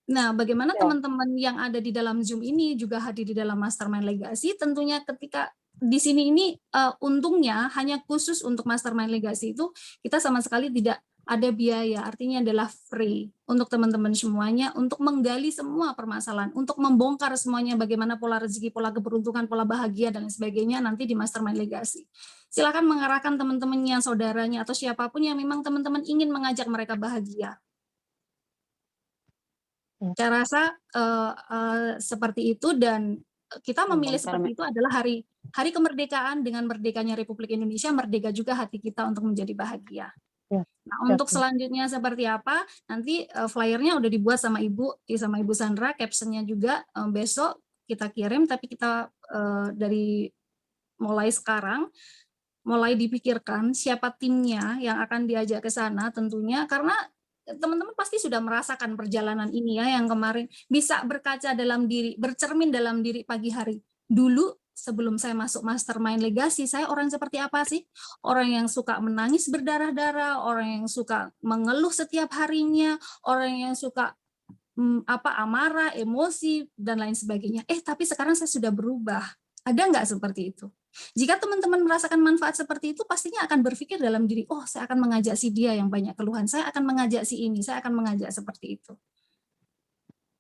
Nah, bagaimana teman-teman yang ada di dalam Zoom ini juga hadir di dalam Mastermind Legacy, tentunya ketika di sini ini untungnya hanya khusus untuk Mastermind Legacy itu kita sama sekali tidak ada biaya, artinya adalah free untuk teman-teman semuanya, untuk menggali semua permasalahan, untuk membongkar semuanya bagaimana pola rezeki, pola keberuntungan, pola bahagia, dan sebagainya nanti di Mastermind Legacy. Silakan mengarahkan teman-temannya, saudaranya, atau siapapun yang memang teman-teman ingin mengajak mereka bahagia. Saya rasa seperti itu, dan kita memilih seperti itu adalah hari kemerdekaan. Dengan merdekanya Republik Indonesia, merdeka juga hati kita untuk menjadi bahagia. Nah, untuk selanjutnya seperti apa, nanti flyernya udah dibuat sama Ibu Sandra, captionnya juga besok kita kirim, tapi kita dari mulai sekarang, mulai dipikirkan siapa timnya yang akan diajak ke sana tentunya, karena teman-teman pasti sudah merasakan perjalanan ini ya, yang kemarin bisa berkaca dalam diri, bercermin dalam diri pagi hari. Dulu sebelum saya masuk Mastermind Legacy, saya orang seperti apa sih? Orang yang suka menangis berdarah-darah, orang yang suka mengeluh setiap harinya, orang yang suka amarah, emosi, dan lain sebagainya. Tapi sekarang saya sudah berubah. Ada nggak seperti itu? Jika teman-teman merasakan manfaat seperti itu, pastinya akan berpikir dalam diri, oh saya akan mengajak si dia yang banyak keluhan, saya akan mengajak si ini, saya akan mengajak seperti itu.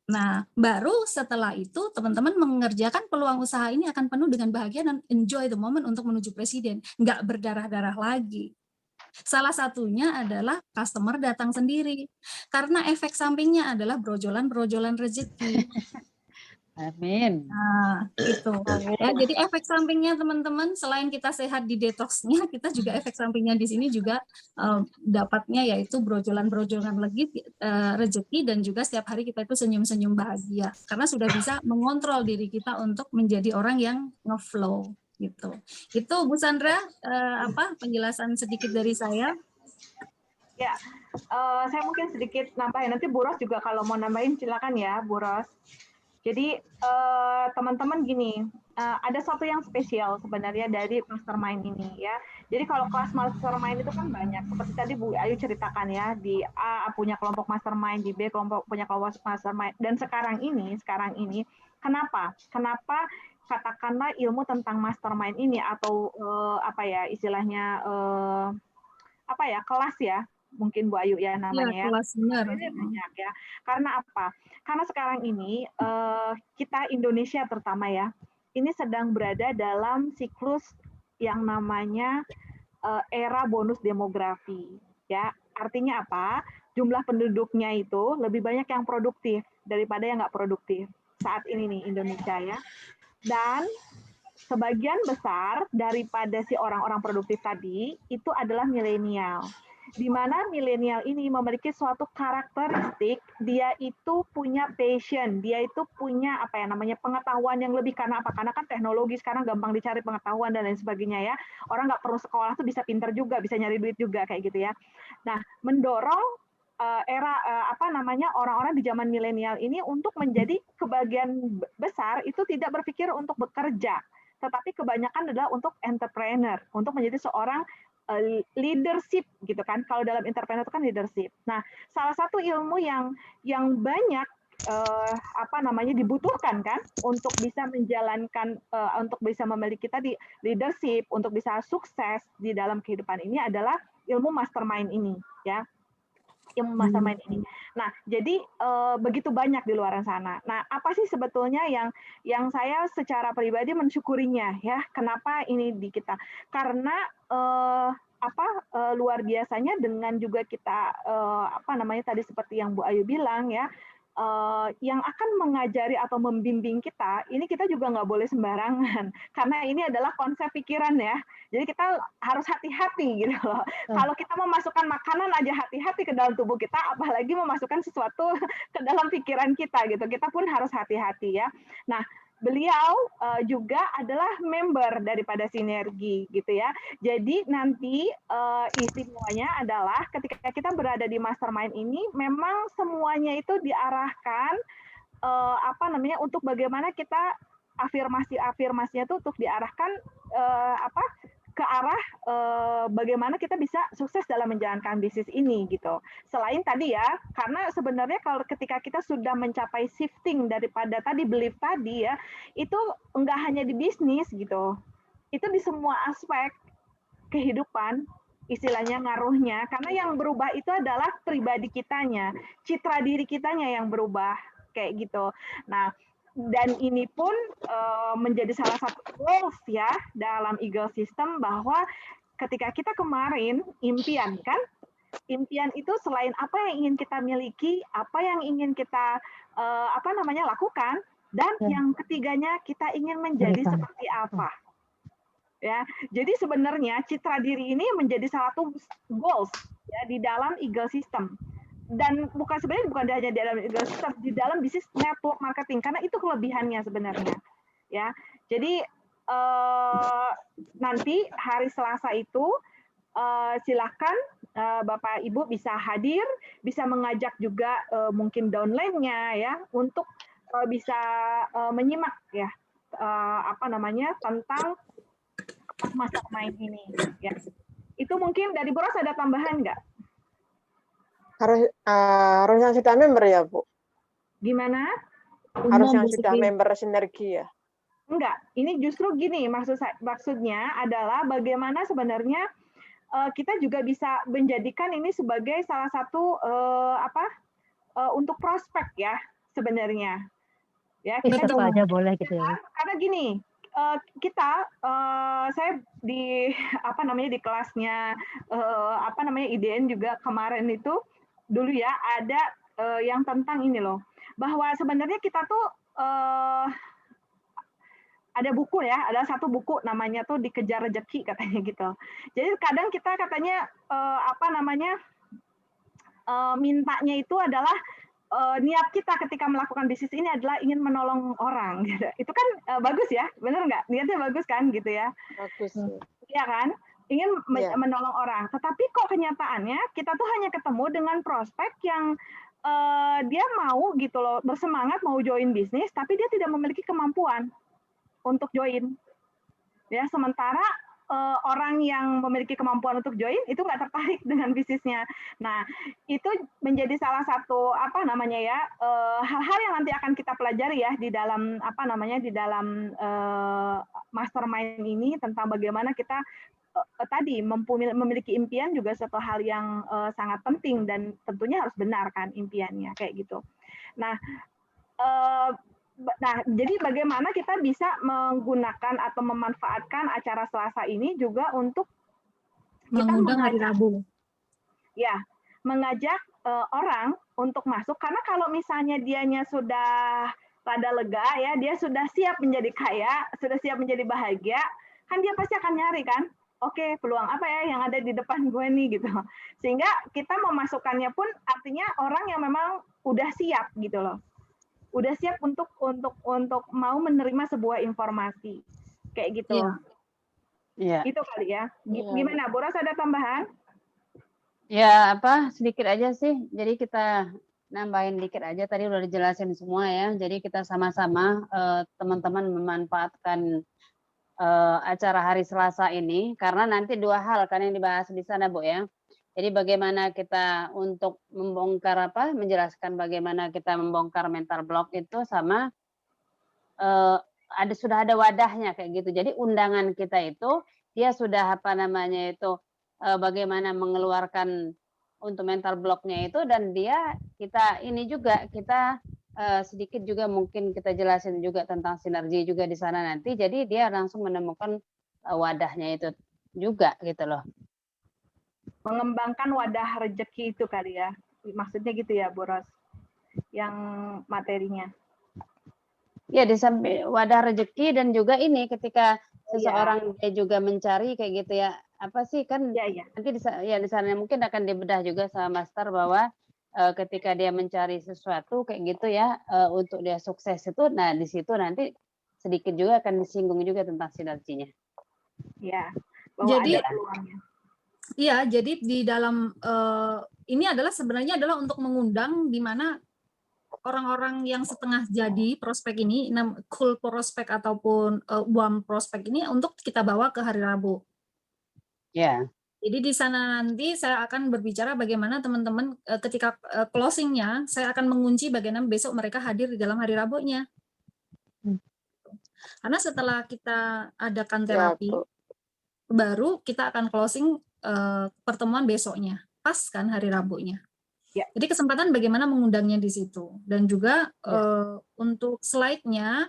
Nah, baru setelah itu teman-teman mengerjakan peluang usaha ini akan penuh dengan bahagia dan enjoy the moment untuk menuju presiden. Nggak berdarah-darah lagi. Salah satunya adalah customer datang sendiri. Karena efek sampingnya adalah brojolan-brojolan rezeki. Amin. Nah, itu. Ya, jadi efek sampingnya teman-teman, selain kita sehat di detoxnya, kita juga efek sampingnya di sini juga dapatnya yaitu brojolan-brojolan rezeki, dan juga setiap hari kita itu senyum-senyum bahagia karena sudah bisa mengontrol diri kita untuk menjadi orang yang ngeflow gitu. Itu Bu Sandra, penjelasan sedikit dari saya. Ya, saya mungkin sedikit nambahin. Nanti Bu Ros juga kalau mau nambahin silakan ya, Bu Ros. Jadi teman-teman gini, ada sesuatu yang spesial sebenarnya dari mastermind ini ya. Jadi kalau kelas mastermind itu kan banyak, seperti tadi Bu Ayu ceritakan ya, di A punya kelompok mastermind, di B punya kelompok mastermind, dan sekarang ini kenapa katakanlah ilmu tentang mastermind ini atau istilahnya kelas ya, mungkin Bu Ayu ya namanya ya. Kelas benar. Ini banyak ya. Karena apa? Karena sekarang ini kita Indonesia terutama ya, ini sedang berada dalam siklus yang namanya era bonus demografi ya. Artinya apa? Jumlah penduduknya itu lebih banyak yang produktif daripada yang nggak produktif saat ini nih Indonesia ya. Dan sebagian besar daripada si orang-orang produktif tadi itu adalah milenial. Di mana milenial ini memiliki suatu karakteristik, dia itu punya passion, dia itu punya apa ya namanya pengetahuan yang lebih, karena apa? Karena kan teknologi sekarang gampang dicari pengetahuan dan lain sebagainya ya. Orang nggak perlu sekolah tuh bisa pinter juga, bisa nyari duit juga kayak gitu ya. Nah, mendorong apa namanya orang-orang di zaman milenial ini untuk menjadi kebagian besar itu tidak berpikir untuk bekerja, tetapi kebanyakan adalah untuk entrepreneur, untuk menjadi seorang leadership gitu kan. Kalau dalam entrepreneur itu kan leadership. Nah, salah satu ilmu yang banyak apa namanya dibutuhkan kan untuk bisa menjalankan untuk bisa memiliki tadi leadership, untuk bisa sukses di dalam kehidupan ini adalah ilmu mastermind ini ya. Ilmu mastermind ini. Nah, jadi begitu banyak di luar sana. Nah, apa sih sebetulnya yang saya secara pribadi mensyukurinya ya? Kenapa ini di kita? Karena luar biasanya dengan juga kita apa namanya tadi seperti yang Bu Ayu bilang ya, yang akan mengajari atau membimbing kita, ini kita juga nggak boleh sembarangan, karena ini adalah konsep pikiran ya. Jadi kita harus hati-hati gitu loh. Kalau kita memasukkan makanan aja hati-hati ke dalam tubuh kita, apalagi memasukkan sesuatu ke dalam pikiran kita gitu. Kita pun harus hati-hati ya. Nah, beliau juga adalah member daripada Sinergi gitu ya. Jadi nanti istimewanya adalah ketika kita berada di mastermind ini memang semuanya itu diarahkan apa namanya untuk bagaimana kita afirmasinya itu untuk diarahkan ke arah bagaimana kita bisa sukses dalam menjalankan bisnis ini gitu. Selain tadi ya, karena sebenarnya kalau ketika kita sudah mencapai shifting daripada tadi belief tadi ya, itu enggak hanya di bisnis gitu. Itu di semua aspek kehidupan istilahnya ngaruhnya, karena yang berubah itu adalah pribadi kitanya, citra diri kitanya yang berubah kayak gitu. Nah, dan ini pun menjadi salah satu goals ya dalam Eagle System, bahwa ketika kita kemarin impian kan, impian itu selain apa yang ingin kita miliki, apa yang ingin kita apa namanya lakukan, dan yang ketiganya kita ingin menjadi seperti apa. Ya, jadi sebenarnya citra diri ini menjadi salah satu goals ya di dalam Eagle System. Dan sebenarnya bukan hanya di dalam Eagle, di dalam bisnis network marketing, karena itu kelebihannya sebenarnya ya. Jadi nanti hari Selasa itu silakan Bapak Ibu bisa hadir, bisa mengajak juga mungkin downline-nya ya untuk bisa menyimak ya apa namanya tentang mastermind ini ya. Itu mungkin dari Boros ada tambahan nggak? Harus yang sudah member ya, Bu? Gimana? Harus yang sudah member Sinergi ya? Enggak, ini justru gini maksudnya adalah bagaimana sebenarnya kita juga bisa menjadikan ini sebagai salah satu untuk prospek ya sebenarnya. Ya, kita tetap aja boleh gitu ya. Karena gini, kita saya di apa namanya di kelasnya apa namanya IDN juga kemarin itu dulu ya ada yang tentang ini loh, bahwa sebenarnya kita tuh ada buku ya, ada satu buku namanya tuh Dikejar Rezeki katanya gitu. Jadi kadang kita katanya apa namanya mintanya itu adalah niat kita ketika melakukan bisnis ini adalah ingin menolong orang gitu. Itu kan bagus ya, benar nggak? Niatnya bagus kan gitu ya? Bagus. Iya kan? Ingin menolong orang. Tetapi kok kenyataannya kita tuh hanya ketemu dengan prospek yang dia mau gitu loh, bersemangat mau join bisnis, tapi dia tidak memiliki kemampuan untuk join. Ya, sementara orang yang memiliki kemampuan untuk join itu nggak tertarik dengan bisnisnya. Nah, itu menjadi salah satu apa namanya ya hal-hal yang nanti akan kita pelajari ya di dalam apa namanya di dalam mastermind ini, tentang bagaimana kita tadi memiliki impian juga satu hal yang sangat penting, dan tentunya harus benar kan impiannya kayak gitu. Nah, jadi bagaimana kita bisa menggunakan atau memanfaatkan acara Selasa ini juga untuk mengundang hari Rabu. Ya, mengajak orang untuk masuk, karena kalau misalnya dianya sudah rada lega ya, dia sudah siap menjadi kaya, sudah siap menjadi bahagia, kan dia pasti akan nyari kan, oke, peluang apa ya yang ada di depan gue nih gitu. Sehingga kita memasukkannya pun artinya orang yang memang udah siap gitu loh. Udah siap untuk mau menerima sebuah informasi. Kayak gitu. Iya. Itu kali ya. Iya. Gimana, Bu Ros, ada tambahan? Ya, sedikit aja sih. Jadi kita nambahin dikit aja. Tadi udah dijelasin semua ya. Jadi kita sama-sama teman-teman memanfaatkan acara hari Selasa ini, karena nanti 2 hal kan yang dibahas di sana, Bu ya. Jadi bagaimana kita untuk membongkar menjelaskan bagaimana kita membongkar mental block itu, sama sudah ada wadahnya kayak gitu. Jadi undangan kita itu dia sudah bagaimana mengeluarkan untuk mental blocknya itu, dan kita sedikit juga mungkin kita jelasin juga tentang sinergi juga di sana nanti. Jadi dia langsung menemukan wadahnya itu juga gitu loh. Mengembangkan wadah rezeki itu kali ya. Maksudnya gitu ya, Bu Ros. Yang materinya. Ya, di samping wadah rezeki, dan juga ini ketika seseorang dia juga mencari kayak gitu ya. Apa sih kan nanti di sana mungkin akan dibedah juga sama Master bahwa ketika dia mencari sesuatu kayak gitu ya, untuk dia sukses itu, nah di situ nanti sedikit juga akan disinggung juga tentang sinerginya. Ya, jadi iya, jadi di dalam ini sebenarnya adalah untuk mengundang di mana orang-orang yang setengah jadi prospek ini, cool prospek ataupun warm prospek ini untuk kita bawa ke hari Rabu. Ya. Jadi di sana nanti saya akan berbicara bagaimana teman-teman ketika closingnya, saya akan mengunci bagaimana besok mereka hadir di dalam hari Rabunya. Karena setelah kita adakan terapi, baru kita akan closing pertemuan besoknya, pas kan hari Rabunya. Jadi kesempatan bagaimana mengundangnya di situ, dan juga untuk slide-nya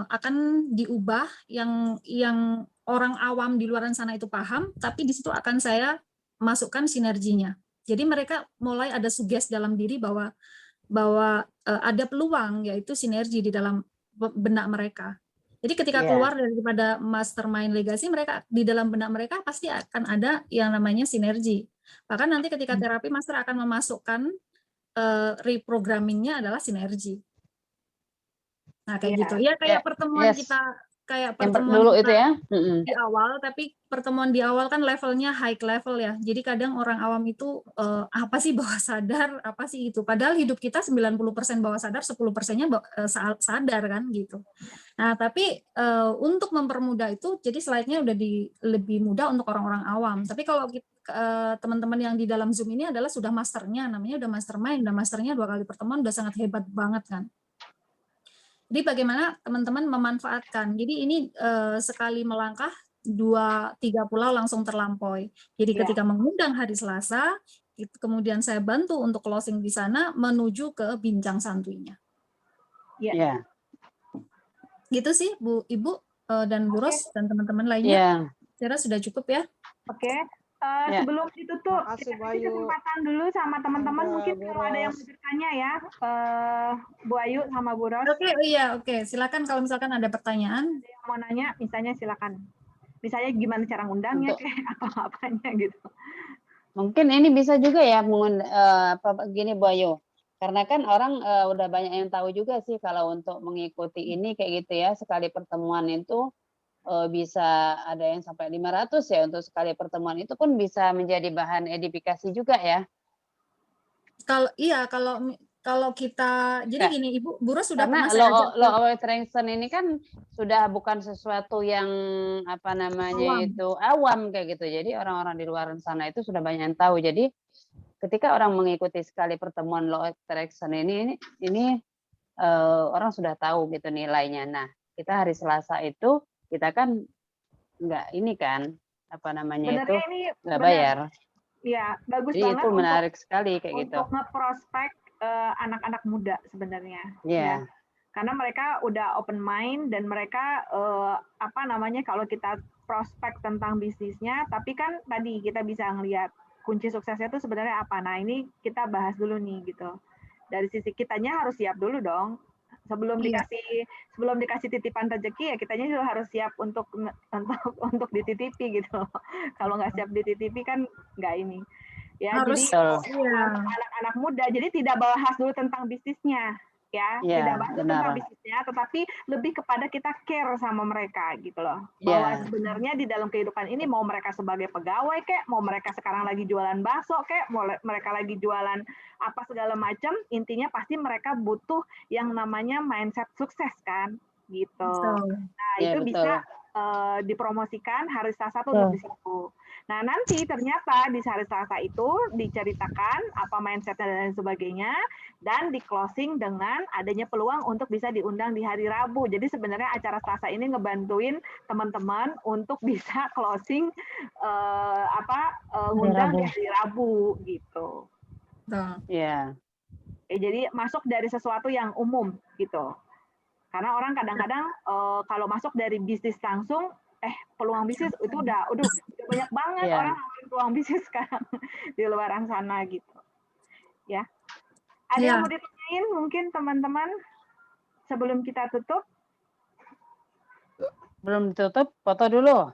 akan diubah yang orang awam di luar sana itu paham, tapi di situ akan saya masukkan sinerginya. Jadi mereka mulai ada sugesti dalam diri bahwa ada peluang, yaitu sinergi di dalam benak mereka. Jadi ketika keluar daripada mastermind legasi, mereka di dalam benak mereka pasti akan ada yang namanya sinergi. Bahkan nanti ketika terapi, master akan memasukkan reprogrammingnya adalah sinergi. Nah kayak gitu ya, kayak pertemuan kita, kayak pertemuan dulu kita itu ya. Di awal, tapi pertemuan di awal kan levelnya high level ya. Jadi kadang orang awam itu apa sih bawah sadar, apa sih itu. Padahal hidup kita 90% bawah sadar, 10%-nya sadar kan gitu. Nah tapi untuk mempermudah itu, jadi slide-nya udah lebih mudah untuk orang-orang awam. Tapi kalau teman-teman yang di dalam Zoom ini adalah sudah masternya, namanya udah mastermind, udah masternya 2 kali pertemuan, udah sangat hebat banget kan. Jadi bagaimana teman-teman memanfaatkan. Jadi ini sekali melangkah 2-3 pulau langsung terlampaui. Jadi ketika mengundang hari Selasa, kemudian saya bantu untuk closing di sana menuju ke bincang santuinya. Iya. Gitu sih Bu Ibu dan Bu Ros dan teman-teman lainnya. Saya rasa sudah cukup ya. Oke. Sebelum ditutup, kita kasih kesempatan dulu sama teman-teman, mungkin kalau ada yang mau bertanya ya, Bu Ayu sama Bu Ros. Oke. Silakan kalau misalkan ada pertanyaan. Ada yang mau nanya, misalnya silakan. Misalnya gimana cara ngundangnya, kayak apanya gitu. Mungkin ini bisa juga ya, gini Bu Ayu. Karena kan orang udah banyak yang tahu juga sih kalau untuk mengikuti ini kayak gitu ya, sekali pertemuan itu bisa ada yang sampai 500 ya untuk sekali pertemuan, itu pun bisa menjadi bahan edifikasi juga ya. Kalau kita jadi gini Ibu, Bu Ros sudah karena pernah saya law of attraction ini kan sudah bukan sesuatu yang awam kayak gitu. Jadi orang-orang di luar sana itu sudah banyak yang tahu. Jadi ketika orang mengikuti sekali pertemuan law of attraction ini orang sudah tahu gitu nilainya. Nah, kita hari Selasa itu kita kan nggak nggak bayar. Iya, bagus jadi banget. Itu menarik sekali kayak gitu. Untuk ngeprospek anak-anak muda sebenarnya. Ya. Karena mereka udah open mind dan mereka kalau kita prospek tentang bisnisnya, tapi kan tadi kita bisa ngelihat kunci suksesnya itu sebenarnya apa. Nah, ini kita bahas dulu nih gitu. Dari sisi kitanya harus siap dulu dong. Sebelum Iya. dikasih titipan rezeki ya kitanya juga harus siap untuk dititipi gitu. Kalau nggak siap dititipi kan nggak ini. Ya, Harus, jadi iya. anak-anak muda jadi tidak bahas dulu tentang bisnisnya ya, Iya, tidak bahas dulu tentang benar. bisnisnya, tetapi lebih kepada kita care sama mereka gitu loh. Iya. Bahwa sebenarnya di dalam kehidupan ini mau mereka sebagai pegawai kek, mau mereka sekarang lagi jualan bakso kek, mau mereka lagi jualan apa segala macam, intinya pasti mereka butuh yang namanya mindset sukses kan gitu. Betul. Nah, Iya, itu betul. bisa dipromosikan hari Selasa tuh untuk di situ. Nah, nanti ternyata di hari Selasa itu diceritakan apa mindsetnya dan lain sebagainya, dan di closing dengan adanya peluang untuk bisa diundang di hari Rabu. Jadi sebenarnya acara Selasa ini ngebantuin teman-teman untuk bisa closing ngundang di hari Rabu gitu. Iya. Jadi masuk dari sesuatu yang umum gitu. Karena orang kadang-kadang kalau masuk dari bisnis langsung, peluang bisnis itu udah banyak banget orang nawarin peluang bisnis sekarang di luar sana gitu. Ya. Ada yang mau ditanyain mungkin teman-teman sebelum kita tutup? Belum ditutup, foto dulu.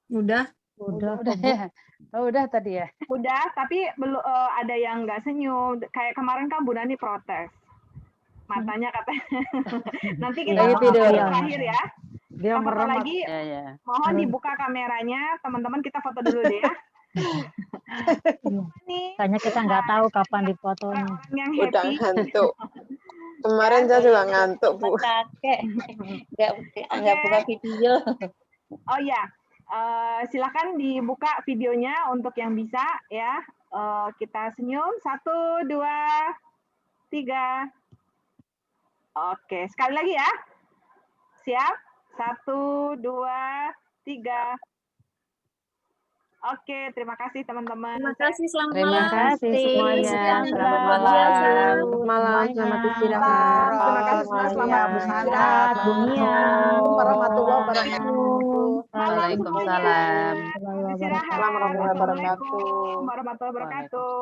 Udah ya. Oh, udah tadi ya. Udah, tapi belum ada yang nggak senyum. Kayak kemarin kan Bu Nani protes. Matanya katanya. Nanti kita foto terakhir ya. Dia kita foto lagi. Mohon dibuka kameranya, teman-teman kita foto dulu deh ya. Kayaknya kita nggak tahu kapan difotonya. Udah ngantuk. Kemarin saya juga ngantuk, Bu. Kakek nggak buka video. Oh ya, silakan dibuka videonya untuk yang bisa ya. Kita senyum 1, 2, 3. Oke, sekali lagi ya. Siap? 1, 2, 3. Oke, terima kasih teman-teman. Terima kasih, selamat Terima malam. kasih semuanya. Selamat Luar biasa. malam. Malam, selamat istirahat. Terima kasih semua, selamat istirahat. Warahmatullahi wabarakatuh. Waalaikumsalam. Istirahat. Assalamualaikum warahmatullahi wabarakatuh.